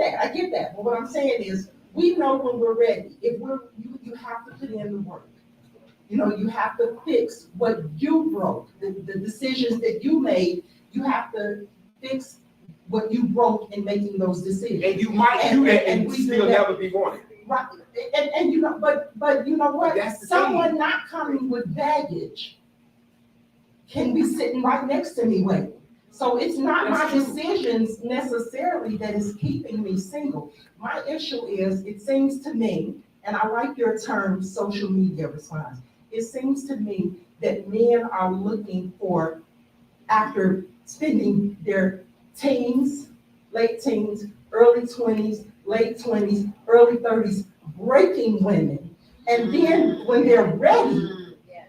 that. But what I'm saying is, we know when we're ready. If you have to put in the work. You know, you have to fix what you broke, the decisions that you made. You have to fix what you broke in making those decisions. And you might do that and we still do that. never be wanted. Right. And you know, but you know what? That's the Someone thing. not coming with baggage can be sitting right next to me waiting. So it's not That's my true. decisions necessarily that is keeping me single. My issue is, it seems to me, and I like your term, social media response. It seems to me that men are looking for, after spending their teens, late teens, early 20s, late 20s, early 30s, breaking women. And then when they're ready,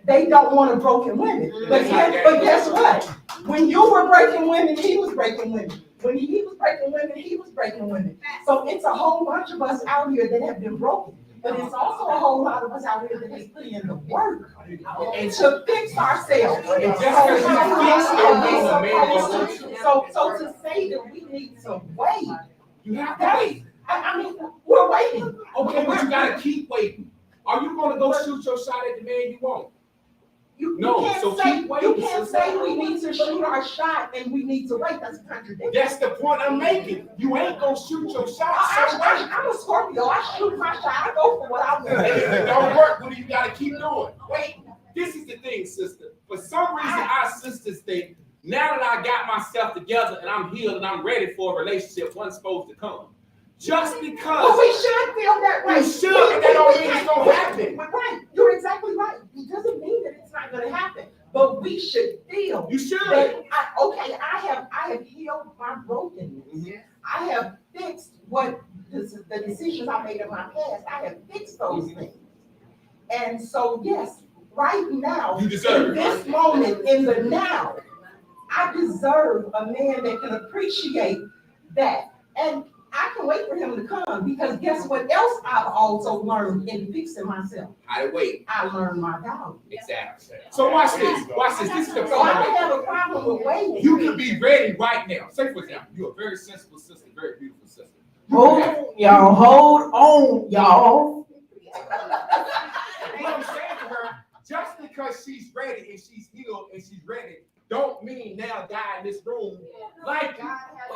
they don't want a broken women. But guess what? When you were breaking women, he was breaking women. When he was breaking women, he was breaking women. So it's a whole bunch of us out here that have been broken. But it's also a whole lot of us out here that has put in the work and to fix ourselves. So to say that we need to wait, You have to wait. I mean, we're waiting. Okay, but you gotta keep waiting. Are you gonna go shoot your shot at the man you want? No, so keep waiting. You can't say we need to shoot our shot and we need to wait. That's a contradiction. That's the point I'm making. You ain't gonna shoot your shot. I'm a Scorpio. I shoot my shot. I go for what I want. And if it don't work, what do you gotta keep doing? Wait, this is the thing, sister. For some reason, our sisters think, now that I got myself together and I'm healed and I'm ready for a relationship, one's supposed to come. Just because. Well, we should feel that way. You should, but that don't mean it's gonna happen. Right. You're exactly right. It doesn't mean that it's not gonna happen. But we should feel. You should. That I have healed my brokenness. I have fixed what the decisions I made in my past. I have fixed those things. And so, yes, right now, You deserve in it. this moment, in the now, I deserve a man that can appreciate that. And I can wait for him to come, because guess what else I've also learned in fixing myself? I wait. I learned my value. Exactly. So watch this. Watch this. This is the So I point. don't have a problem with waiting. You can be ready right now. Say for example, you're a very sensible sister, very beautiful sister. Hold on, y'all, hold on, y'all. What I'm saying to her, just because she's ready and she's healed and she's ready, don't mean now die in this room like you. But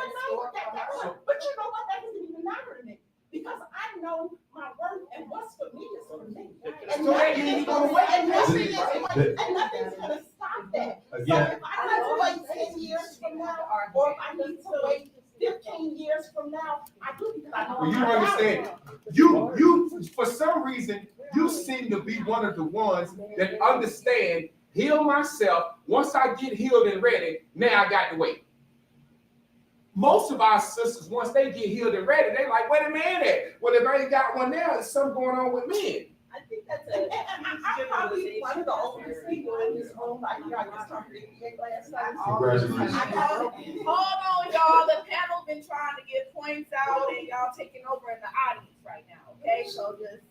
you know what, that doesn't even matter to me, because I know my worth and what's for me is for me. And So that means you gonna wait. and nothing's gonna stop that. So Again, if I need to wait 10 years from now, or if I need to wait 15 years from now, I do, because I know. Well, you my don't understand. value. You, for some reason, you seem to be one of the ones that understand, heal myself. Once I get healed and ready, now I got to wait. Most of our sisters, once they get healed and ready, they like, wait a minute. Well, if I ain't got one now, there's something going on with men. I think that's And I'm probably one of the oldest people in this room, like, I just talked to you last night. Congratulations. Hold on, y'all. The panel been trying to get points out and y'all taking over in the audience right now, okay? So just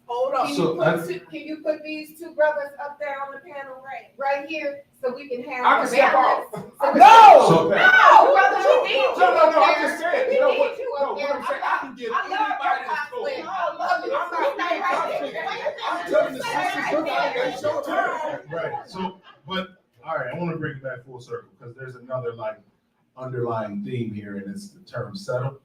hold on. Can you put these two brothers up there on the panel right here, so we can have. I can step off. No! No! Brother, we need you No, up I'm there. just saying. We You know need what? you No, up what there. I'm saying, I can give I love anybody your the story. conflict. I love you. I'm not being confident. I'm telling the sisters, it's your turn. Right, so, but, all right, I want to bring it back full circle, because there's another like underlying theme here, and it's the term settle.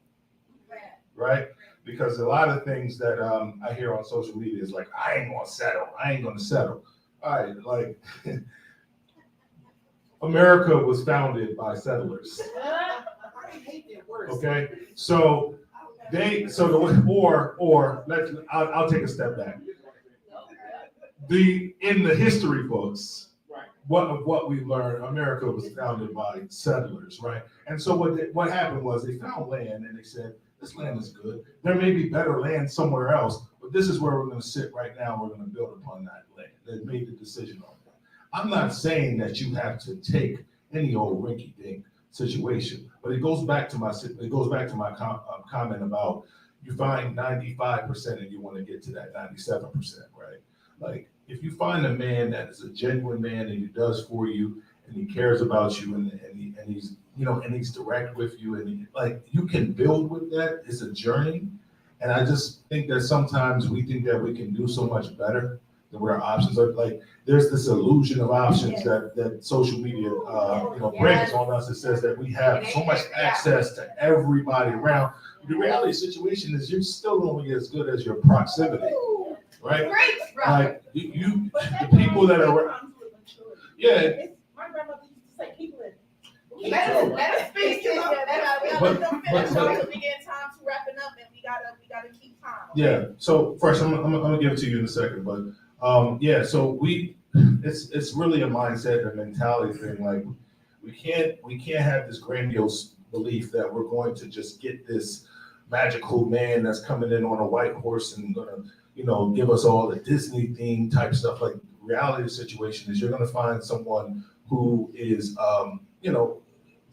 Right? Because a lot of things that I hear on social media is like, I ain't gonna settle, I ain't gonna settle. All right, like, America was founded by settlers. Okay, so I'll take a step back. In the history books, what we learned, America was founded by settlers, right? And so what happened was they found land and they said, this land is good. There may be better land somewhere else, but this is where we're going to sit right now. We're going to build upon that land. They made the decision on that. I'm not saying that you have to take any old rinky-dink situation, but it goes back to my comment about you find 95% and you want to get to that 97%, right? Like, if you find a man that is a genuine man and he does for you and he cares about you and he's, you know, and he's direct with you and you can build with that. It's a journey. And I just think that sometimes we think that we can do so much better than what our options are. Like, there's this illusion of options that social media, brings on us. It says that we have so much access to everybody around. The reality of the situation is you're still only as good as your proximity, right? Like the people that are, yeah. My grandmother used to say, people that. Let us speak. Let them finish, but- because we get time to wrapping up and we gotta keep time. Yeah, so first, I'm gonna give it to you in a second, but, so it's really a mindset and mentality thing, like, we can't have this grandiose belief that we're going to just get this magical man that's coming in on a white horse and gonna, give us all the Disney theme type stuff. Like, the reality of the situation is you're gonna find someone who is,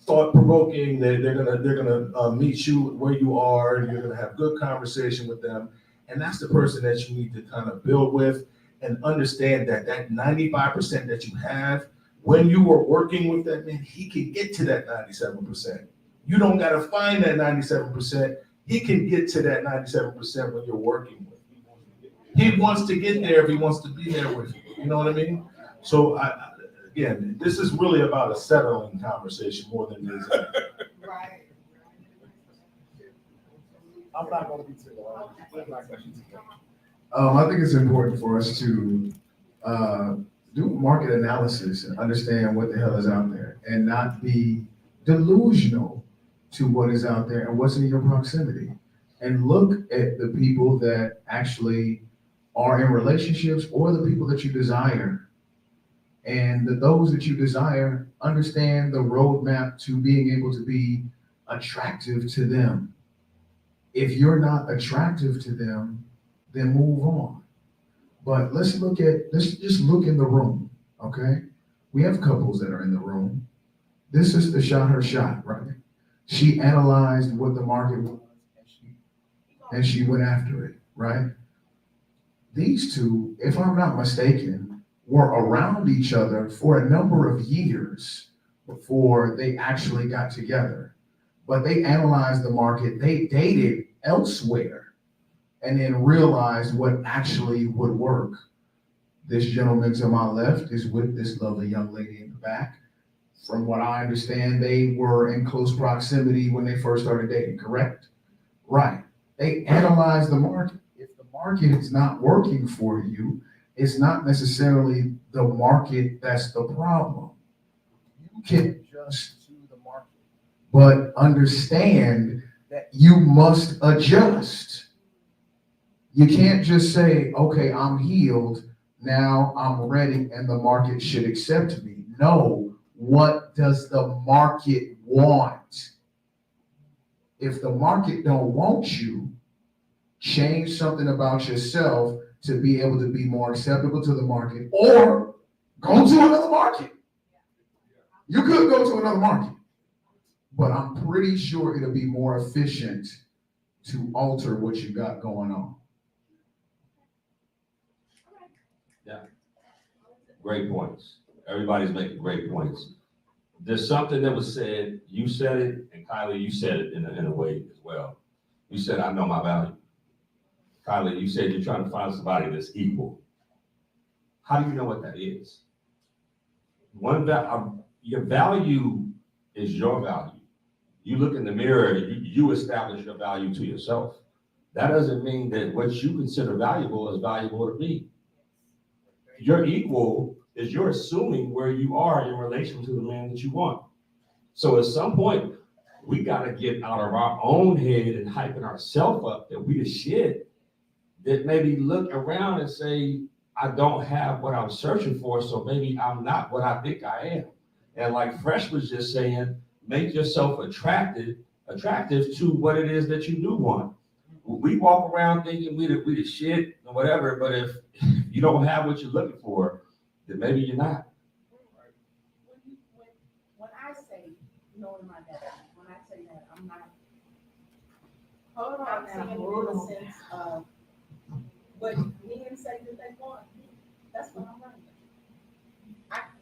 thought provoking. They're gonna meet you where you are, and you're gonna have good conversation with them. And that's the person that you need to kind of build with and understand that 95% that you have, when you are working with that man, he can get to that 97%. You don't gotta find that 97%. He can get to that 97% when you're working with him. He wants to get there if he wants to be there with you. You know what I mean? So again, this is really about a settling conversation more than it is. Right. I'm not gonna be too long. I think it's important for us to do market analysis and understand what the hell is out there and not be delusional to what is out there and what's in your proximity. And look at the people that actually are in relationships or the people that you desire. And those that you desire, understand the roadmap to being able to be attractive to them. If you're not attractive to them, then move on. But let's just look in the room, okay? We have couples that are in the room. This is the shot her shot, right? She analyzed what the market and she went after it, right? These two, if I'm not mistaken, were around each other for a number of years before they actually got together. But they analyzed the market, they dated elsewhere, and then realized what actually would work. This gentleman to my left is with this lovely young lady in the back. From what I understand, they were in close proximity when they first started dating, correct? Right. They analyzed the market. If the market is not working for you, it's not necessarily the market that's the problem. You can adjust to the market, but understand that you must adjust. You can't just say, okay, I'm healed, now I'm ready and the market should accept me. No, what does the market want? If the market don't want you, change something about yourself to be able to be more acceptable to the market, or go to another market. You could go to another market, but I'm pretty sure it'll be more efficient to alter what you got going on. Great points. Everybody's making great points. There's something that was said, you said it, and Kylie, you said it in a way as well. You said, I know my value. Kylie, you said you're trying to find somebody that's equal. How do you know what that is? Your value is your value. You look in the mirror, you establish your value to yourself. That doesn't mean that what you consider valuable is valuable to me. Your equal is you're assuming where you are in relation to the man that you want. So at some point, we got to get out of our own head and hyping ourselves up that we the shit, that maybe look around and say, I don't have what I'm searching for, so maybe I'm not what I think I am. And like Fresh was just saying, make yourself attractive to what it is that you do want. We walk around thinking we the shit or whatever, but if you don't have what you're looking for, then maybe you're not. When I say knowing my dad, when I say that, I'm not. Hold on, I'm saying it in the sense of what men say that they want. That's what I'm running.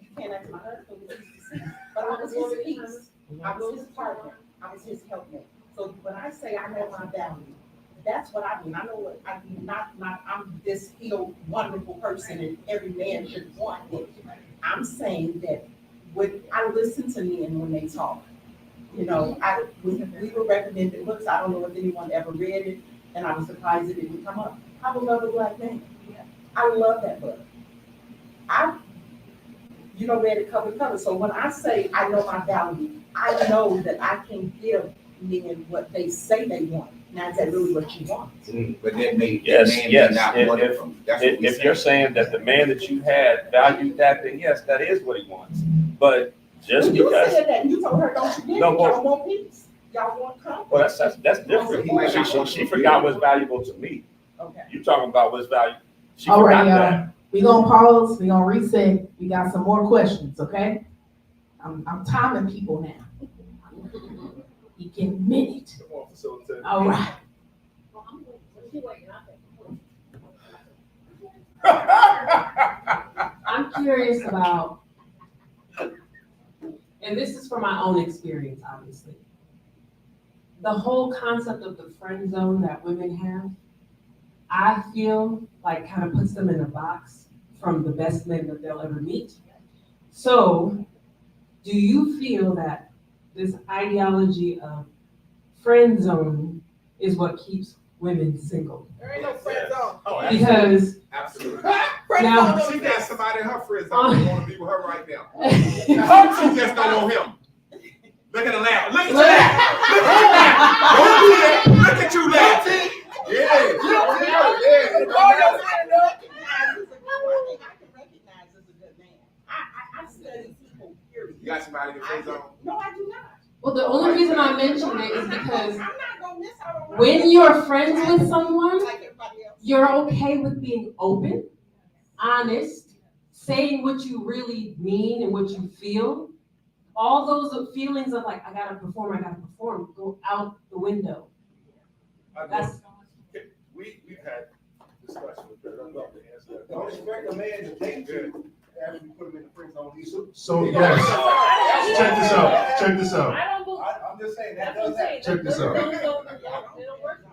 You can't ask my husband what he says, but I was his piece. I was his partner. I was his helpmate. So when I say I know my value, that's what I mean. I know what I mean. Not I'm this healed, wonderful person, and every man should want it. I'm saying that when I listen to men when they talk, you know, we were recommended books. I don't know if anyone ever read it, and I was surprised it didn't come up. I would love a black man. I love that book. Read it cover to cover. So when I say I know my value, I know that I can give men what they say they want. Now, is that really what you want? But that may, Yes, that man yes. may not want it from you. That's what we If say. you're saying that the man that you had valued that, then yes, that is what he wants. But just You because, said that, you told her, don't you get it? No, but- Y'all want peace. Y'all want comfort. well, that's different. She forgot what's valuable to me. Okay. You talking about what's valuable. She All right, forgot y'all. that. We gonna pause, we gonna reset. We got some more questions, okay? I'm timing people now. You get a minute. All right. I'm curious about, and this is from my own experience, obviously. The whole concept of the friend zone that women have, I feel like kind of puts them in a box from the best men that they'll ever meet. So, do you feel that this ideology of friend zone is what keeps women single? There ain't no friend zone. Because Absolutely. now She got somebody in her friend zone who want to be with her right now. She just don't want him. Look at the laugh. Look at you laugh. Look at you laugh. Don't do that. Look at you laugh. Yeah. I study people, period. You got somebody in your friend zone? No, I do not. well, the only reason I mention it is because I'm not gonna miss out on. when you're friends with someone, you're okay with being open, honest, saying what you really mean and what you feel. All those feelings of like, I gotta perform, go out the window. Don't expect a man to date you after you put him in the friend zone. So yes, check this out, check this out. I'm just saying, that does happen. Check this out.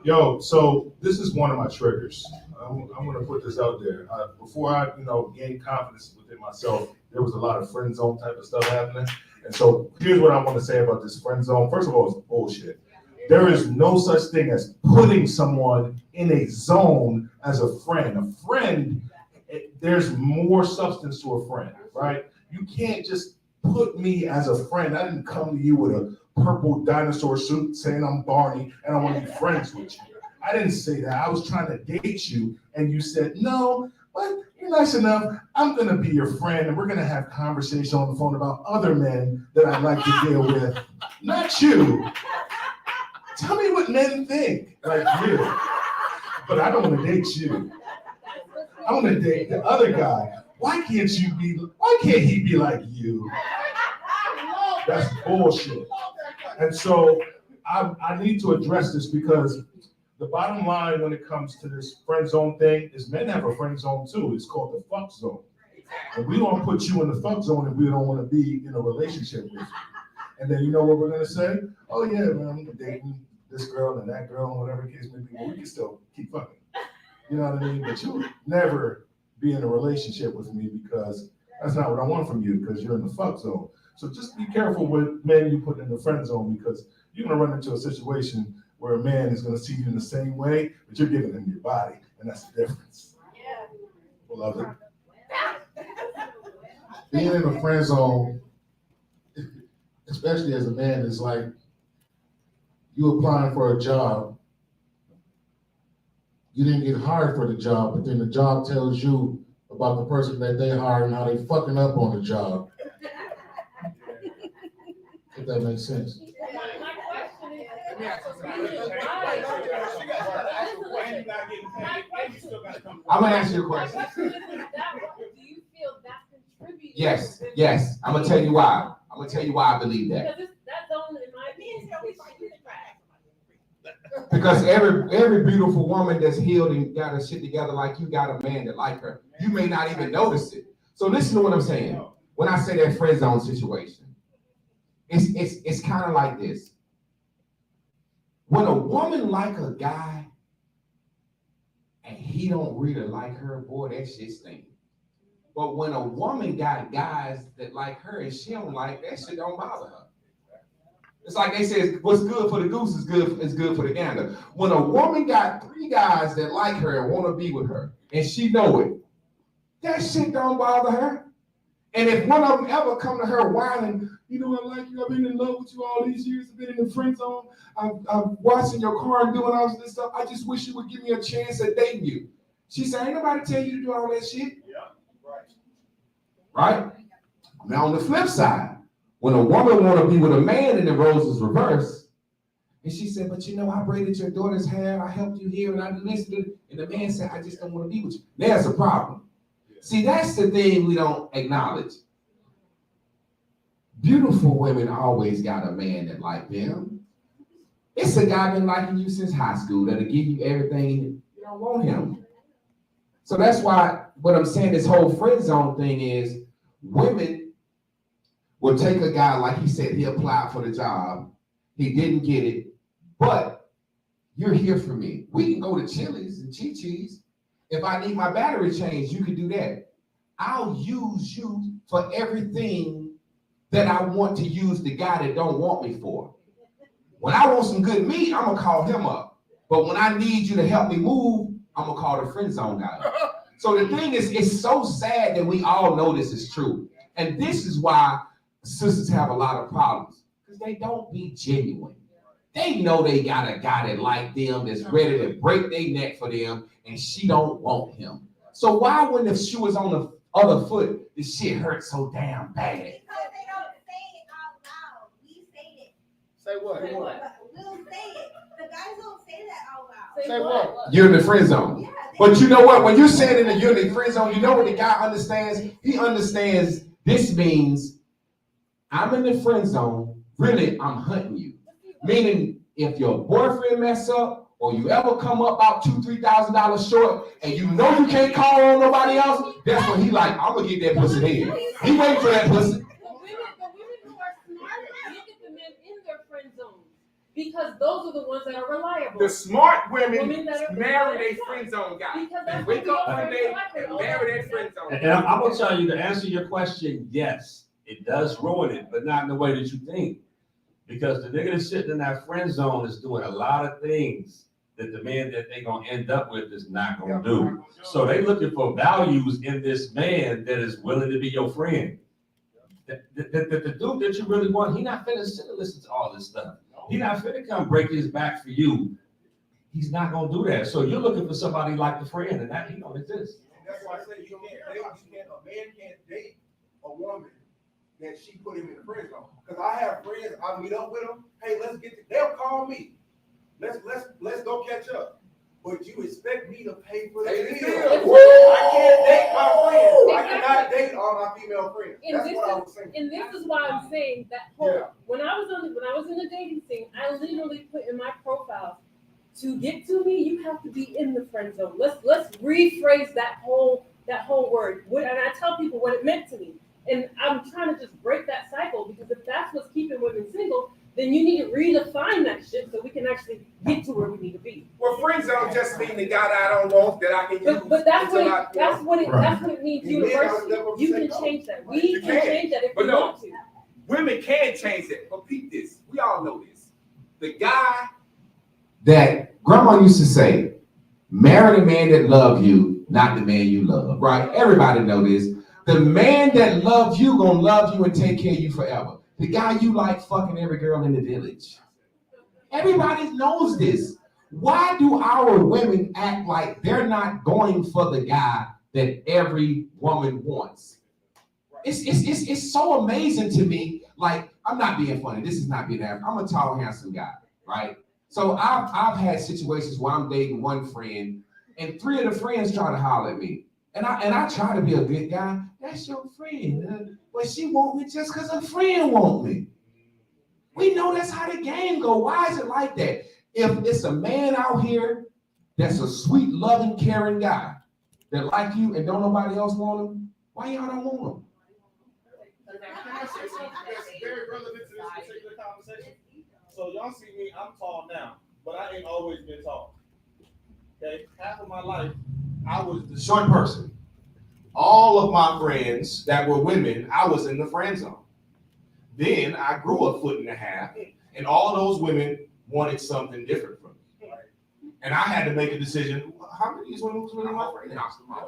Yo, so this is one of my triggers. I'm gonna put this out there. Before I, gained confidence within myself, there was a lot of friend zone type of stuff happening. And so here's what I want to say about this friend zone. First of all, it's bullshit. There is no such thing as putting someone in a zone as a friend. A friend, there's more substance to a friend, right? You can't just put me as a friend. I didn't come to you with a purple dinosaur suit saying I'm Barney and I want to be friends with you. I didn't say that. I was trying to date you and you said, no, but you're nice enough. I'm going to be your friend and we're going to have conversation on the phone about other men that I'd like to deal with. Not you. Tell me what men think, like you. But I don't want to date you. I want to date the other guy. Why can't he be like you? That's bullshit. And so I need to address this because the bottom line when it comes to this friend zone thing is men have a friend zone too. It's called the fuck zone. And we don't put you in the fuck zone if we don't want to be in a relationship with you. And then you know what we're going to say? Oh yeah, man, I'm dating this girl and that girl and whatever the case may be. Well, we can still keep fucking. You know what I mean? But you'll never be in a relationship with me because that's not what I want from you because you're in the fuck zone. So just be careful with men you put in the friend zone because you're going to run into a situation where a man is going to see you in the same way, but you're giving him your body, and that's the difference. Yeah. Beloved. Being in a friend zone, especially as a man, is like you applying for a job. You didn't get hired for the job, but then the job tells you about the person that they hired and how they fucking up on the job. If that makes sense. I'm gonna ask you a question. Yes. I'm gonna tell you why. I believe that. Because every beautiful woman that's healed and got her shit together like you got a man that like her. You may not even notice it. So listen to what I'm saying. When I say that friend zone situation, it's kind of like this. When a woman like a guy and he don't really like her, boy, that shit stinks. But when a woman got guys that like her and she don't like, that shit don't bother her. It's like they say, what's good for the goose is good for the gander. When a woman got 3 guys that like her and want to be with her, and she know it, that shit don't bother her. And if one of them ever come to her whining, I like you, I've been in love with you all these years, I've been in the friend zone, I'm watching your car and doing all this stuff, I just wish you would give me a chance at dating you. She said, ain't nobody tell you to do all that shit. Yeah, right? Now on the flip side, when a woman want to be with a man and the roles is reversed, and she said, but I braided your daughter's hair, I helped you here, and I do this, and the man said, I just don't want to be with you. There's a problem. See, that's the thing we don't acknowledge. Beautiful women always got a man that like them. It's a guy been liking you since high school that'll give you everything you don't want him. So that's why what I'm saying, this whole friend zone thing is women will take a guy, like he said, he applied for the job, he didn't get it, but you're here for me. We can go to Chili's and Chi-Chi's. If I need my battery changed, you can do that. I'll use you for everything that I want to use the guy that don't want me for. When I want some good meat, I'm gonna call him up. But when I need you to help me move, I'm gonna call the friend zone guy. So the thing is, it's so sad that we all know this is true. And this is why sisters have a lot of problems, because they don't be genuine. They know they got a guy that like them, that's ready to break their neck for them, and she don't want him. So why when the shoe is on the other foot, the shit hurts so damn bad? Because they don't say it out loud. We say it. Say what? We'll say it. The guys don't say that out loud. Say what? You're in the friend zone. Yeah, But you know what? When you're saying in the you're in the friend zone, you know what the guy understands? He understands this means I'm in the friend zone. Really, I'm hunting you. Meaning, if your boyfriend mess up or you ever come up about $2,000-3,000 short, and you know you can't call on nobody else, that's when he like, I'm gonna get that pussy then. He waiting for that pussy. But women who are smart look at the men in their friend zone because those are the ones that are reliable. The smart women that are marry their friend zone guy. Because that's Wake what up we one day are and marry their friend zone. And I'm gonna tell you, to answer your question, yes, it does ruin it, but not in the way that you think. Because the nigga that's sitting in that friend zone is doing a lot of things that the man that they gonna end up with is not gonna do. So they looking for values in this man that is willing to be your friend. The dude that you really want, he not finna sit and listen to all this stuff. He not finna come break his back for you. He's not gonna do that. So you're looking for somebody like the friend, and that he don't exist. That's why I say a man can't date a woman that she put him in the friend zone. Because I have friends, I meet up with them. Hey, they'll call me. Let's go catch up. But you expect me to pay for the deal. I can't date my friends. I cannot date all my female friends. That's what I was saying. And this is why I'm saying that when I was in the dating scene, I literally put in my profile, to get to me, you have to be in the friend zone. Let's rephrase that whole word. And I tell people what it meant to me. And I'm trying to just break that cycle, because if that's what's keeping women single, then you need to redefine that shit so we can actually get to where we need to be. Well, friend zone just mean the guy that I don't want that I can use. But that's what it means universally. You can change that. We can change that if we want to. Women can change that. But peep this. We all know this. The guy That grandma used to say, marry the man that love you, not the man you love, right? Everybody know this. The man that loves you gonna love you and take care of you forever. The guy you like fucking every girl in the village. Everybody knows this. Why do our women act like they're not going for the guy that every woman wants? It's so amazing to me. Like, I'm not being funny. This is not being average. I'm a tall, handsome guy, right? So I've had situations where I'm dating one friend and 3 of the friends try to holler at me. And I try to be a good guy. That's your friend. But she want me just because her friend want me. We know that's how the game go. Why is it like that? If it's a man out here that's a sweet, loving, caring guy that like you and don't nobody else want him, why y'all don't want him? Can I say something that's very relevant to this particular conversation? So y'all see me, I'm tall now, but I ain't always been tall. Okay, half of my life, I was the short person. All of my friends that were women, I was in the friend zone. Then I grew 1.5 feet, and all those women wanted something different from me. And I had to make a decision, how many of these women was really my friend?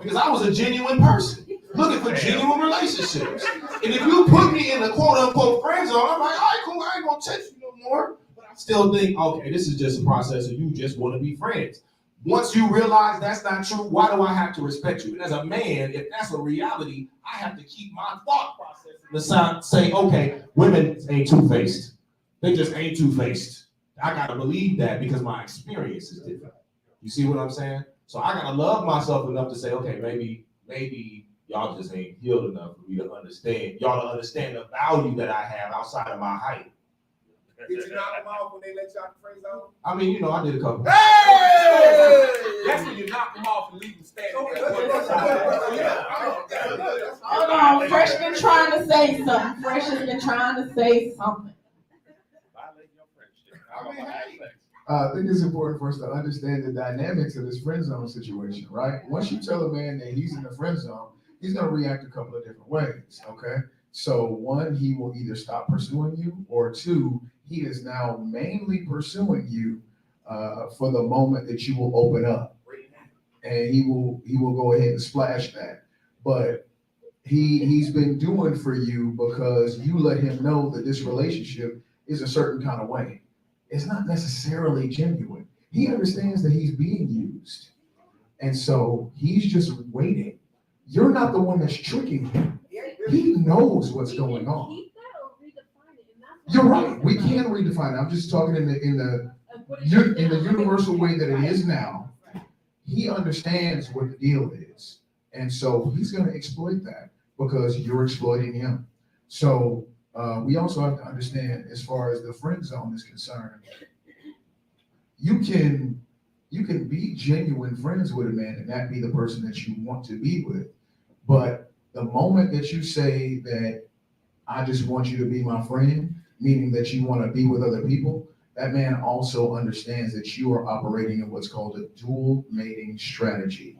Because I was a genuine person, looking for genuine relationships. And if you put me in the quote-unquote friend zone, I'm like, all right, cool, I ain't gonna touch you no more. But I still think, okay, this is just a process of you just want to be friends. Once you realize that's not true, why do I have to respect you? And as a man, if that's a reality, I have to keep my thought process in the side, say, okay, women ain't two-faced. They just ain't two-faced. I gotta believe that because my experience is different. You see what I'm saying? So I gotta love myself enough to say, okay, maybe y'all just ain't healed enough for me to understand. Y'all to understand the value that I have outside of my height. Did you knock them off when they let you out the friend zone? I mean, you know, I did a couple. Hey! That's when you knock them off and leave them standing there. Hold on, Fresh been trying to say something. Fresh has been trying to say something. I think it's important for us to understand the dynamics of this friend zone situation, right? Once you tell a man that he's in the friend zone, he's going to react a couple of different ways, okay? So 1, he will either stop pursuing you, or 2, he is now mainly pursuing you for the moment that you will open up, and he will go ahead and splash that. But he's been doing for you because you let him know that this relationship is a certain kind of way. It's not necessarily genuine. He understands that he's being used, and so he's just waiting. You're not the one that's tricking him. He knows what's going on. You're right. We can redefine it. I'm just talking in the universal way that it is now. He understands what the deal is, and so he's going to exploit that because you're exploiting him. So we also have to understand, as far as the friend zone is concerned, you can You can be genuine friends with a man and that be the person that you want to be with. But the moment that you say that I just want you to be my friend, meaning that you want to be with other people, that man also understands that you are operating in what's called a dual mating strategy,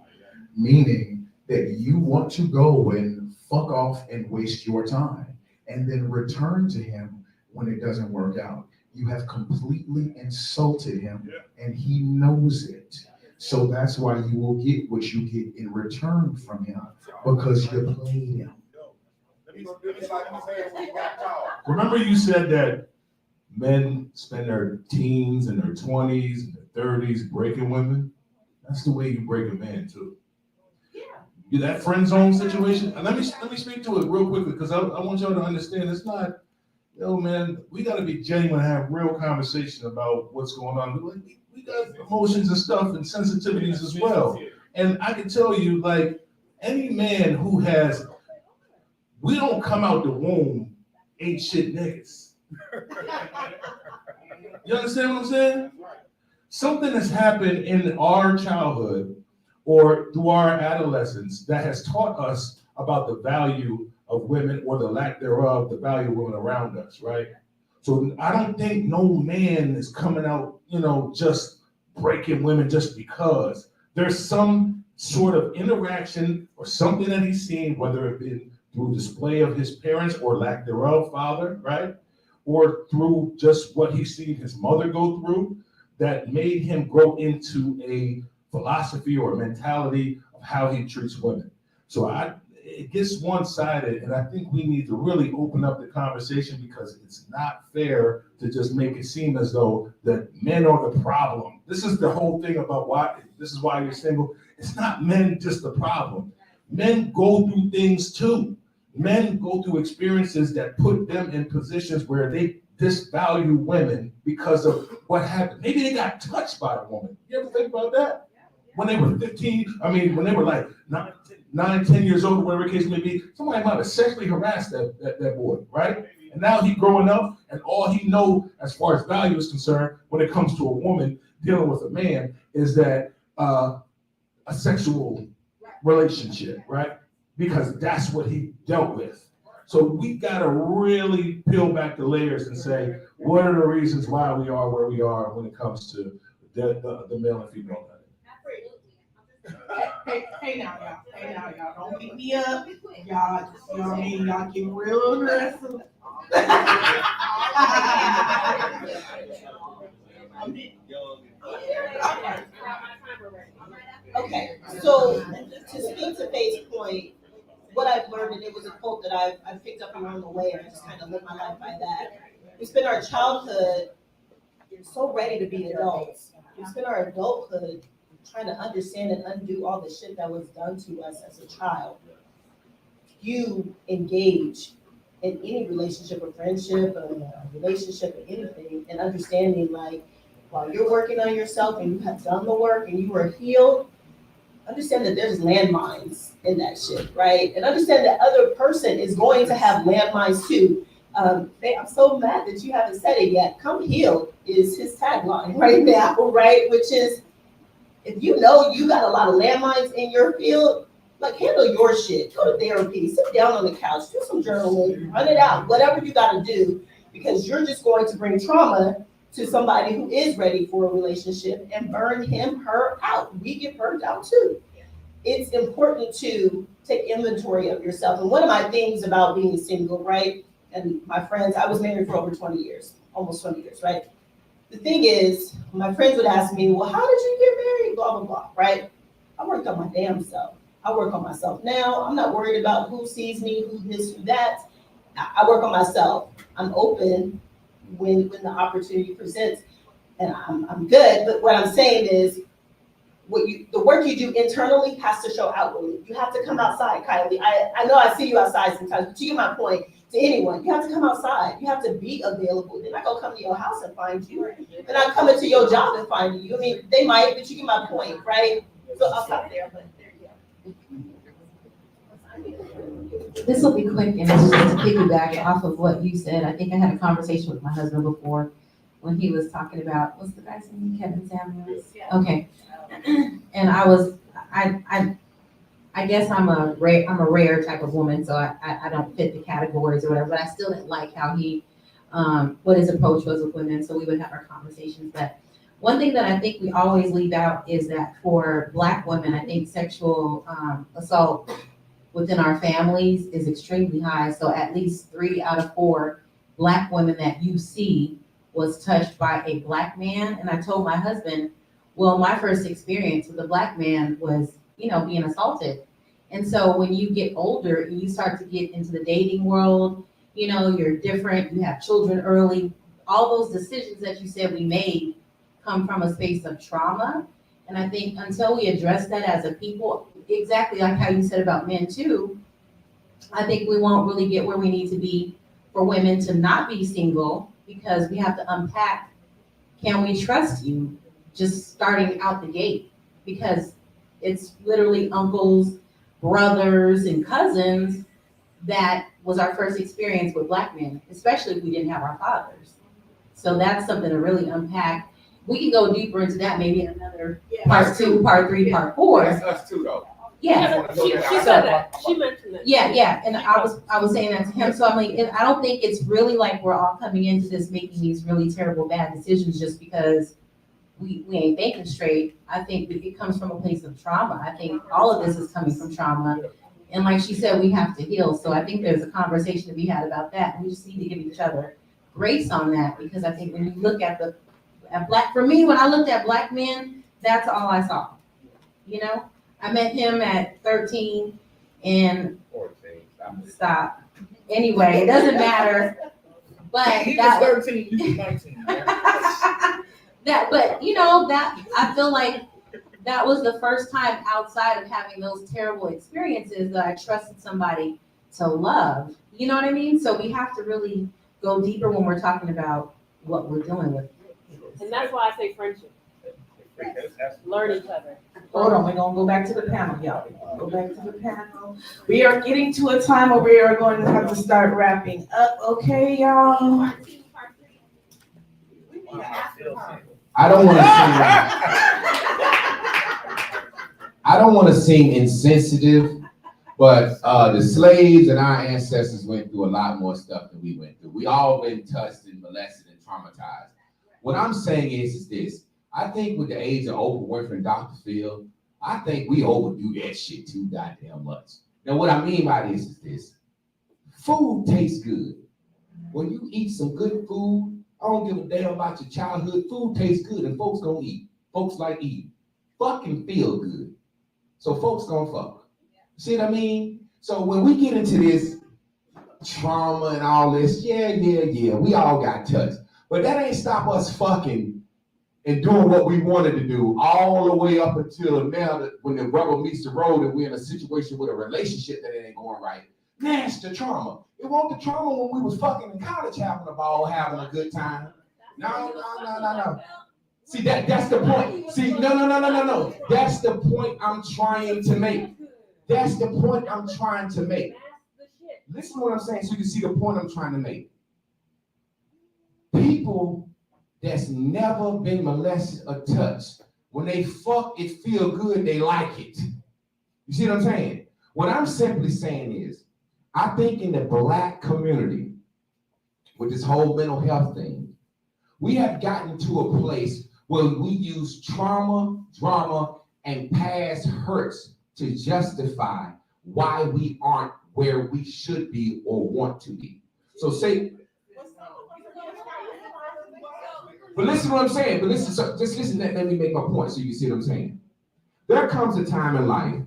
meaning that you want to go and fuck off and waste your time and then return to him when it doesn't work out. You have completely insulted him and he knows it. So that's why you will get what you get in return from him, because you played him. Remember you said that men spend their teens and their 20s and their 30s breaking women? That's the way you break a man too. Yeah. That friend zone situation, and let me speak to it real quickly, because I want y'all to understand it's not, man, we gotta be genuine and have real conversation about what's going on. We got emotions and stuff and sensitivities as well. And I can tell you, like, any man who has, we don't come out the womb ain't shit niggas. You understand what I'm saying? Something has happened in our childhood or through our adolescence that has taught us about the value of women, or the lack thereof, the value of women around us, right? So I don't think no man is coming out, just breaking women just because. There's some sort of interaction or something that he's seen, whether it be through display of his parents or lack thereof, father, right? Or through just what he's seen his mother go through, that made him grow into a philosophy or a mentality of how he treats women. So it gets one-sided, and I think we need to really open up the conversation, because it's not fair to just make it seem as though that men are the problem. This is the whole thing about this is why you're single. It's not men just the problem. Men go through things too. Men go through experiences that put them in positions where they disvalue women because of what happened. Maybe they got touched by a woman. You ever think about that? When they were 15, when they were like 9, 10 years old, whatever the case may be, somebody might have sexually harassed that boy, right? And now he's growing up, and all he know as far as value is concerned, when it comes to a woman dealing with a man, is that a sexual relationship, right? Because that's what he dealt with. So we gotta really peel back the layers and say, what are the reasons why we are where we are when it comes to the male and female dynamic? Hey now, y'all. Don't beat me up. Y'all, just, you know what I mean? Y'all get real aggressive. Okay, so to speak to Faith's point, what I've learned, and it was a quote that I've picked up along the way, and I just kind of live my life by that. We spend our childhood so ready to be adults. We spend our adulthood trying to understand and undo all the shit that was done to us as a child. You engage in any relationship or friendship or relationship or anything, and understanding, like, while you're working on yourself and you have done the work and you are healed, understand that there's landmines in that shit, right? And understand that other person is going to have landmines too. I'm so mad that you haven't said it yet. Come healed is his tagline right now, right? Which is, if you know you got a lot of landmines in your field, like, handle your shit. Go to therapy, sit down on the couch, do some journaling, run it out, whatever you got to do, because you're just going to bring trauma to somebody who is ready for a relationship and burn him, her out. We get burned out too. It's important to take inventory of yourself. And one of my things about being single, right? And my friends, I was married for over 20 years, almost 20 years, right? The thing is, my friends would ask me, well, how did you get married? Blah, blah, blah, right? I worked on my damn self. I work on myself now. I'm not worried about who sees me, who this, who that. I work on myself. I'm open when the opportunity presents, and I'm good. But what I'm saying is, the work you do internally has to show outwardly. You have to come outside, Kylie. I know I see you outside sometimes, but you get my point. To anyone, you have to come outside. You have to be available. They're not gonna come to your house and find you. They're not coming to your job and find you. I mean, they might, but you get my point, right? So I'll stop there. But This will be quick, and it's just to piggyback off of what you said. I think I had a conversation with my husband before when he was talking about, what's the guy's name? Kevin Samuels? Yeah. Okay. And I guess I'm a rare type of woman, so I don't fit the categories or whatever, but I still didn't like how he, what his approach was with women, so we would have our conversations. But one thing that I think we always leave out is that for Black women, I think sexual assault within our families is extremely high. So at least 3 out of 4 Black women that you see was touched by a Black man. And I told my husband, well, my first experience with a Black man was, being assaulted. And so when you get older and you start to get into the dating world, you're different, you have children early, all those decisions that you said we made come from a space of trauma. And I think until we address that as a people, exactly like how you said about men too, I think we won't really get where we need to be for women to not be single, because we have to unpack, can we trust you just starting out the gate? Because it's literally uncles, brothers, and cousins that was our first experience with Black men, especially if we didn't have our fathers. So that's something to really unpack. We can go deeper into that maybe in another part 2, part 3, part 4. That's us too, though. Yeah, she said that. She mentioned that. Yeah, and I was saying that to him. So I'm like, I don't think it's really like we're all coming into this making these really terrible bad decisions just because we ain't thinking straight. I think it comes from a place of trauma. I think all of this is coming from trauma. And like she said, we have to heal. So I think there's a conversation to be had about that. We just need to give each other grace on that, because I think when you look at for me, when I looked at Black men, that's all I saw. I met him at 13 and 14. stop. Anyway, it doesn't matter. But He that was 13, you was 19. that I feel like that was the first time outside of having those terrible experiences that I trusted somebody to love. You know what I mean? So we have to really go deeper when we're talking about what we're dealing with. And that's why I say friendship. Learn each other. Hold on, we're gonna go back to the panel, y'all. Go back to the panel. We are getting to a time where we are going to have to start wrapping up, okay, y'all? I don't want to seem insensitive, but the slaves and our ancestors went through a lot more stuff than we went through. We all been touched and molested and traumatized. What I'm saying is this. I think with the age of Oprah Winfrey and Dr. Phil, I think we overdo that shit too goddamn much. Now, what I mean by this is this. Food tastes good. When you eat some good food, I don't give a damn about your childhood. Food tastes good and folks gonna eat. Folks like eating. Fucking feel good. So folks gonna fuck. See what I mean? So when we get into this trauma and all this, yeah, we all got touched. But that ain't stop us fucking and doing what we wanted to do all the way up until now, that when the rubber meets the road and we're in a situation with a relationship that ain't going right. That's the trauma. It wasn't the trauma when we was fucking in college having a ball, having a good time. No. See, that's the point. See, no. That's the point I'm trying to make. Listen to what I'm saying so you can see the point I'm trying to make. People that's never been molested or touched, when they fuck, it feel good, they like it. You see what I'm saying? What I'm simply saying is, I think in the Black community, with this whole mental health thing, we have gotten to a place where we use trauma, drama, and past hurts to justify why we aren't where we should be or want to be. So say, but listen to what I'm saying. Just listen, let me make my point so you can see what I'm saying. There comes a time in life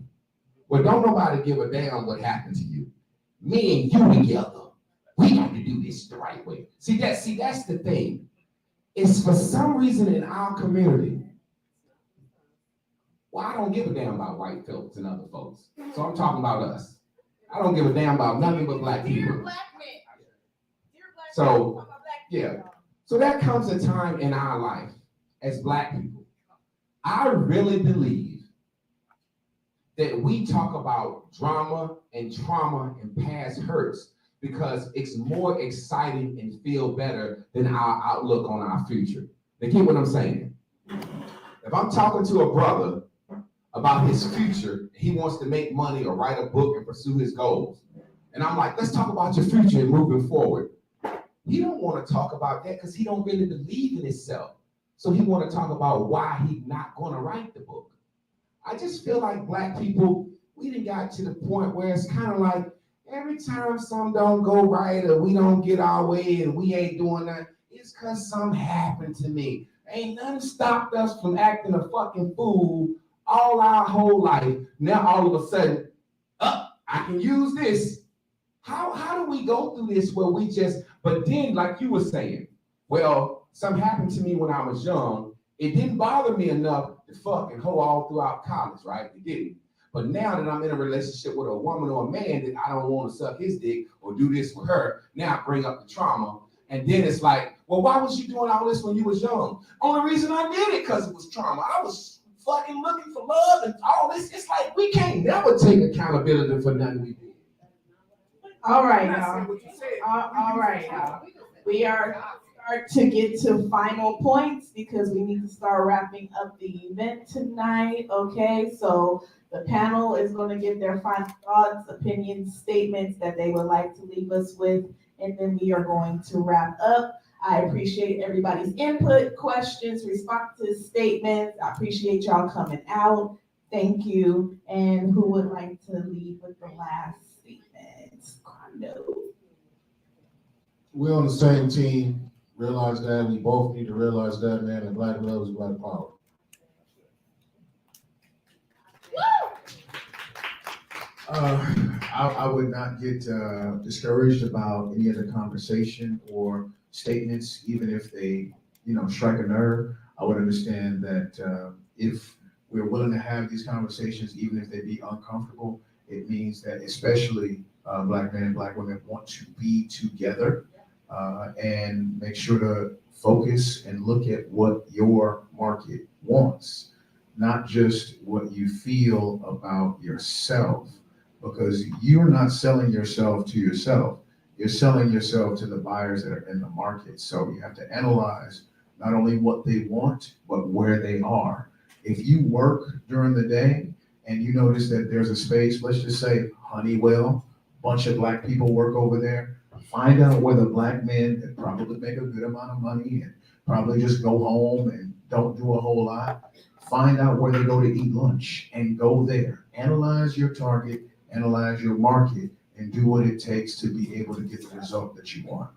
where don't nobody give a damn what happened to you. Me and you together, we got to do this the right way. See, that's the thing. It's for some reason in our community, well, I don't give a damn about white folks and other folks. So I'm talking about us. I don't give a damn about nothing but Black people. So, yeah. So that comes a time in our life as Black people. I really believe that we talk about drama and trauma and past hurts because it's more exciting and feel better than our outlook on our future. Now get what I'm saying? If I'm talking to a brother about his future. He wants to make money or write a book and pursue his goals. And I'm like, let's talk about your future and moving forward. He don't want to talk about that because he don't really believe in himself. So he want to talk about why he's not going to write the book. I just feel like Black people, we done got to the point where it's kind of like every time something don't go right or we don't get our way and we ain't doing that, it's because something happened to me. Ain't nothing stopped us from acting a fucking fool all our whole life. Now all of a sudden, I can use this. How do we go through this where we just, but then like you were saying, well, something happened to me when I was young. It didn't bother me enough to fucking hoe all throughout college, right? It didn't. But now that I'm in a relationship with a woman or a man that I don't want to suck his dick or do this with her, now I bring up the trauma. And then it's like, well, why was you doing all this when you was young? Only reason I did it because it was trauma. I was fucking looking for love and all this. It's like we can't never take accountability for nothing we did. All right, y'all. All right, y'all. We are start to get to final points because we need to start wrapping up the event tonight. Okay, so the panel is going to give their final thoughts, opinions, statements that they would like to leave us with, and then we are going to wrap up. I appreciate everybody's input, questions, responses, statements. I appreciate y'all coming out. Thank you. And who would like to leave with the last statement? Quando. We're on the same team. Realize that. We both need to realize that, man, and Black love is Black power. I would not get discouraged about any of the conversation or statements, even if they, strike a nerve. I would understand that if we're willing to have these conversations, even if they be uncomfortable, it means that especially Black men and Black women want to be together and make sure to focus and look at what your market wants, not just what you feel about yourself. Because you're not selling yourself to yourself. You're selling yourself to the buyers that are in the market. So you have to analyze not only what they want, but where they are. If you work during the day and you notice that there's a space, let's just say Honeywell, bunch of Black people work over there, find out where the Black men that probably make a good amount of money and probably just go home and don't do a whole lot. Find out where they go to eat lunch and go there. Analyze your target, analyze your market, and do what it takes to be able to get the result that you want.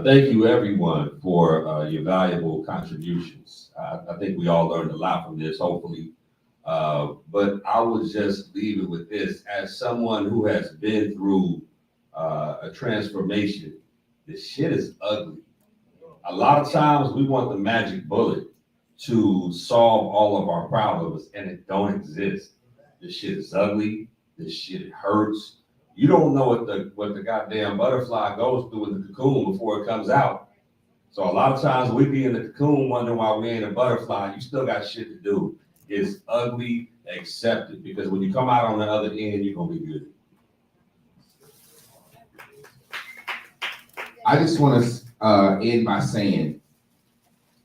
Thank you, everyone, for your valuable contributions. I think we all learned a lot from this, hopefully. But I would just leave it with this. As someone who has been through a transformation, this shit is ugly. A lot of times we want the magic bullet to solve all of our problems, and it don't exist. This shit is ugly. This shit hurts. You don't know what the goddamn butterfly goes through in the cocoon before it comes out. So a lot of times we be in the cocoon wondering why we ain't a butterfly. You still got shit to do. It's ugly, accept it, because when you come out on the other end, you're gonna be good. I just want to end by saying,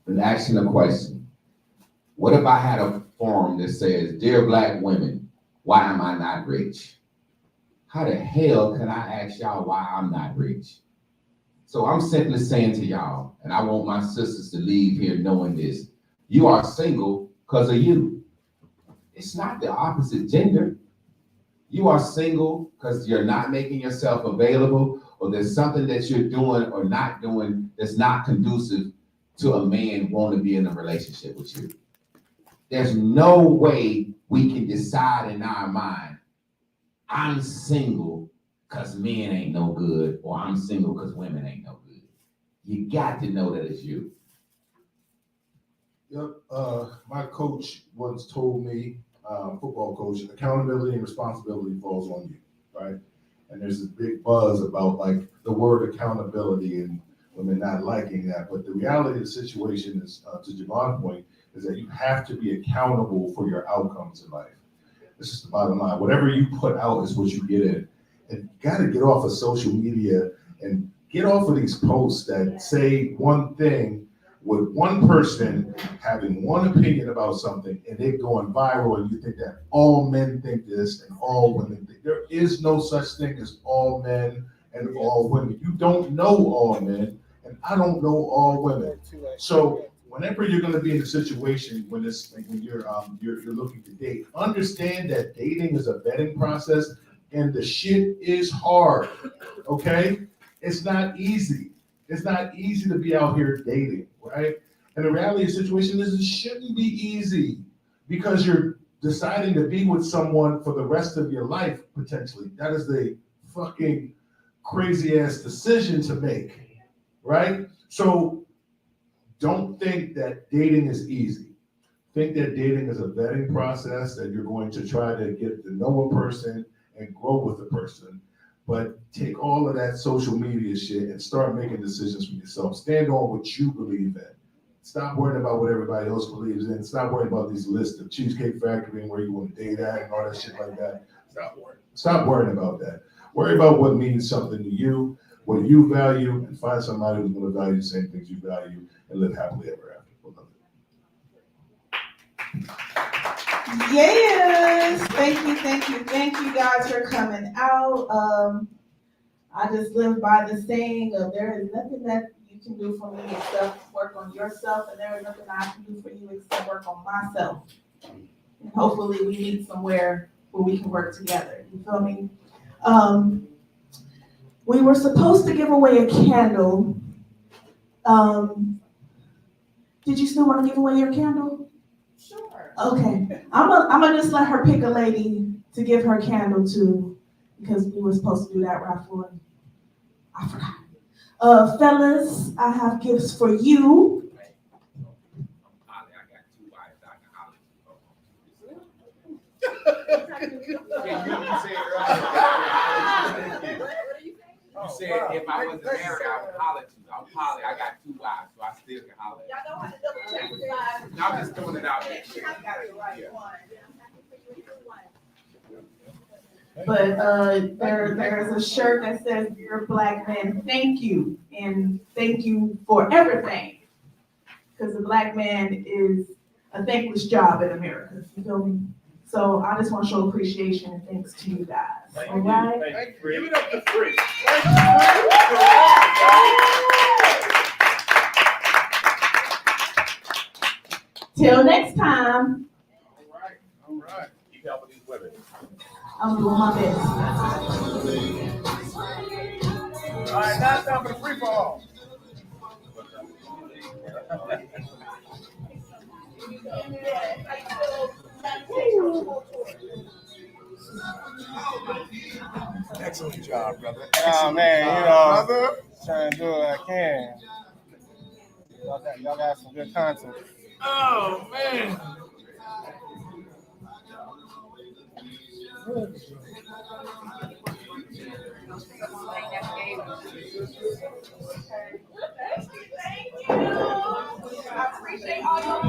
and asking a question. What if I had a form that says, "Dear Black women, why am I not rich?" How the hell can I ask y'all why I'm not rich? So I'm simply saying to y'all, and I want my sisters to leave here knowing this, you are single because of you. It's not the opposite gender. You are single because you're not making yourself available, or there's something that you're doing or not doing that's not conducive to a man wanting to be in a relationship with you. There's no way we can decide in our mind, I'm single because men ain't no good, or I'm single because women ain't no good. You got to know that it's you. Yep. My coach once told me, football coach, accountability and responsibility falls on you, right? And there's this big buzz about like the word accountability and women not liking that. But the reality of the situation is, to Javon's point, is that you have to be accountable for your outcomes in life. This is the bottom line. Whatever you put out is what you get in. And you got to get off of social media and get off of these posts that say one thing with one person having one opinion about something and it going viral, and you think that all men think this and all women think. There is no such thing as all men and all women. You don't know all men, and I don't know all women. So whenever you're going to be in a situation when you're looking to date, understand that dating is a vetting process, and the shit is hard. Okay, it's not easy. It's not easy to be out here dating, right? And the reality of the situation is it shouldn't be easy because you're deciding to be with someone for the rest of your life, potentially. That is the fucking crazy ass decision to make, right? So don't think that dating is easy. Think that dating is a vetting process, that you're going to try to get to know a person and grow with a person. But take all of that social media shit and start making decisions for yourself. Stand on what you believe in. Stop worrying about what everybody else believes in. Stop worrying about these lists of Cheesecake Factory and where you want to date at and all that shit like that. Stop worrying about that. Worry about what means something to you, what you value, and find somebody who's going to value the same things you value and live happily ever after. Yes, thank you guys for coming out. I just live by the saying of there is nothing that you can do for me except work on yourself, and there is nothing I can do for you except work on myself. And hopefully we meet somewhere where we can work together. You feel me? We were supposed to give away a candle. Did you still want to give away your candle? Sure. Okay, I'm gonna just let her pick a lady to give her candle to, because we were supposed to do that raffle and I forgot. Fellas, I have gifts for you. You said if I wasn't married, I would holler at you. I'm Polly. I got 2 wives, so I still can holler. Y'all know how to double check the live. No, I'm just throwing it out there. I got the right one. But there's a shirt that says "You're a Black Man, thank you," and thank you for everything. Because a black man is a thankless job in America. You feel me? So I just want to show appreciation and thanks to you guys. All right. Thank you. Give it up to Free. Till next time. All right. Keep helping these women. I'm doing my best. All right, now it's time for the free fall. Excellent job, brother. Oh man, you know, trying to do what I can. Y'all got some good content. Oh man. I appreciate all your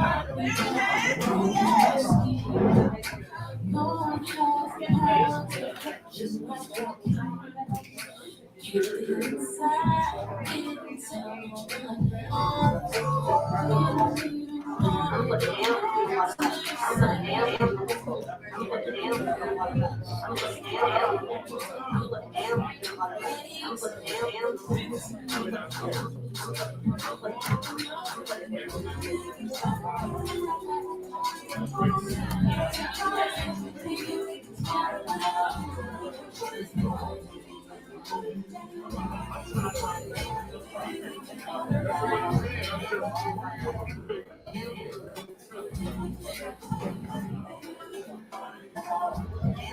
Thank you.